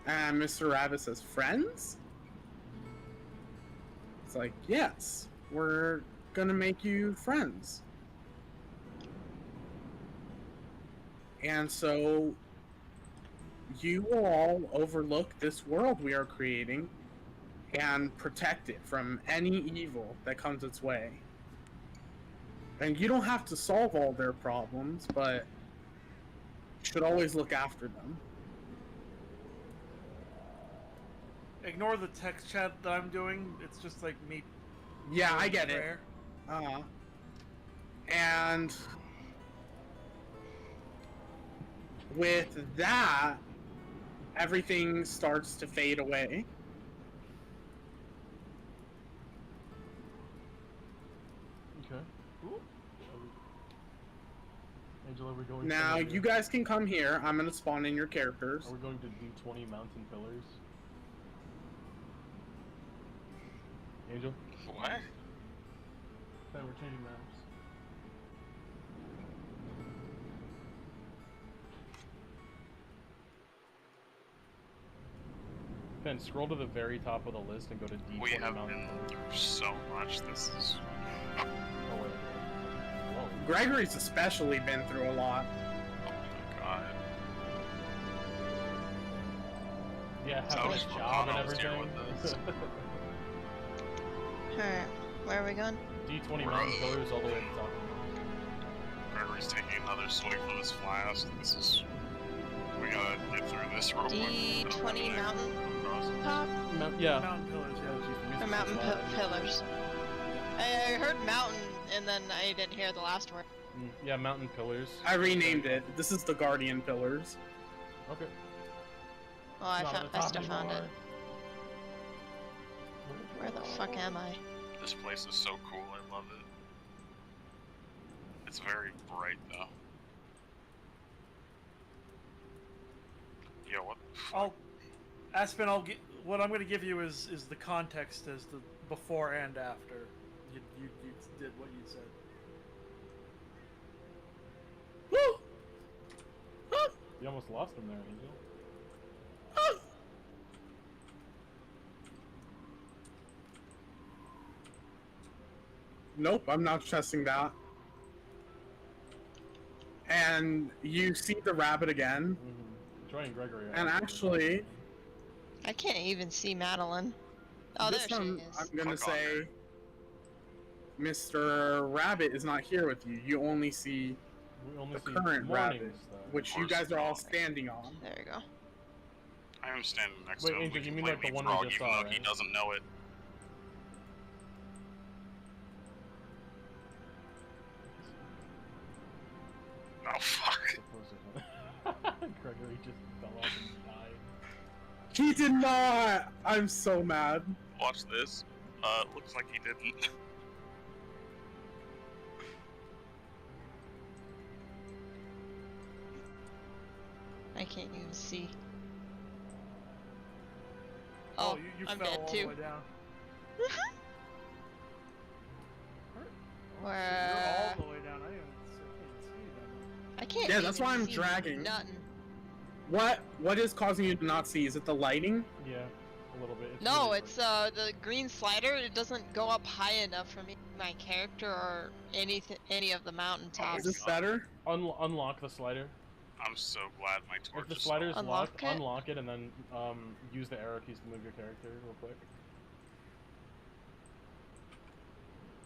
And Mr. Rabbit says, "Friends?" It's like, "Yes, we're gonna make you friends." And so you will all overlook this world we are creating and protect it from any evil that comes its way. And you don't have to solve all their problems, but you should always look after them. Ignore the text chat that I'm doing. It's just like me. Yeah, I get it. prayer. And with that, everything starts to fade away. Okay. Angel, are we going Now, to you guys can come here. I'm going to spawn in your characters. Are we going to do 20 mountain pillars? Angel? What? Okay, we're changing maps. Ben, scroll to the very top of the list and go to D20 We have mountain been pillars. through so much. This is. Oh, wait. Whoa. Gregory's especially been through a lot. Oh my god. Yeah, So having is a job and Romano's here everything. with us. Alright, where are we going? D20 mountain pillars all the way to the top. Gregory's taking another swig from his flask. This is. We gotta get through this real quick. D20 mountain top? Yeah. Mountain pillars, yeah. Or mountain pillars? I heard mountain, and then I didn't hear the last word. Yeah, mountain pillars. I renamed it. This is the Guardian Pillars. Okay. Oh, I Not found. at the I top still found it. anymore. Where the fuck am I? This place is so cool. I love it. It's very bright though. Yo, what the fuck? Aspen, what I'm going to give you is the context as the before and after you did what you said. Woo! You almost lost him there, Angel. Nope, I'm not trusting that. And you see the rabbit again. Joining Gregory. And actually, I can't even see Madeline. Oh, there this she time is. I'm gonna Click on her. say Mr. Rabbit is not here with you. You only see We only the see current rabbit, mornings, though. which you guys are all standing on. There we go. I am standing next Wait, to him. Angel, We you can mean play like the one leapfrog we just even saw, though he right? doesn't know it. Oh fuck. Gregory just fell off and died. He did not! I'm so mad. Watch this. Looks like he didn't. I can't even see. Oh, Oh, you I'm fell dead all too. the way down. Where? You're all the way down. I can't see them. I can't. Yeah, that's even why I'm see dragging. Nothing. What is causing you to not see? Is it the lighting? Yeah, a little bit. It's No, really it's the green slider. It doesn't go up high enough for me, my character, or any of the mountain Is tops. this better? Unlock the slider. I'm so glad my torch If the is slider is on. locked, Unlock it? unlock it and then use the arrow keys to move your character real quick.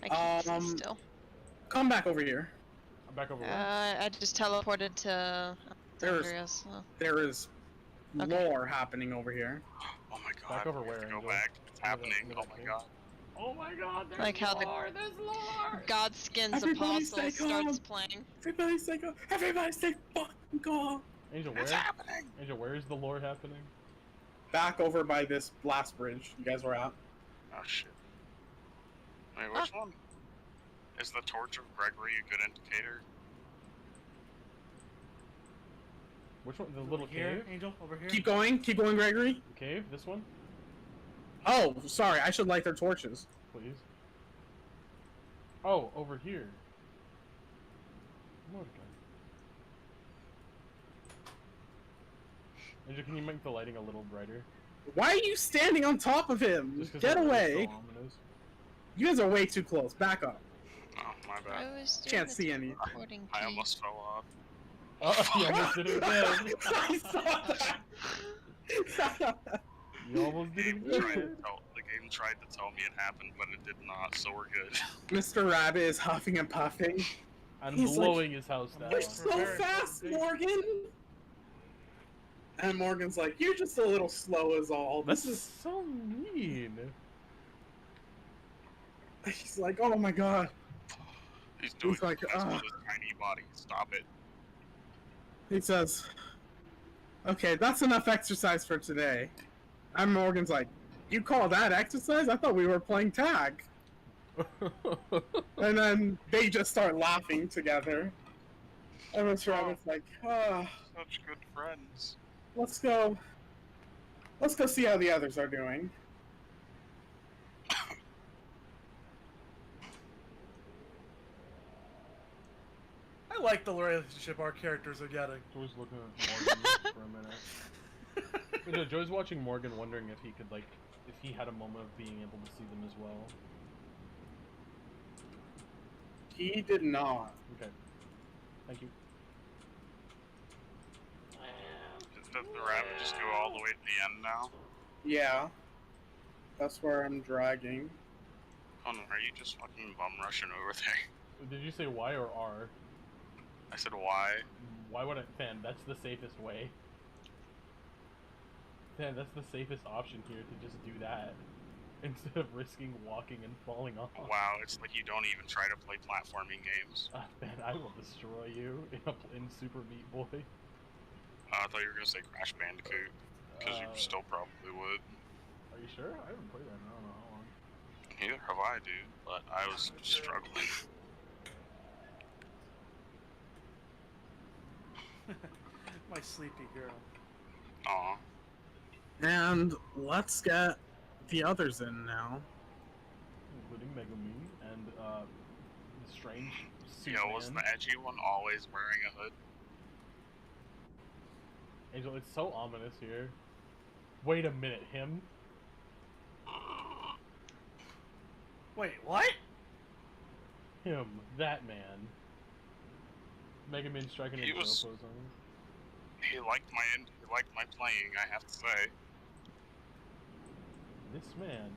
I can't see still. Come back over here. I'm back over. I just teleported to There's- Aureatus, so. There is Okay. lore happening over here. Oh my god. Back over we have where, to go Angel? back. It's happening. Into Oh that my cave? god. Oh my god, there's Like how the- lore, there's lore! Godskins Everybody Apostle stay calm. starts playing. Everybody stay calm. Everybody stay fucking calm. Angel, It's where? happening. Angel, where is the lore happening? Back over by this blast bridge you guys were at. Oh shit. Wait, which one? Is the torch of Gregory a good indicator? Which one? The little Here, cave? Angel, over here. Keep going, Gregory. The cave? This one? Oh, sorry, I should light their torches. Please. Oh, over here. Mordecai. Angel, can you make the lighting a little brighter? Why are you standing on top of him? Just 'cause Get the light is away. so ominous. You guys are way too close. Back up. Oh, my I bad. was doing Can't the see any. teleporting I key. almost fell off. Oh, you almost did it again. I saw that. You almost did it again. The game tried to tell me it happened, but it did not, so we're good. Mr. Rabbit is huffing and puffing. And He's like, blowing his house down. You're so fast, Morgan! And Morgan's like, you're just a little slow as all. This This is so mean. is... He's like, oh my god. He's doing He's like, this "Ugh." with his tiny body. Stop it. He says, okay, that's enough exercise for today. And Morgan's like, you call that exercise? I thought we were playing tag. And then they just start laughing together. And Mr. Rabbit's like, Such good friends. let's go see how the others are doing. I like the relationship our characters are getting. Joey's looking at Morgan for a minute. You know, Joey's watching Morgan, wondering if he could, like, if he had a moment of being able to see them as well. He did not. Okay. Thank you. Does the rabbit just go all the way to the end now? Yeah. That's where I'm dragging. Oh no, are you just fucking bum rushing over there? Did you say Y or R? I said why? Why would I... Fan, that's the safest way. Fan, that's the safest option here, to just do that. Instead of risking walking and falling off. Wow, it's like you don't even try to play platforming games. Man, I will destroy you in Super Meat Boy. I thought you were gonna say Crash Bandicoot, because you still probably would. Are you sure? I haven't played that in I don't know how long. Neither have I, dude, but I was struggling. My sleepy girl. Aw. And let's get the others in now. Including Megumi and, the strange suit Yo, was man. the edgy one always wearing a hood? Angel, it's so ominous here. Wait a minute, him? Wait, what? Him, that man. Mega Man striking a He drill was- pose on him. He liked my playing, I have to say. This man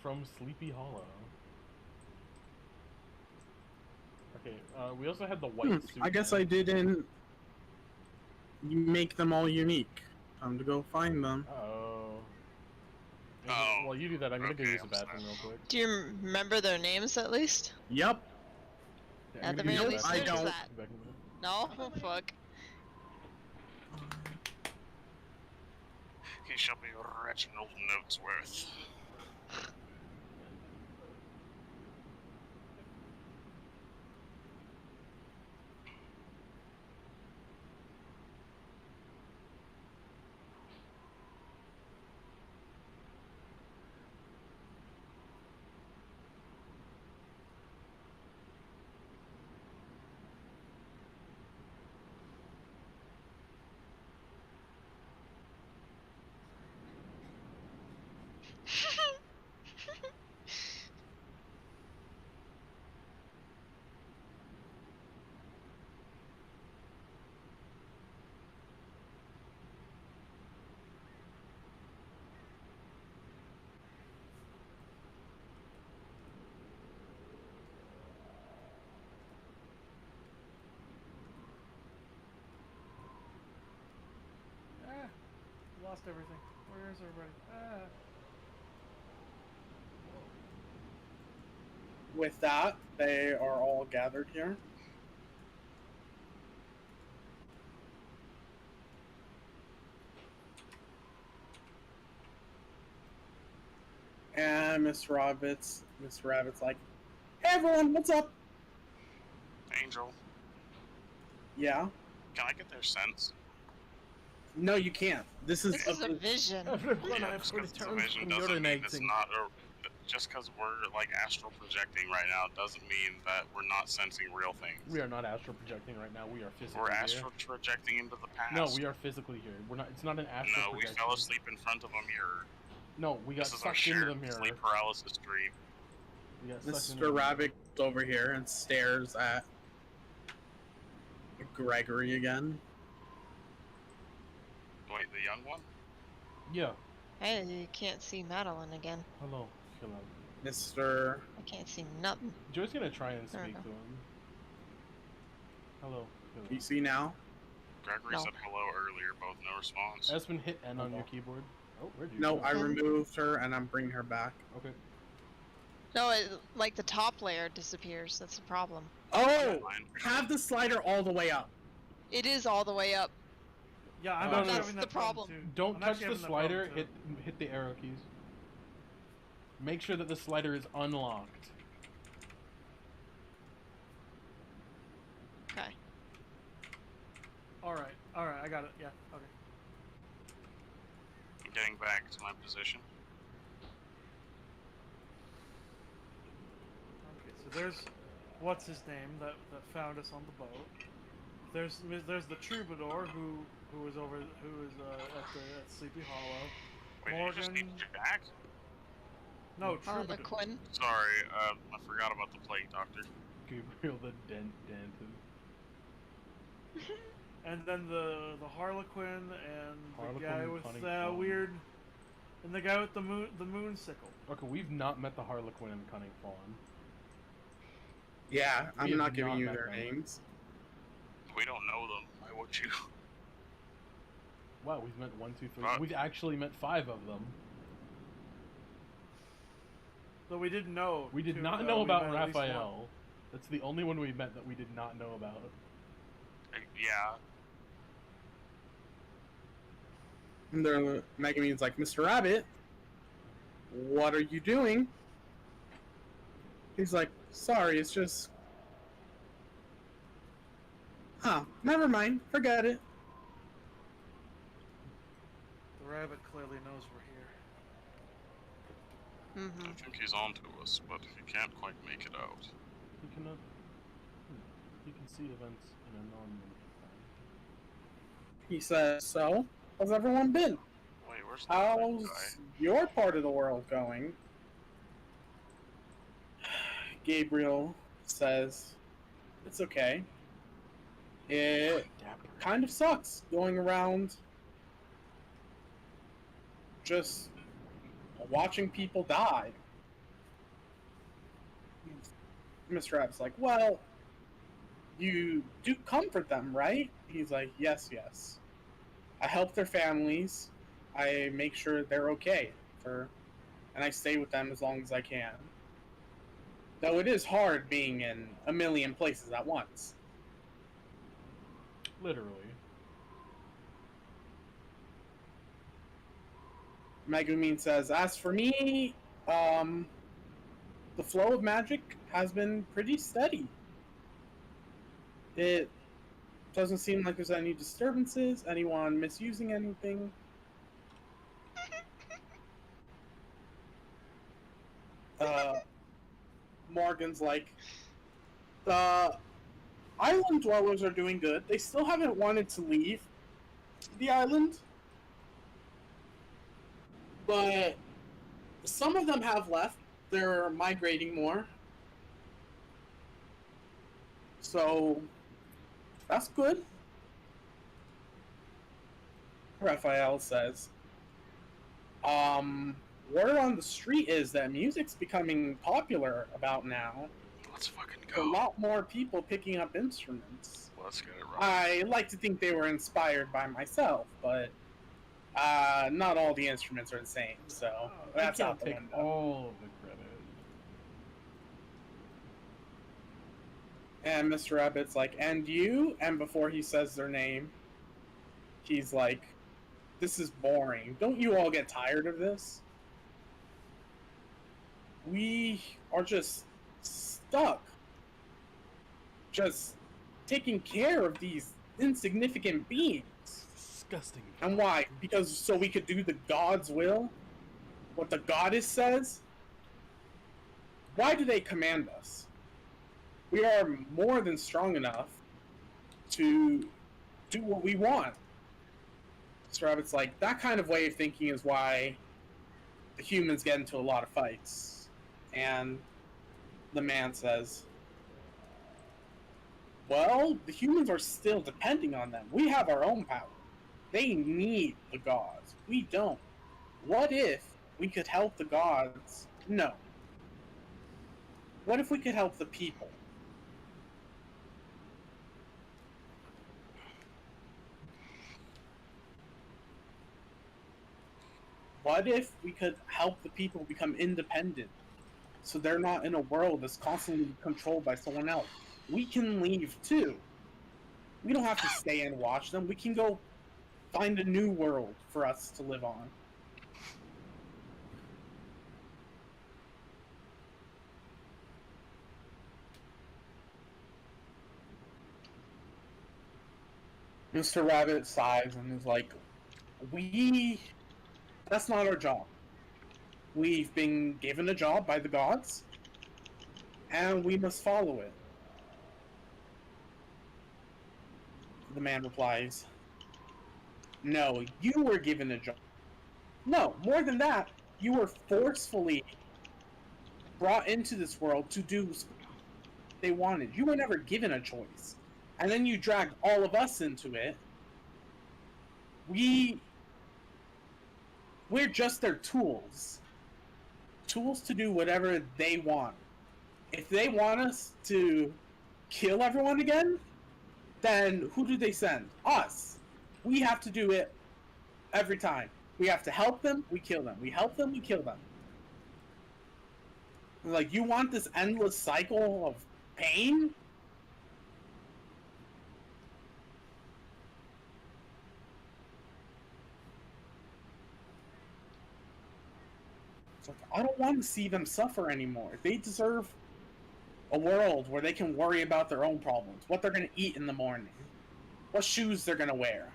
from Sleepy Hollow. Okay, we also had the white suit. I guess man. I didn't make them all unique. Time to go find them. Oh. Oh, Well, you do that. I'm gonna go okay, use the I'm bathroom sorry. real quick. Do you remember their names at least? Yep. Yeah, I'm At the gonna very use least, bathroom. I there's don't. that. Back in a minute. No? Oh, fuck. He shall be Reginald Notesworth. Ah, lost everything. Where is everybody? Ah. With that, they are all gathered here. And Miss Rabbit's like, "Hey everyone, what's up?" Angel, Yeah. can I get their sense? No, you can't. This is This is a vision. Everyone, Yeah, I've just heard 'cause it it's a turns vision from doesn't mean it's urinating. not just because we're like astral projecting right now doesn't mean that we're not sensing real things. We are not astral projecting right now. We are physically We're here. astral projecting into the past. No, we are physically here. We're not. It's not an astral No, we projection. fell asleep in front of a mirror. No, we got This is our sucked into the shared mirror. sleep paralysis dream. We got sucked into the Mr. mirror. Rabbit goes over here and stares at Gregory again. Wait, the young one? Yeah. Hey, you can't see Madeline again. Hello. Hello. Mr. I can't see nothing. Joe's gonna try and There we speak go. to him. Hello. Hello. You see now? Gregory No. said hello earlier, both no response. Espen, hit N on your Hello. keyboard. Oh, where'd you No, go? I removed her and I'm bringing her back. Okay. No, like the top layer disappears. That's the problem. Oh! Fine. Have the slider all the way up. It is all the way up. Yeah, I'm No, actually no, having that's that the problem. too. Don't I'm touch actually the having that problem slider. too. Hit the arrow keys. Make sure that the slider is unlocked. Okay. Alright, I got it. Yeah, okay. I'm getting back to my position. Okay, so there's what's his name that found us on the boat. There's the troubadour who is at Sleepy Hollow. Wait, you just need Morgan. Jack? No, Harley troubadour. Quinn. Sorry, I forgot about the plague doctor. Gabriel the Denton. And then the Harlequin and Harlequin the guy and with Cunning the Fawn. weird, and the guy with the moon sickle. Okay, we've not met the Harlequin and Cunning Fawn. Yeah, We I'm not have giving not you met their them. names. We don't know them. Why would you? Wow, we've met 1, 2, 3. Fuck. We've actually met 5 of them. But we didn't know. We did two, not though. know We about met at least one. Raphael. That's the only one we met that we did not know about. Yeah. And the Megumin's like, "Mr. Rabbit, what are you doing?" He's like, "Sorry, it's just..." Huh, never mind, forget it. The rabbit clearly knows we're here. Mm-hmm. I think he's on to us, but he can't quite make it out. He cannot. He can see events in a non-linear He says, "So, how's everyone been? Wait, where's the guy? How's your part of the world going?" Gabriel says, "It's okay. It kind of sucks going around just watching people die." Mr. App's like, "Well, you do comfort them, right?" He's like, "Yes, yes. I help their families. I make sure they're okay, and I stay with them as long as I can. Though it is hard being in a million places at once." Literally. Megumin says, "As for me, the flow of magic has been pretty steady. It doesn't seem like there's any disturbances, anyone misusing anything." Morgan's like, "The island dwellers are doing good. They still haven't wanted to leave the island, but some of them have left. They're migrating more. So that's good." Raphael says, "Word on the street is that music's becoming popular about now. Let's fucking A go. lot more people picking up instruments. Let's get it right. I like to think they were inspired by myself, but not all the instruments are the same, so that's I out can't the take window." all of the credit. And Mr. Rabbit's like, "And you?" And before he says their name, he's like, "This is boring. Don't you all get tired of this? We are just stuck. Just taking care of these insignificant beings. Disgusting. And why? Because so we could do the God's will? What the goddess says? Why do they command us? We are more than strong enough to do what we want." Mr. Rabbit's like, "That kind of way of thinking is why the humans get into a lot of fights." And the man says, "Well, the humans are still depending on them. We have our own power. They need the gods. We don't. What if we could help the gods? No. What if we could help the people?" What if we could help the people become independent, so they're not in a world that's constantly controlled by someone else? We can leave too. We don't have to stay and watch them. We can go find a new world for us to live on. Mr. Rabbit sighs and is like, that's not our job. We've been given a job by the gods, and we must follow it." The man replies, "No, you were given a job. No, more than that, you were forcefully brought into this world to do what they wanted. You were never given a choice. And then you dragged all of us into it. We're just their tools. Tools to do whatever they want. If they want us to kill everyone again, then who do they send? Us. We have to do it every time. We have to help them, we kill them. We help them, we kill them. Like, you want this endless cycle of pain? It's like, I don't want to see them suffer anymore. They deserve a world where they can worry about their own problems. What they're going to eat in the morning. What shoes they're going to wear.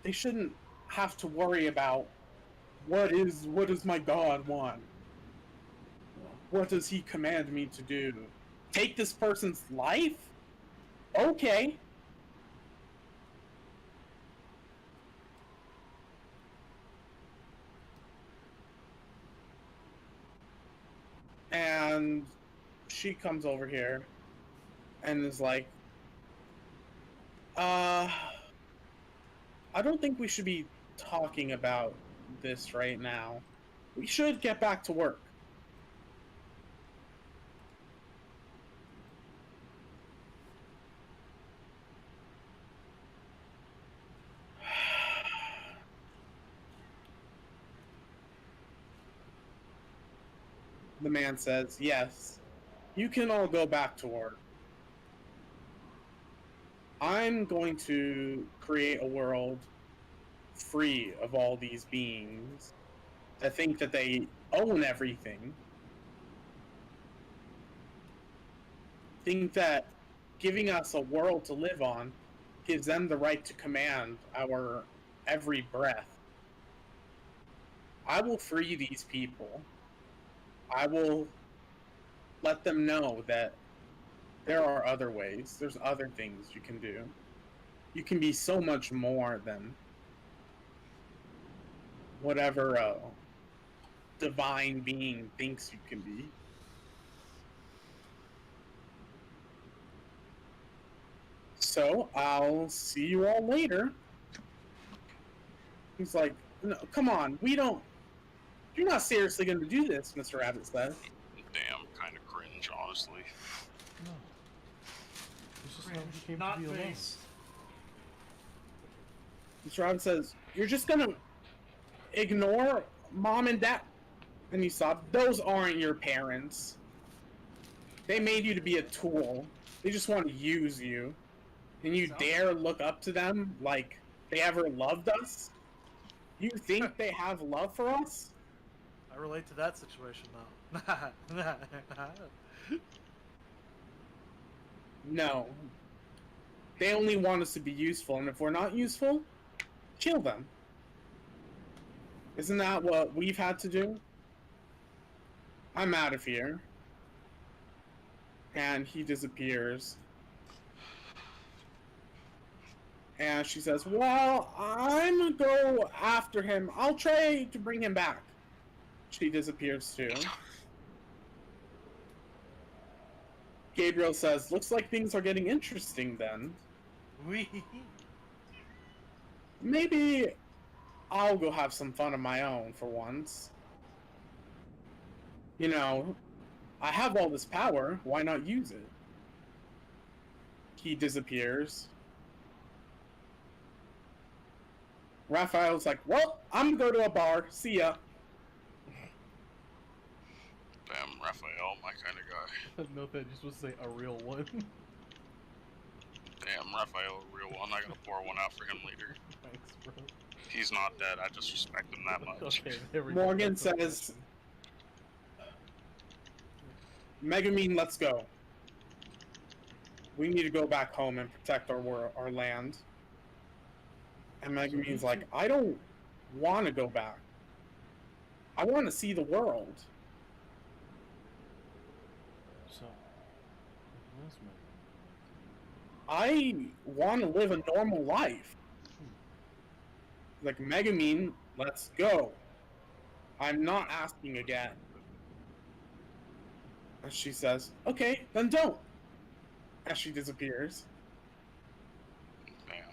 They shouldn't have to worry about what does my God want? What does he command me to do? Take this person's life? Okay. And she comes over here and is like, I don't think we should be talking about this right now. We should get back to work. The man says, yes, you can all go back to work. I'm going to create a world free of all these beings that think that they own everything. Think that giving us a world to live on gives them the right to command our every breath. I will free these people. I will let them know that there are other ways. There's other things you can do. You can be so much more than whatever a divine being thinks you can be. So, I'll see you all later. He's like, no, come on, you're not seriously going to do this, Mr. Rabbit says. Damn, kind of cringe, honestly. No. It's just Cringe, how he came not to be alone. face. Mr. Rabbit says, you're just going to ignore mom and dad. And he sobbed, those aren't your parents. They made you to be a tool. They just want to use you. And you dare look up to them like they ever loved us? You think they have love for us? I relate to that situation now. No. They only want us to be useful, and if we're not useful, kill them. Isn't that what we've had to do? I'm out of here. And he disappears. And she says, well, I'm gonna go after him. I'll try to bring him back. She disappears too. Gabriel says, looks like things are getting interesting then. Maybe I'll go have some fun of my own for once. You know, I have all this power, why not use it? He disappears. Raphael's like, well, I'm gonna go to a bar, see ya. Damn, Raphael, my kind of guy. No, that just was say a real one. Damn, Raphael, a real one. I gotta pour one out for him later. Thanks, bro. He's not dead, I just respect him that much. Okay, there we go. Morgan That's the says, Megumin, let's go. We need to go back home and protect our land. And Megumin's like, I don't want to go back. I want to see the world. So, what's I want to live a normal life. Like, Megumin, let's go. I'm not asking again. And she says, okay, then don't. As she disappears. Damn.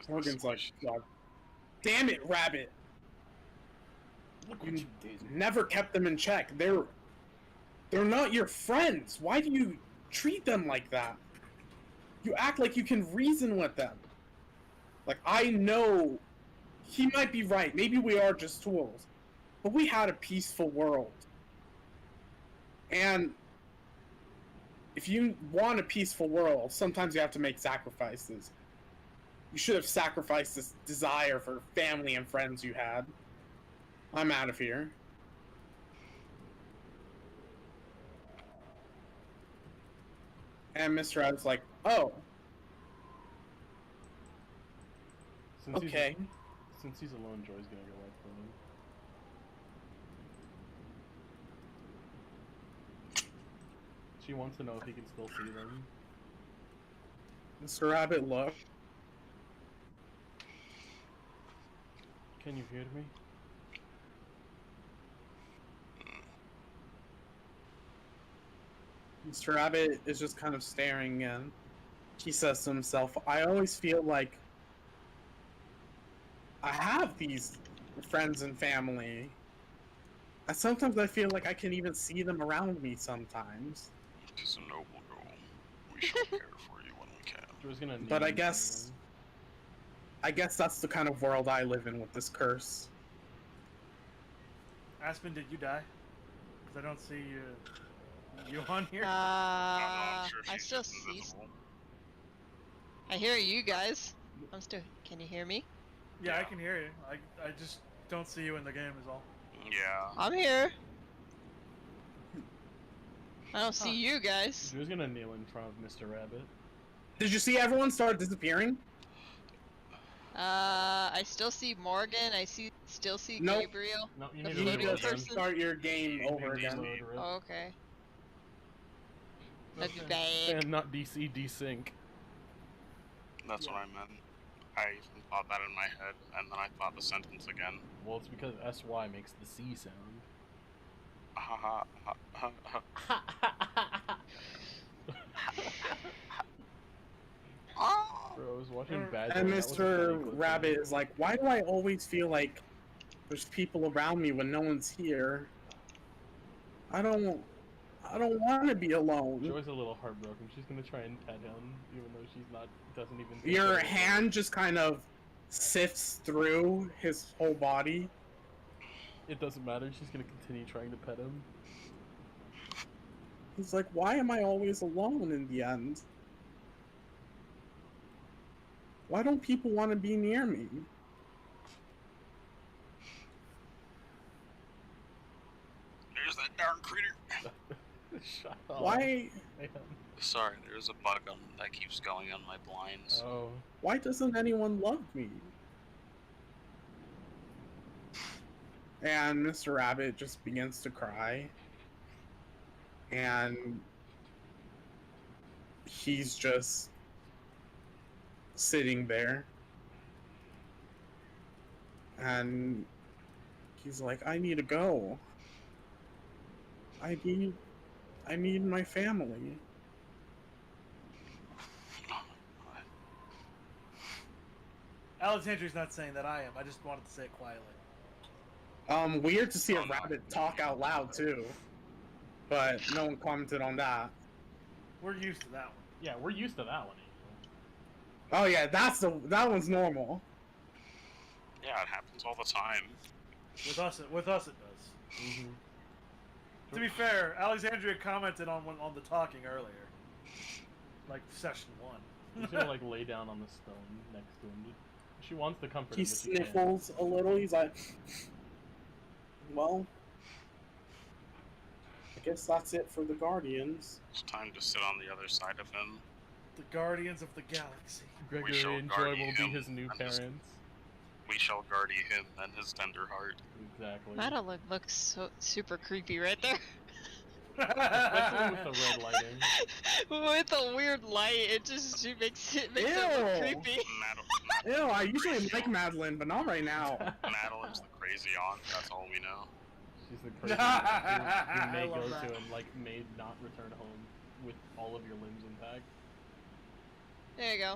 Morgan's like, God, damn it, Rabbit. Look what you did. Never kept them in check. They're not your friends. Why do you treat them like that? You act like you can reason with them. Like, I know he might be right. Maybe we are just tools. But we had a peaceful world. And if you want a peaceful world, sometimes you have to make sacrifices. You should have sacrificed this desire for family and friends you had. I'm out of here. And Mr. Ad's like, oh, Since okay. Since he's alone, Joy's gonna go out for him. She wants to know if he can still see them. Mr. Rabbit, look. Can you hear me? Mr. Rabbit is just kind of staring, and he says to himself, I always feel like I have these friends and family. And sometimes I feel like I can even see them around me sometimes. It is a noble goal. We shall care for you when we can. She was gonna But kneel I in front of guess him. that's the kind of world I live in with this curse. Aspen, did you die? Because I don't see you on here. I'm sure I she's still just see. invisible. I hear you guys. I'm still. Can you hear me? Yeah, I Yeah. can hear you. I just don't see you in the game is all. Yeah. I'm here. I don't Huh. see you guys. She was gonna kneel in front of Mr. Rabbit. Did you see everyone start disappearing? I still see Morgan. Still see Nope. Gabriel. No, you The need You to need floating reload to again. person? start your game You over need to again. reload. Reload, Oh, okay. I'll be Okay. back. And not DC desync. That's what I meant. I even thought that in my head, and then I thought the sentence again. Well, it's because SY makes the C sound. Ha ha ha ha ha. Oh! Bro, I was watching Bad And Boy, that was a Mr. funny clip. Rabbit is like, why do I always feel like there's people around me when no one's here? I don't want to be alone. Joy's a little heartbroken. She's gonna try and pet him, even though she's not. Doesn't even. think Your that it- hand just kind of sifts through his whole body. It doesn't matter. She's gonna continue trying to pet him. He's like, why am I always alone in the end? Why don't people want to be near me? There's that darn critter. Shut up. Why Man. Sorry, there's a bug on that keeps going on my blinds. Oh. why doesn't anyone love me? And Mr. Rabbit just begins to cry. And he's just sitting there. And he's like, I need to go. I need my family. Alexandria's not saying that I am. I just wanted to say it quietly. Weird to see a Oh, no. rabbit talk out loud too. But no one commented on that. We're used to that one. Yeah, we're used to that one. Oh yeah, that one's normal. Yeah, it happens all the time. With us it does. Mm-hmm. To be fair, Alexandria commented on the talking earlier. Like session 1. He's gonna like lay down on the stone next to him. She wants to comfort He him, but she can't. sniffles a little. He's like, well, I guess that's it for the Guardians. It's time to sit on the other side of him. The Guardians of the Galaxy. Gregory shall and guard Joy will be him his new and his- parents. We shall guard him and his tender heart. Exactly. Madeline looks so super creepy right there. Especially with the red lighting. With the weird light, it makes it look Ew. creepy. Mad- Ew, I usually like Madeline, but not right now. Madeline's the crazy aunt, that's all we know. She's the crazy one who may I go love to that. and like may not return home with all of your limbs intact. There you go.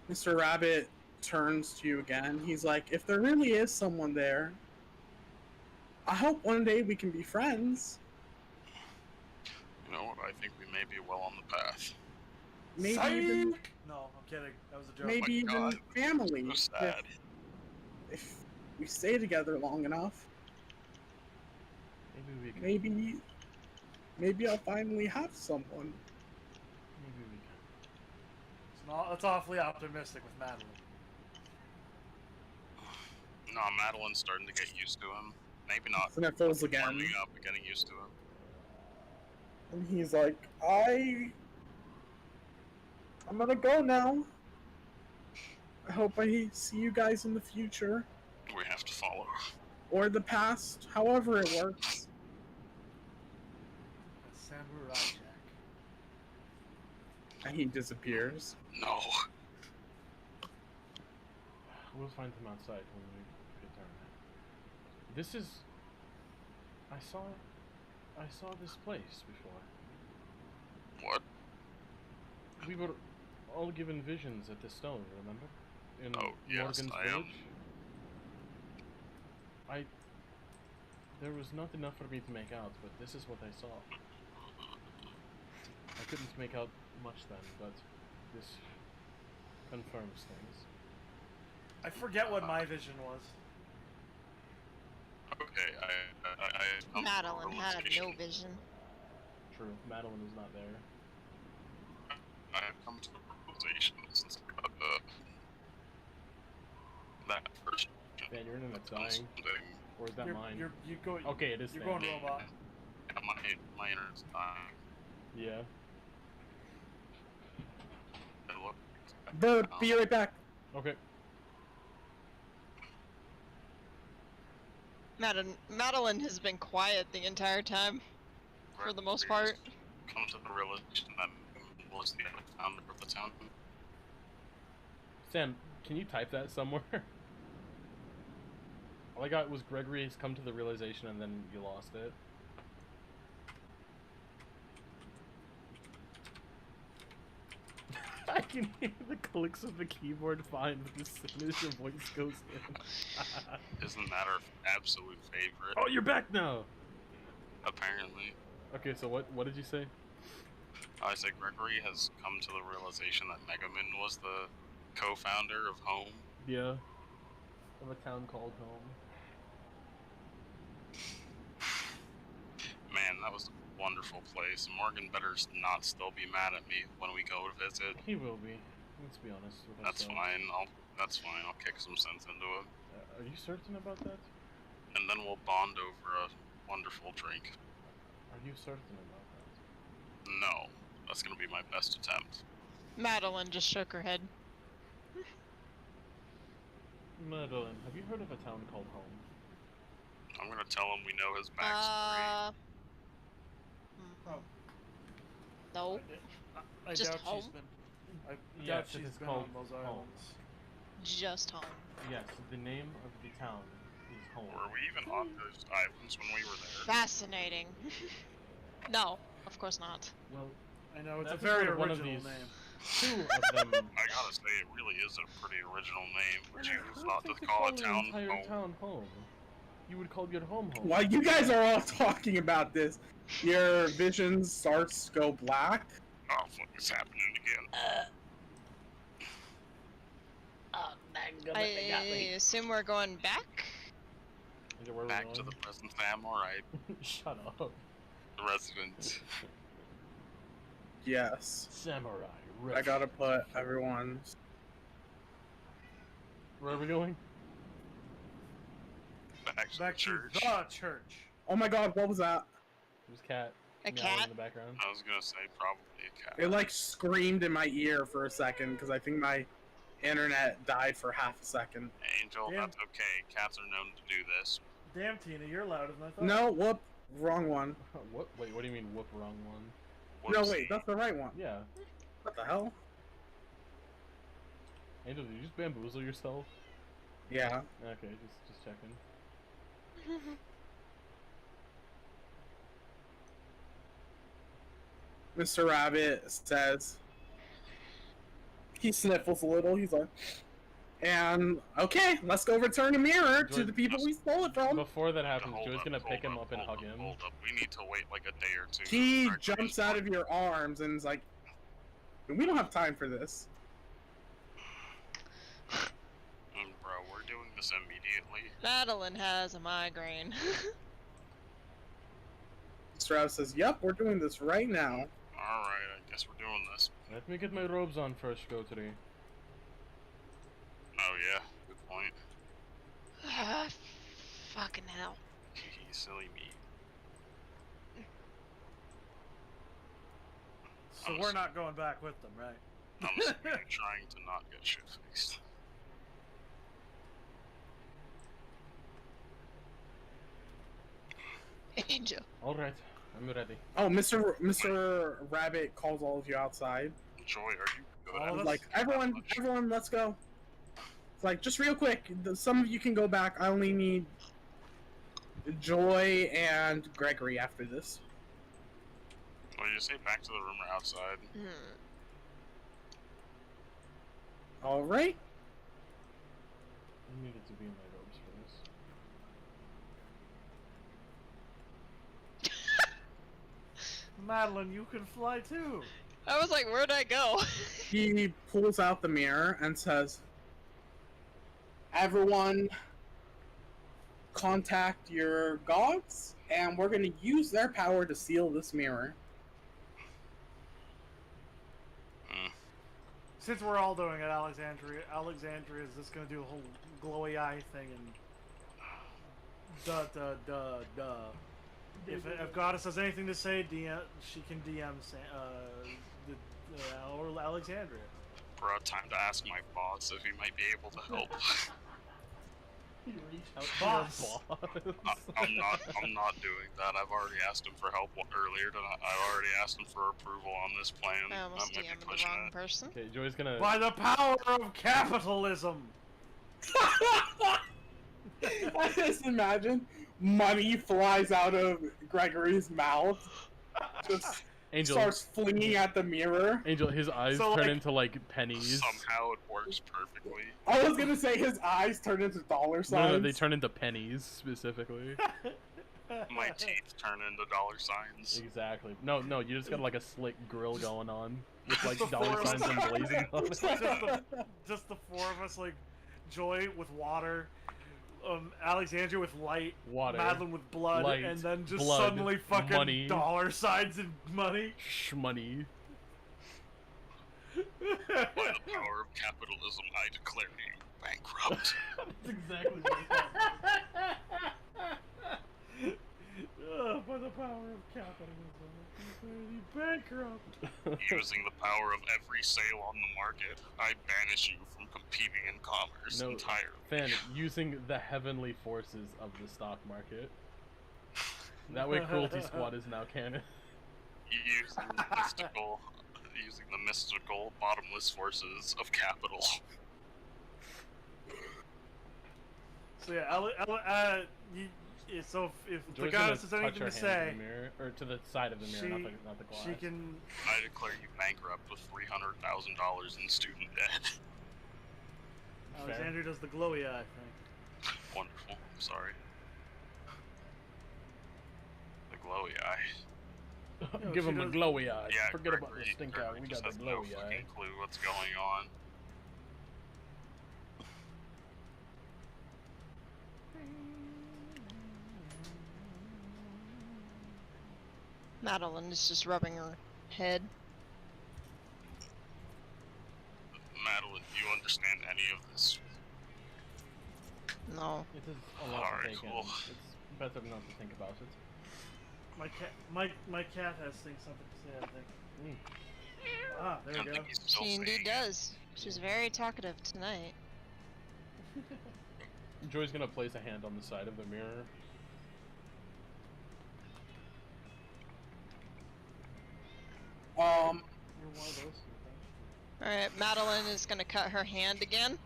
Mr. Rabbit turns to you again. He's like, if there really is someone there, I hope one day we can be friends. You know what? I think we may be well on the path. Maybe Psych! even, No, I'm kidding. That was a joke. maybe my even God. family. So sad. If we stay together long enough, Maybe we can. maybe I'll finally have someone. Maybe we can. That's awfully optimistic with Madeline. No, Madeline's starting to get used to him. Maybe not Sniffles again. warming up, but getting used to him. And he's like, I'm gonna go now. I hope I see you guys in the future. We have to follow. Or the past, however it works. Samurai Jack. And he disappears. No. We'll find him outside when we return. This is. I I saw this place before. What? We were all given visions at the stone, remember? In Oh, yes, Morgan's I am. village. There was not enough for me to make out, but this is what I saw. I couldn't make out much then, but this confirms things. I forget what my vision was. Okay, I Madeline had no realization. vision. True, Madeline is not there. I have come to the realization since I got that first. Man, your internet's dying. Something. Or is that mine? You go. Okay, it is You're staying. going robot. Yeah, my internet's dying. Yeah. It looked- Bird, be right back. Okay. Madeline has been quiet the entire time, for the most part. Come to the realization that was the founder of the town. Sam, can you type that somewhere? All I got was Gregory has come to the realization and then you lost it. I can hear the clicks of the keyboard fine, but as soon as your voice goes in. Isn't that our absolute favorite? Oh, you're back now! Apparently. Okay, so what did you say? I said Gregory has come to the realization that Megaman was the co-founder of Home. Yeah. Of a town called Home. Man, that was a wonderful place. Morgan better not still be mad at me when we go to visit. He will be. Let's be honest with That's ourselves. fine. That's fine. I'll kick some sense into it, Are you certain about that? and then we'll bond over a wonderful drink. Are you certain about that? No, that's gonna be my best attempt. Madeline just shook her head. Madeline, have you heard of a town called Home? I'm gonna tell him we know his backstory. Oh. No. I Just doubt home? she's been. I Yes, doubt it she's is been called on those Home. islands. Just home. Yes, the name of the town is Home. Were we even on those islands when we were there? Fascinating. No, of course not. Well, I know it's a that's very sort of one of original these- name. two of them. I gotta say, it really is a pretty original name. Would you I not think to they call a the town entire Home? town Home. You would call your home Home. While you guys are all talking about this, your vision starts to go black. Oh, fuck, it's happening again. I assume we're going back? Okay, where are we Back to going? the present time, alright. Shut up. Resident. Yes. Samurai. I gotta put everyone's. Where are we going? Back to Back the to church. the church. Oh my god, what was that? There's cat. A meowing cat? in the background. I was gonna say probably a cat. It like screamed in my ear for a second because I think my internet died for half a second. Angel, Yeah. that's okay. Cats are known to do this. Damn, Tina, you're louder than I thought. No, whoop, wrong one. What? Wait, what do you mean whoop wrong one? No, Whoopsie. wait, that's the right one. Yeah. What the hell? Angel, did you just bamboozle yourself? Yeah. Okay, just checking. Mr. Rabbit says. He sniffles a little. He's like, and okay, let's go return the mirror to the people we stole it from. Before that happens, Hold Joe's up, gonna hold pick him up and hold hug him. Hold up, we need to wait like a day or two. He Gregory's jumps out of fine. your arms and is like, we don't have time for this. Bro, we're doing this immediately. Madeline has a migraine. Mr. Rabbit says, yep, we're doing this right now. Alright, I guess we're doing this. Let me get my robes on first, go today. Oh yeah, good point. Fucking hell. Silly me. So we're not going back with them, right? I'm assuming you're trying to not get shit fixed. Angel. Alright, I'm ready. Oh, Mr. Rabbit calls all of you outside. Joy, are you good All at of He's us? like, everyone, let's go. It's like, just real quick, some of you can go back. I only need Joy and Gregory after this. What did you say? Back to the room or outside? All right. I needed to be in my robes for this. Madeline, you can fly too. I was like, where'd I go? He pulls out the mirror and says, "Everyone, contact your gods, and we're going to use their power to seal this mirror." Since we're all doing it, Alexandria is just gonna do a whole glowy eye thing and If Goddess has anything to say, she can DM or Alexandria. Bro, time to ask my boss if he might be able to help. You reach out to Boss. your boss. I'm not doing that. I've already asked him for help earlier tonight. I've already asked him for approval on this plan. I almost might be DM'd the pushing wrong it. person. Okay, Joy's gonna. By the power of capitalism. I just imagine money flies out of Gregory's mouth, just Angel. starts flinging at the mirror. Angel, his eyes So, turn like- into like pennies. Somehow it works perfectly. I was gonna say his eyes turn into dollar signs. No, they turn into pennies specifically. My teeth turn into dollar signs. Exactly. No, you just got like a slick grill going on with like the dollar four signs of us. emblazoned on it. Just the four of us, like Joy with water, Alexandria with light, Water, Madeline with blood, light, and then just blood, suddenly fucking money. dollar signs and money. Shmoney. By the power of capitalism, I declare you bankrupt. That's exactly what it By the power of capitalism, I declare you bankrupt. Using the power of every sale on the market, I banish you from competing in commerce No, entirely. Fan, using the heavenly forces of the stock market. That way Cruelty Squad is now canon. Using the mystical, bottomless forces of capital. So yeah, so if the Joy's goddess has gonna touch anything her to hand say, to the mirror, or to the side of the mirror, not the glass. she can. I declare you bankrupt with $300,000 in student debt. Alexandria does the glowy eye thing. Wonderful. Sorry. The glowy eye. No, Give she him a does- glowy eye. Yeah, Forget about the Gregory- stink eye. Gregory We just got the has no glowy eye. fucking clue what's going on. Madeline is just rubbing her head. Madeline, do you understand any of this? No. It is a lot Alright, to take in. cool. It's better not to think about it. My cat has something to say, I think. Ah, there I we go. think he's still She indeed saying it. does. She's very talkative tonight. Joy's gonna place a hand on the side of the mirror. You're one of those. Alright, Madeline is gonna cut her hand again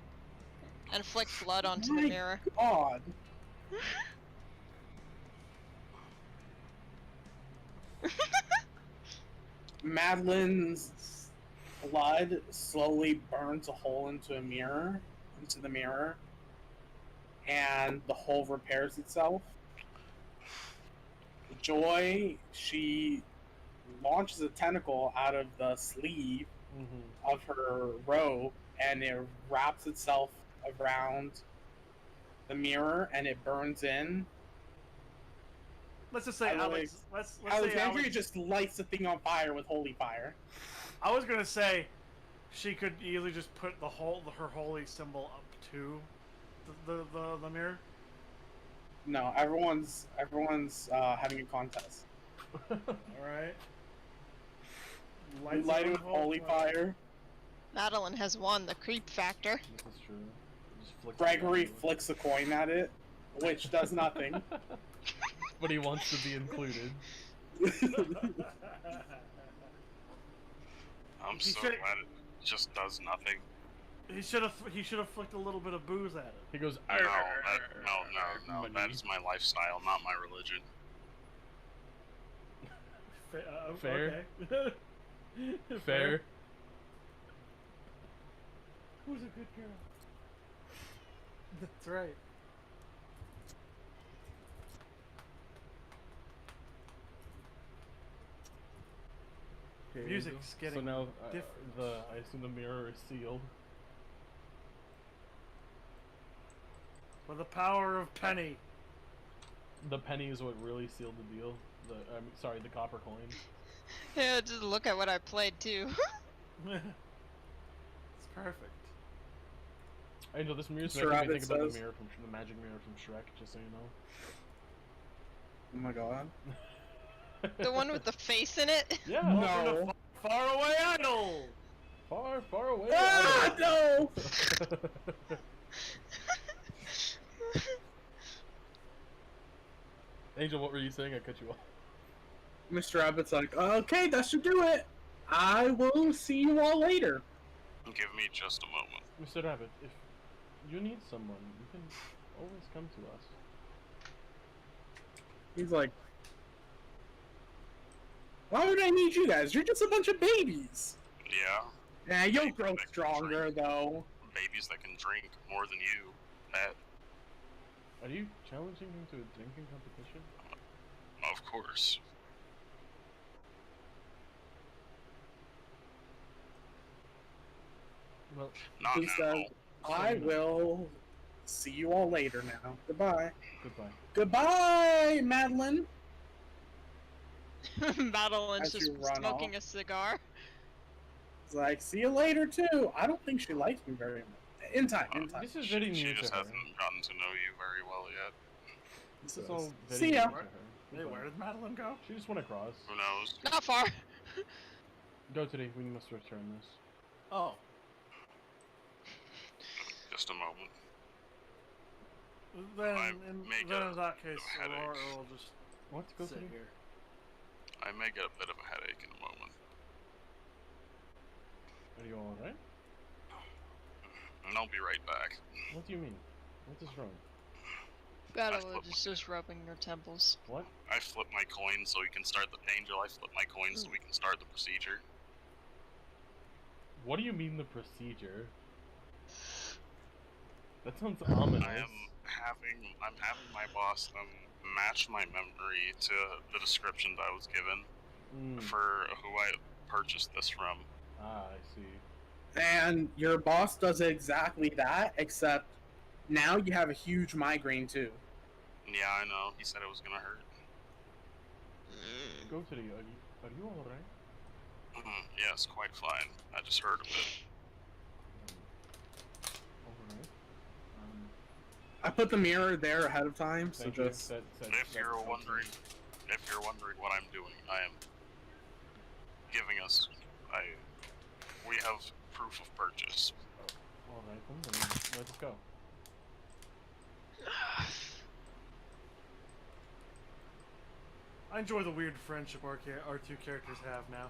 and flick blood onto the My mirror. God. Madeline's blood slowly burns a hole into the mirror, and the hole repairs itself. Joy, she launches a tentacle out of the sleeve of her robe, and it wraps itself around the mirror, and it burns in. Let's just say Alex- Let's say Alexandria Alex. just lights the thing on fire with holy fire. I was gonna say, she could easily just put her holy symbol up to the mirror. No, everyone's having a contest. All right. Light it with holy fire. Madeline has won the creep factor. This is true. Just flick Gregory it around. flicks a coin at it, which does nothing. But he wants to be included. I'm He so should- glad it just does nothing. He should have flicked a little bit of booze at it. He goes, No, money. that is my lifestyle, not my religion. Fair. Okay. Fair. Who's a good girl? That's right. Okay, Music's so getting now different. I assume the mirror is sealed. For the power of Penny. The penny is what really sealed the deal. Sorry, the copper coin. Yeah, just look at what I played too. It's perfect. Angel, this mirror's Mr. making me Rabbit think about says- the mirror from the magic mirror from Shrek. Just so you know. Oh my god. The one with the face in it? Yeah. Welcome to Far Away Idol! Far, far away. Ah, no! Angel, what were you saying? I cut you off. Mr. Rabbit's like, okay, that should do it. I will see you all later. Give me just a moment. Mr. Rabbit, if you need someone, you can always come to us. He's like, why would I need you guys? You're just a bunch of babies. Yeah, Yeah, you'll Babies grow that can stronger, drink. though. babies that can drink more than you. That, Are you challenging him to a drinking competition? of course. Well, Not He now. says, I will see you all later now. Goodbye. goodbye. Goodbye, Madeline. Madeline's As just you run smoking off. a cigar. He's like, see you later, too. I don't think she likes me very much. In time, in time. This is very new She to just her. hasn't gotten to know you very well yet. This is all very See new ya. to her. Hey, Goodbye. where did Madeline go? She just went across. Who knows? Not far. Go today. We must return this. Oh. Just a moment. Then, I in, may then get in that case, a headache. Aurora will just What? Go sit today? here. I may get a bit of a headache in a moment. Are you all right? And I'll be right back. What do you mean? What is wrong? Madeline is just rubbing her temples. What? I flip my coin so we can start the Angel. I flip my coin so we can start the procedure. What do you mean the procedure? That sounds ominous. I'm having my boss match my memory to the description that I was given for who I purchased this from. Ah, I see. And your boss does exactly that, except now you have a huge migraine, too. Yeah, I know. He said it was gonna hurt. Go today. Are you all right? Yes, quite fine. I just heard a bit. All right. I put the mirror there ahead of time, so Thank you. just... If you're wondering what I'm doing, I am giving us. We have proof of purchase. All right, then let's go. I enjoy the weird friendship our two characters have now.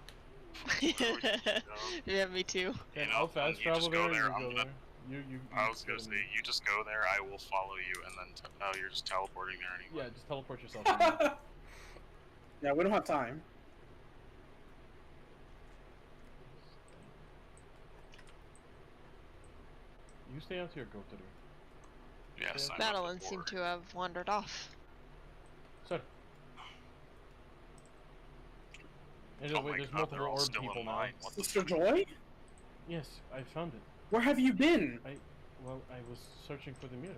Yeah, me too. Okay, know, I'll fast you just travel go there. there, You I'm go gonna- there. You. I was gonna go say, to- you just go there, I will follow you, and then you're just teleporting there anyway. Yeah, just teleport yourself. in. Yeah, we don't have time. You stay out here, go to Yes, I'm Madeline up for seemed it. to have wandered off. Sir. Angel, Oh wait, my there's God, multiple they're all orb still people in now. line. What the Sister fuck? Joy? Yes, I found it. Where have you been? Well, I was searching for the mirror.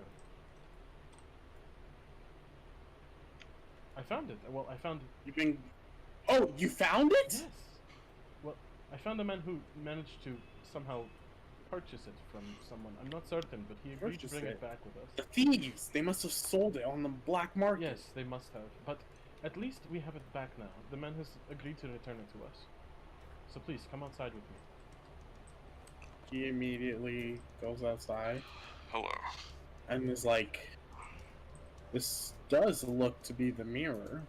I found it. Well, I found it. You've been... Oh, you found it? Yes. Well, I found a man who managed to somehow purchase it from someone. I'm not certain, but he agreed to Purchase bring it? it back with us. The thieves! They must have sold it on the black market. Yes, they must have. But at least we have it back now. The man has agreed to return it to us. So please, come outside with me. He immediately goes outside Hello. and is like, this does look to be the mirror.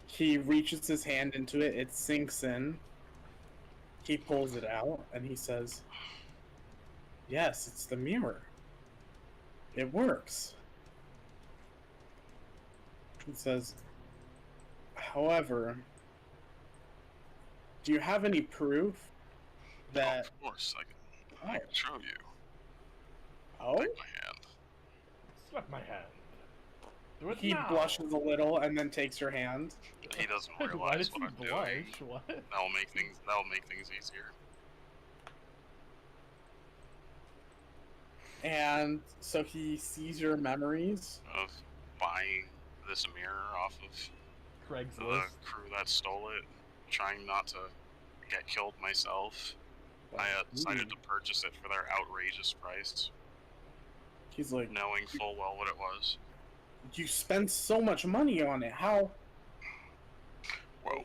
He reaches his hand into it, it sinks in. He pulls it out and he says, yes, it's the mirror. It works. He says, However, do you have any proof that... Of course, I can show you. Oh? Take my hand. Slap my hand. Do it He now. blushes a little and then takes your hand. He doesn't Why realize does what he I'm doing. blush? What? That'll make things easier. And so he sees your memories. Of buying this mirror off of the Craigslist. crew that stole it, trying not to get killed myself. I decided to purchase it for their outrageous price, He's like, knowing full well what it was. you spend so much money on it. How? Well,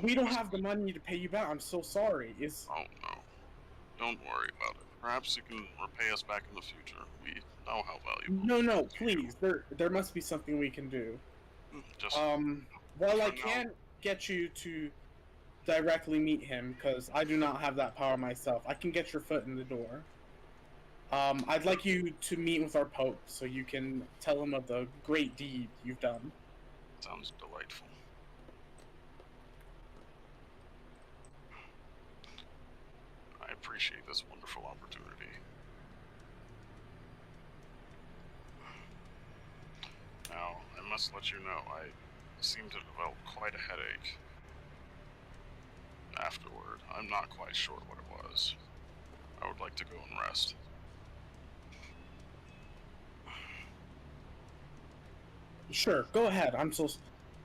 We don't have the money to pay you back. I'm so sorry. Oh no. Don't worry about it. Perhaps you can repay us back in the future. We know how valuable No, it no, is to you. please. There must be something we can do. Just Well, I for now. can't get you to directly meet him because I do not have that power myself. I can get your foot in the door. I'd like you to meet with our Pope so you can tell him of the great deed you've done. Sounds delightful. I appreciate this wonderful opportunity. Now, I must let you know, I seem to develop quite a headache afterward. I'm not quite sure what it was. I would like to go and rest. Sure, go ahead.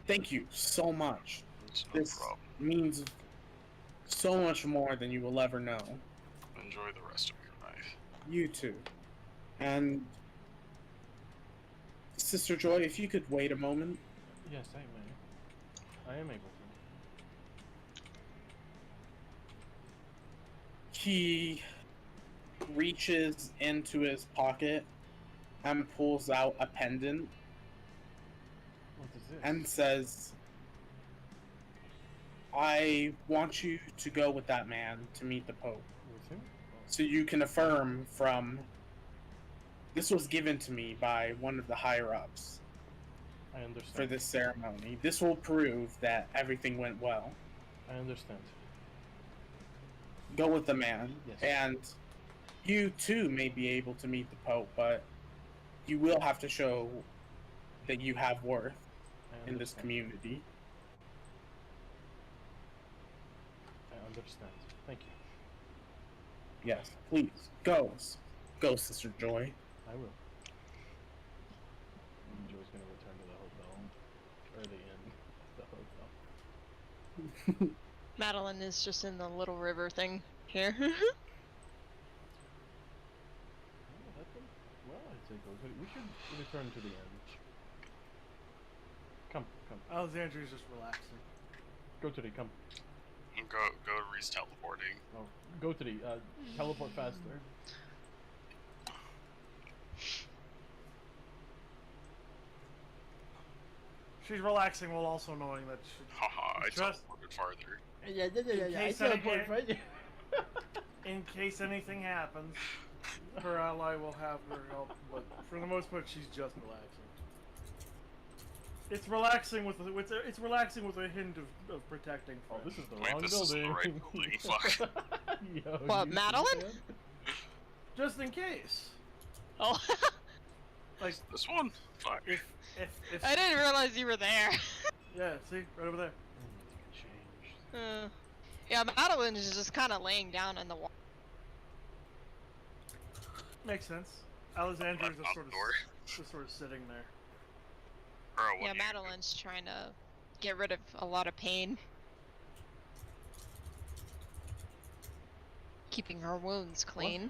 Thank you so much. It's no This problem. means so much more than you will ever know. Enjoy the rest of your night. You too. And Sister Joy, if you could wait a moment. Yes, I may. I am able to. He reaches into his pocket and pulls out a pendant What is this? and says, I want you to go with that man to meet the Pope. With him? So you can affirm from, this was given to me by one of the higher-ups I understand. for this ceremony. This will prove that everything went well. I understand. Go with the man, Yes. and you too may be able to meet the Pope, but you will have to show that you have worth I in this understand. community. I understand. Thank you. Yes, please. Go. Go, Sister Joy. I will. And Joy's gonna return to the hotel. Or the inn. The hotel. Madeline is just in the little river thing here. Oh, that's a, well, I'd say go to we should return to the inn. Come. Alexandria's just relaxing. Go to the, come. Go Reese teleporting. Oh, go to the, teleport faster. She's relaxing while also knowing that she, Haha, I Just- teleported farther. Yeah, case in case anything happens, her ally will have her help, but for the most part, she's just relaxing. It's relaxing with a hint of protecting. Oh, friends. this is the Wait, wrong this is the building. right building, fuck. Yo, What, you Madeline? see that? Just in case. Oh, Like This one? Fuck. if I didn't realize you were there. yeah, see right over there. I need to get changed. Yeah, Madeline is just kind of laying down in the water. Makes sense. Alexandria's Left on the door. just sort of sitting there. Bro, what Yeah, do you- Madeline's trying to get rid of a lot of pain. Keeping her wounds clean.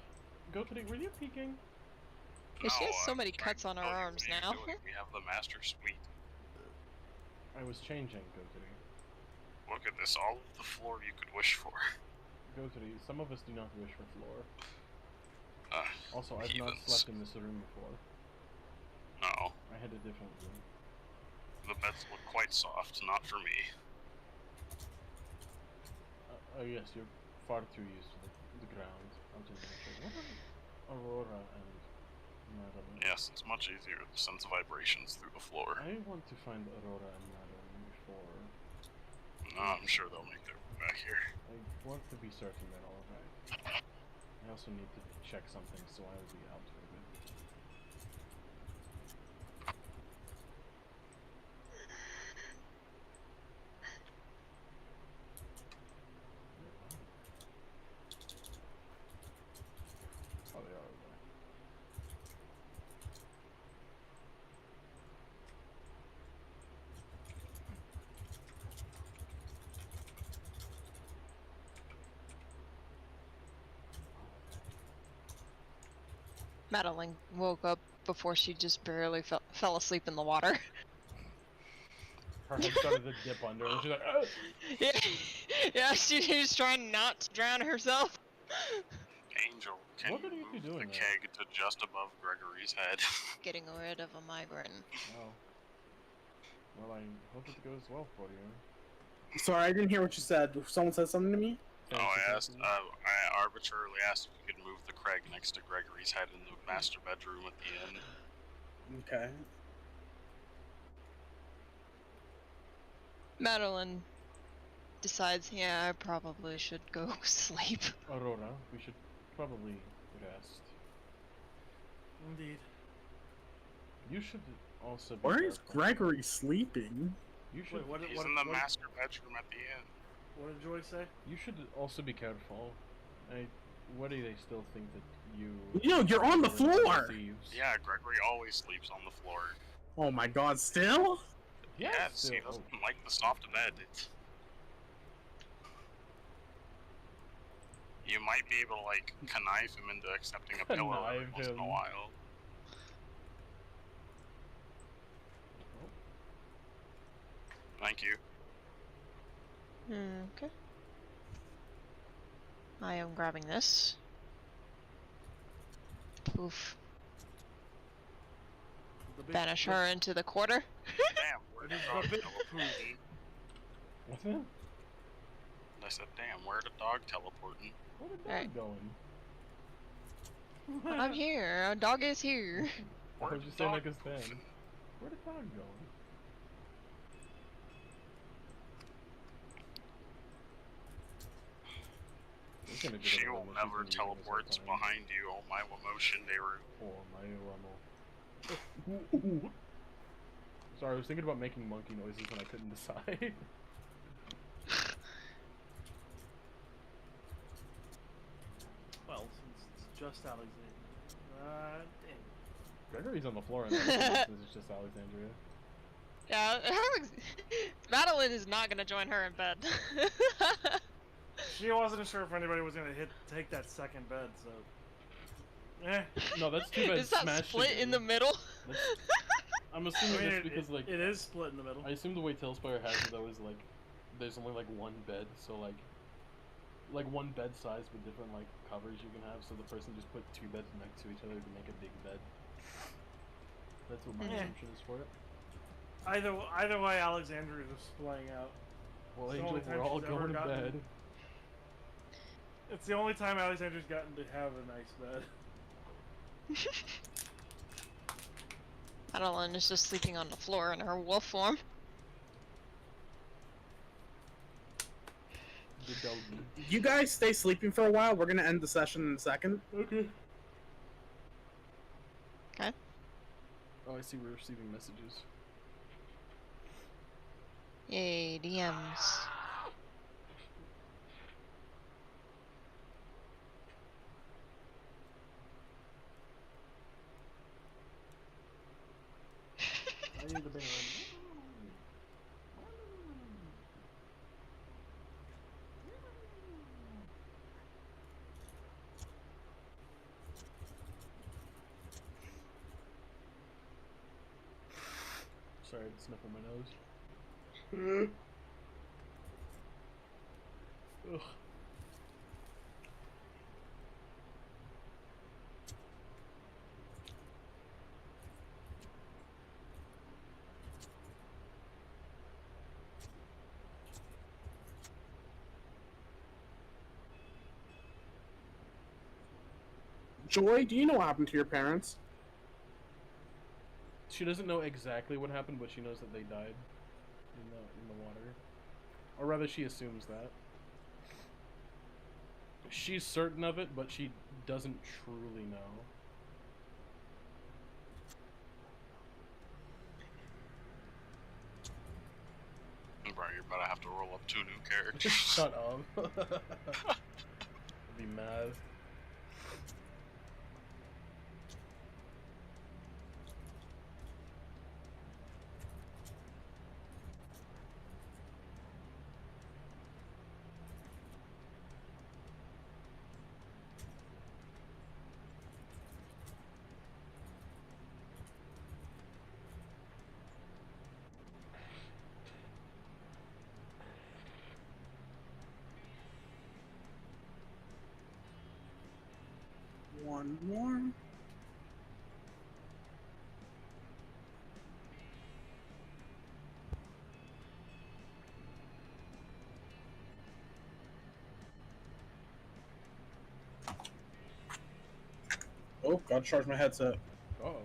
Go to the, were you peeking? Yeah, she has so I'm many trying cuts to on her tell you arms what you're now. doing. We have the master suite. I was changing, go to the. Look at this, all of the floor you could wish for. Go to the, some of us do not wish for floor. Also, I've not Heathens. slept in this room before. No, I had a different room. the beds look quite soft, not for me. Oh yes, you're far too used to the ground. I'll just make sure. What are Aurora and Madeline? Yes, it's much easier to sense vibrations through the floor. I want to find Aurora and Madeline before I'm sure they'll make their way back here. I want to be certain that all of that. I also need to check something, so I will be out for a bit. Oh, they are over there. Madeline woke up before she just barely fell asleep in the water. Her head started to dip under, and she's like, oh! Yeah, she's trying not to drown herself. Angel, can What you are you move doing the there? keg to just above Gregory's head? Getting rid of a migraine. Oh. Well, I hope it goes well for you. Sorry, I didn't hear what you said. Someone said something to me? Oh, I arbitrarily asked if you could move the Craig next to Gregory's head in the master bedroom at the inn. Okay. Madeline decides, yeah, I probably should go sleep. Aurora, we should probably rest. Indeed. You should also be Where is careful. Gregory sleeping? You should. Wait, He's in the master bedroom at the inn. What did Joy say? You should also be careful. What do they still think that you? You know, you're on the floor! Thieves? Yeah, Gregory always sleeps on the floor. Oh my god, still? Yes, Yes, he doesn't like the soft bed. You might be able to, like, connive him into accepting a pillow every Connive once in a him. while. Thank you. Okay. I am grabbing this. Poof. Banish her into the quarter. Damn, where did It is dog a bit teleporting? What's that? I said, damn, where did dog teleporting? Where did that Alright. going? I'm here. A dog is here. I Where heard did you saying dog like a stand. poofing? Where did dog going? He's gonna get She over will that never she's gonna use teleport this whole time. behind you. Oh my emotion, they were. Oh my Rommel. Sorry, I was thinking about making monkey noises and I couldn't decide. Well, since it's just Alexander. Dang. Gregory's on the floor and this is just Alexandria. Yeah, Madeline is not gonna join her in bed. She wasn't sure if anybody was gonna take that second bed, so. Eh. No, that's two beds Is that smashed split in the together. middle? I'm I assuming mean, it's because like it is split in the middle. I assume the way Tailspire has it though is like there's only like one bed, so like one bed size with different like covers you can have, so the person just put two beds next to each other to make a big bed. That's what my assumption is for it. Either way, Alexandria is playing out. Well, It's the Angel, only time we're all she's ever going to gotten- bed. It's the only time Alexandria's gotten to have a nice bed. Madeline is just sleeping on the floor in her wolf form. The doggy. You guys stay sleeping for a while. We're gonna end the session in a second. Okay. Okay. Oh, I see we're receiving messages. Yay, DMs. I need the band. Sorry, I had to sniffle my nose. Ugh. Joy, do you know what happened to your parents? She doesn't know exactly what happened, but she knows that they died in the water. Or rather, she assumes that. She's certain of it, but she doesn't truly know. Bro, you're about to have to roll up 2 new characters. Shut up. I'd be mad. One more. Oh, gotta charge my headset. Uh-oh.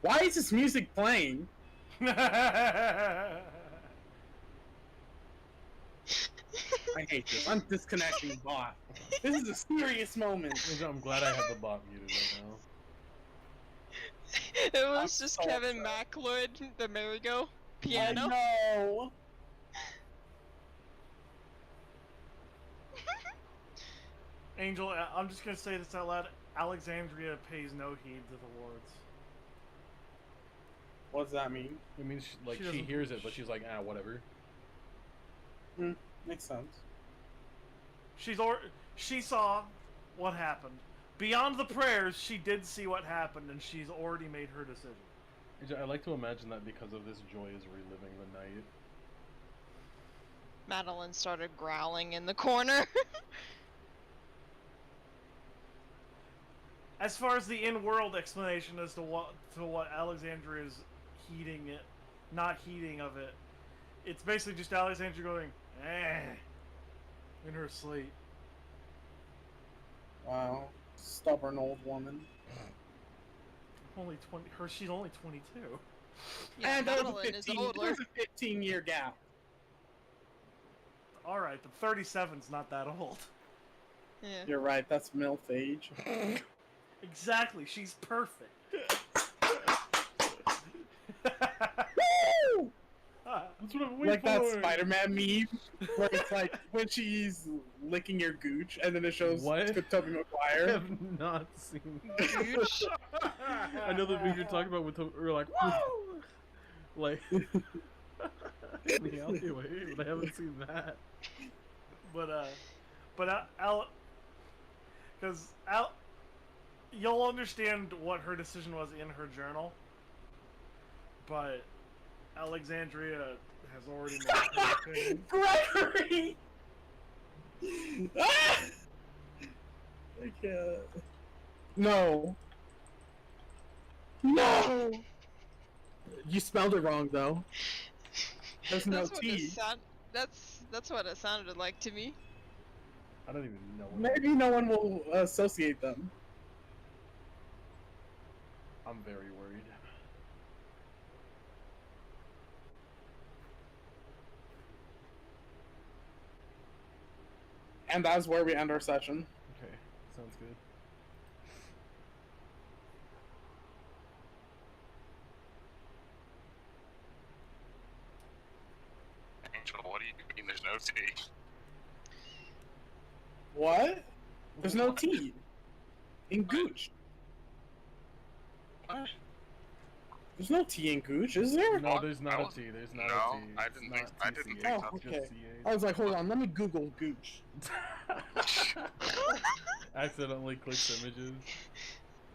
Why is this music playing? I hate this. I'm disconnecting bot. This is a serious moment. I'm glad I have the bot muted right now. It was I'm just so Kevin upset. MacLeod, the merry-go piano. No. Angel, I'm just gonna say this out loud. Alexandria pays no heed to the wards. What does that mean? It means She she doesn't- hears it, but she's like, ah, whatever. Makes sense. She saw what happened. Beyond the prayers, she did see what happened, and she's already made her decision. I like to imagine that because of this, Joy is reliving the night. Madeline started growling in the corner. As far as the in-world explanation as to what Alexandria is heeding it, not heeding of it, it's basically just Alexandria going, in her sleep. Wow. Stubborn old woman. Only 20. She's only 22. Yeah, And there's a Madeline is 15, older. there's a 15-year gap. All right, but 37's not that old. Yeah. You're right, that's MILF age. Exactly, she's perfect. Woo! That's what I'm waiting Like that for! Spider-Man meme where it's like when she's licking your gooch and then it shows What? Tobey I Maguire. have not seen Gooch. I know the video you're talking about with the, we're like, whoa! Like, the alleyway, but I haven't seen that. But because you'll understand what her decision was in her journal. But Alexandria has already made her opinion. Gregory! Ah! I can't. No. No! You spelled it wrong, though. There's no That's what it T. that's what it sounded like to me. I don't even know what Maybe no one will associate them. I'm very worried. And that's where we end our session. Okay, sounds good. Angel, what do you mean there's no T? What? There's no T. In Gooch. What? There's no T in Gooch, is there? No, there's not a T. There's not No, a T. I It's didn't not think- I didn't TCH, think Oh, it's okay. just I was like, hold on, let me Google Gooch. CH. Accidentally clicks images.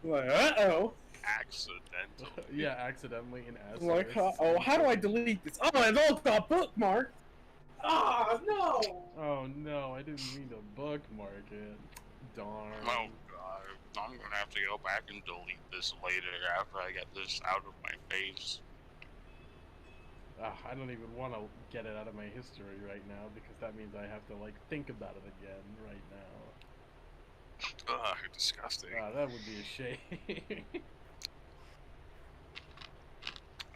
Like, uh-oh. Accidental. Yeah, accidentally in as. Like, how do I delete this? Oh, it's all got bookmarked. Ah, no! Oh no, I didn't mean to bookmark it. Darn. Oh god, I'm gonna have to go back and delete this later after I get this out of my face. I don't even want to get it out of my history right now because that means I have to like think about it again right now. Ugh, disgusting. That would be a shame.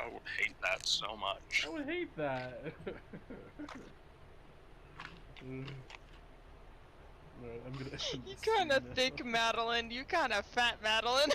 I would hate that so much. I would hate that. Alright, I'm gonna. You kind of thick, Madeline. You kind of fat, Madeline.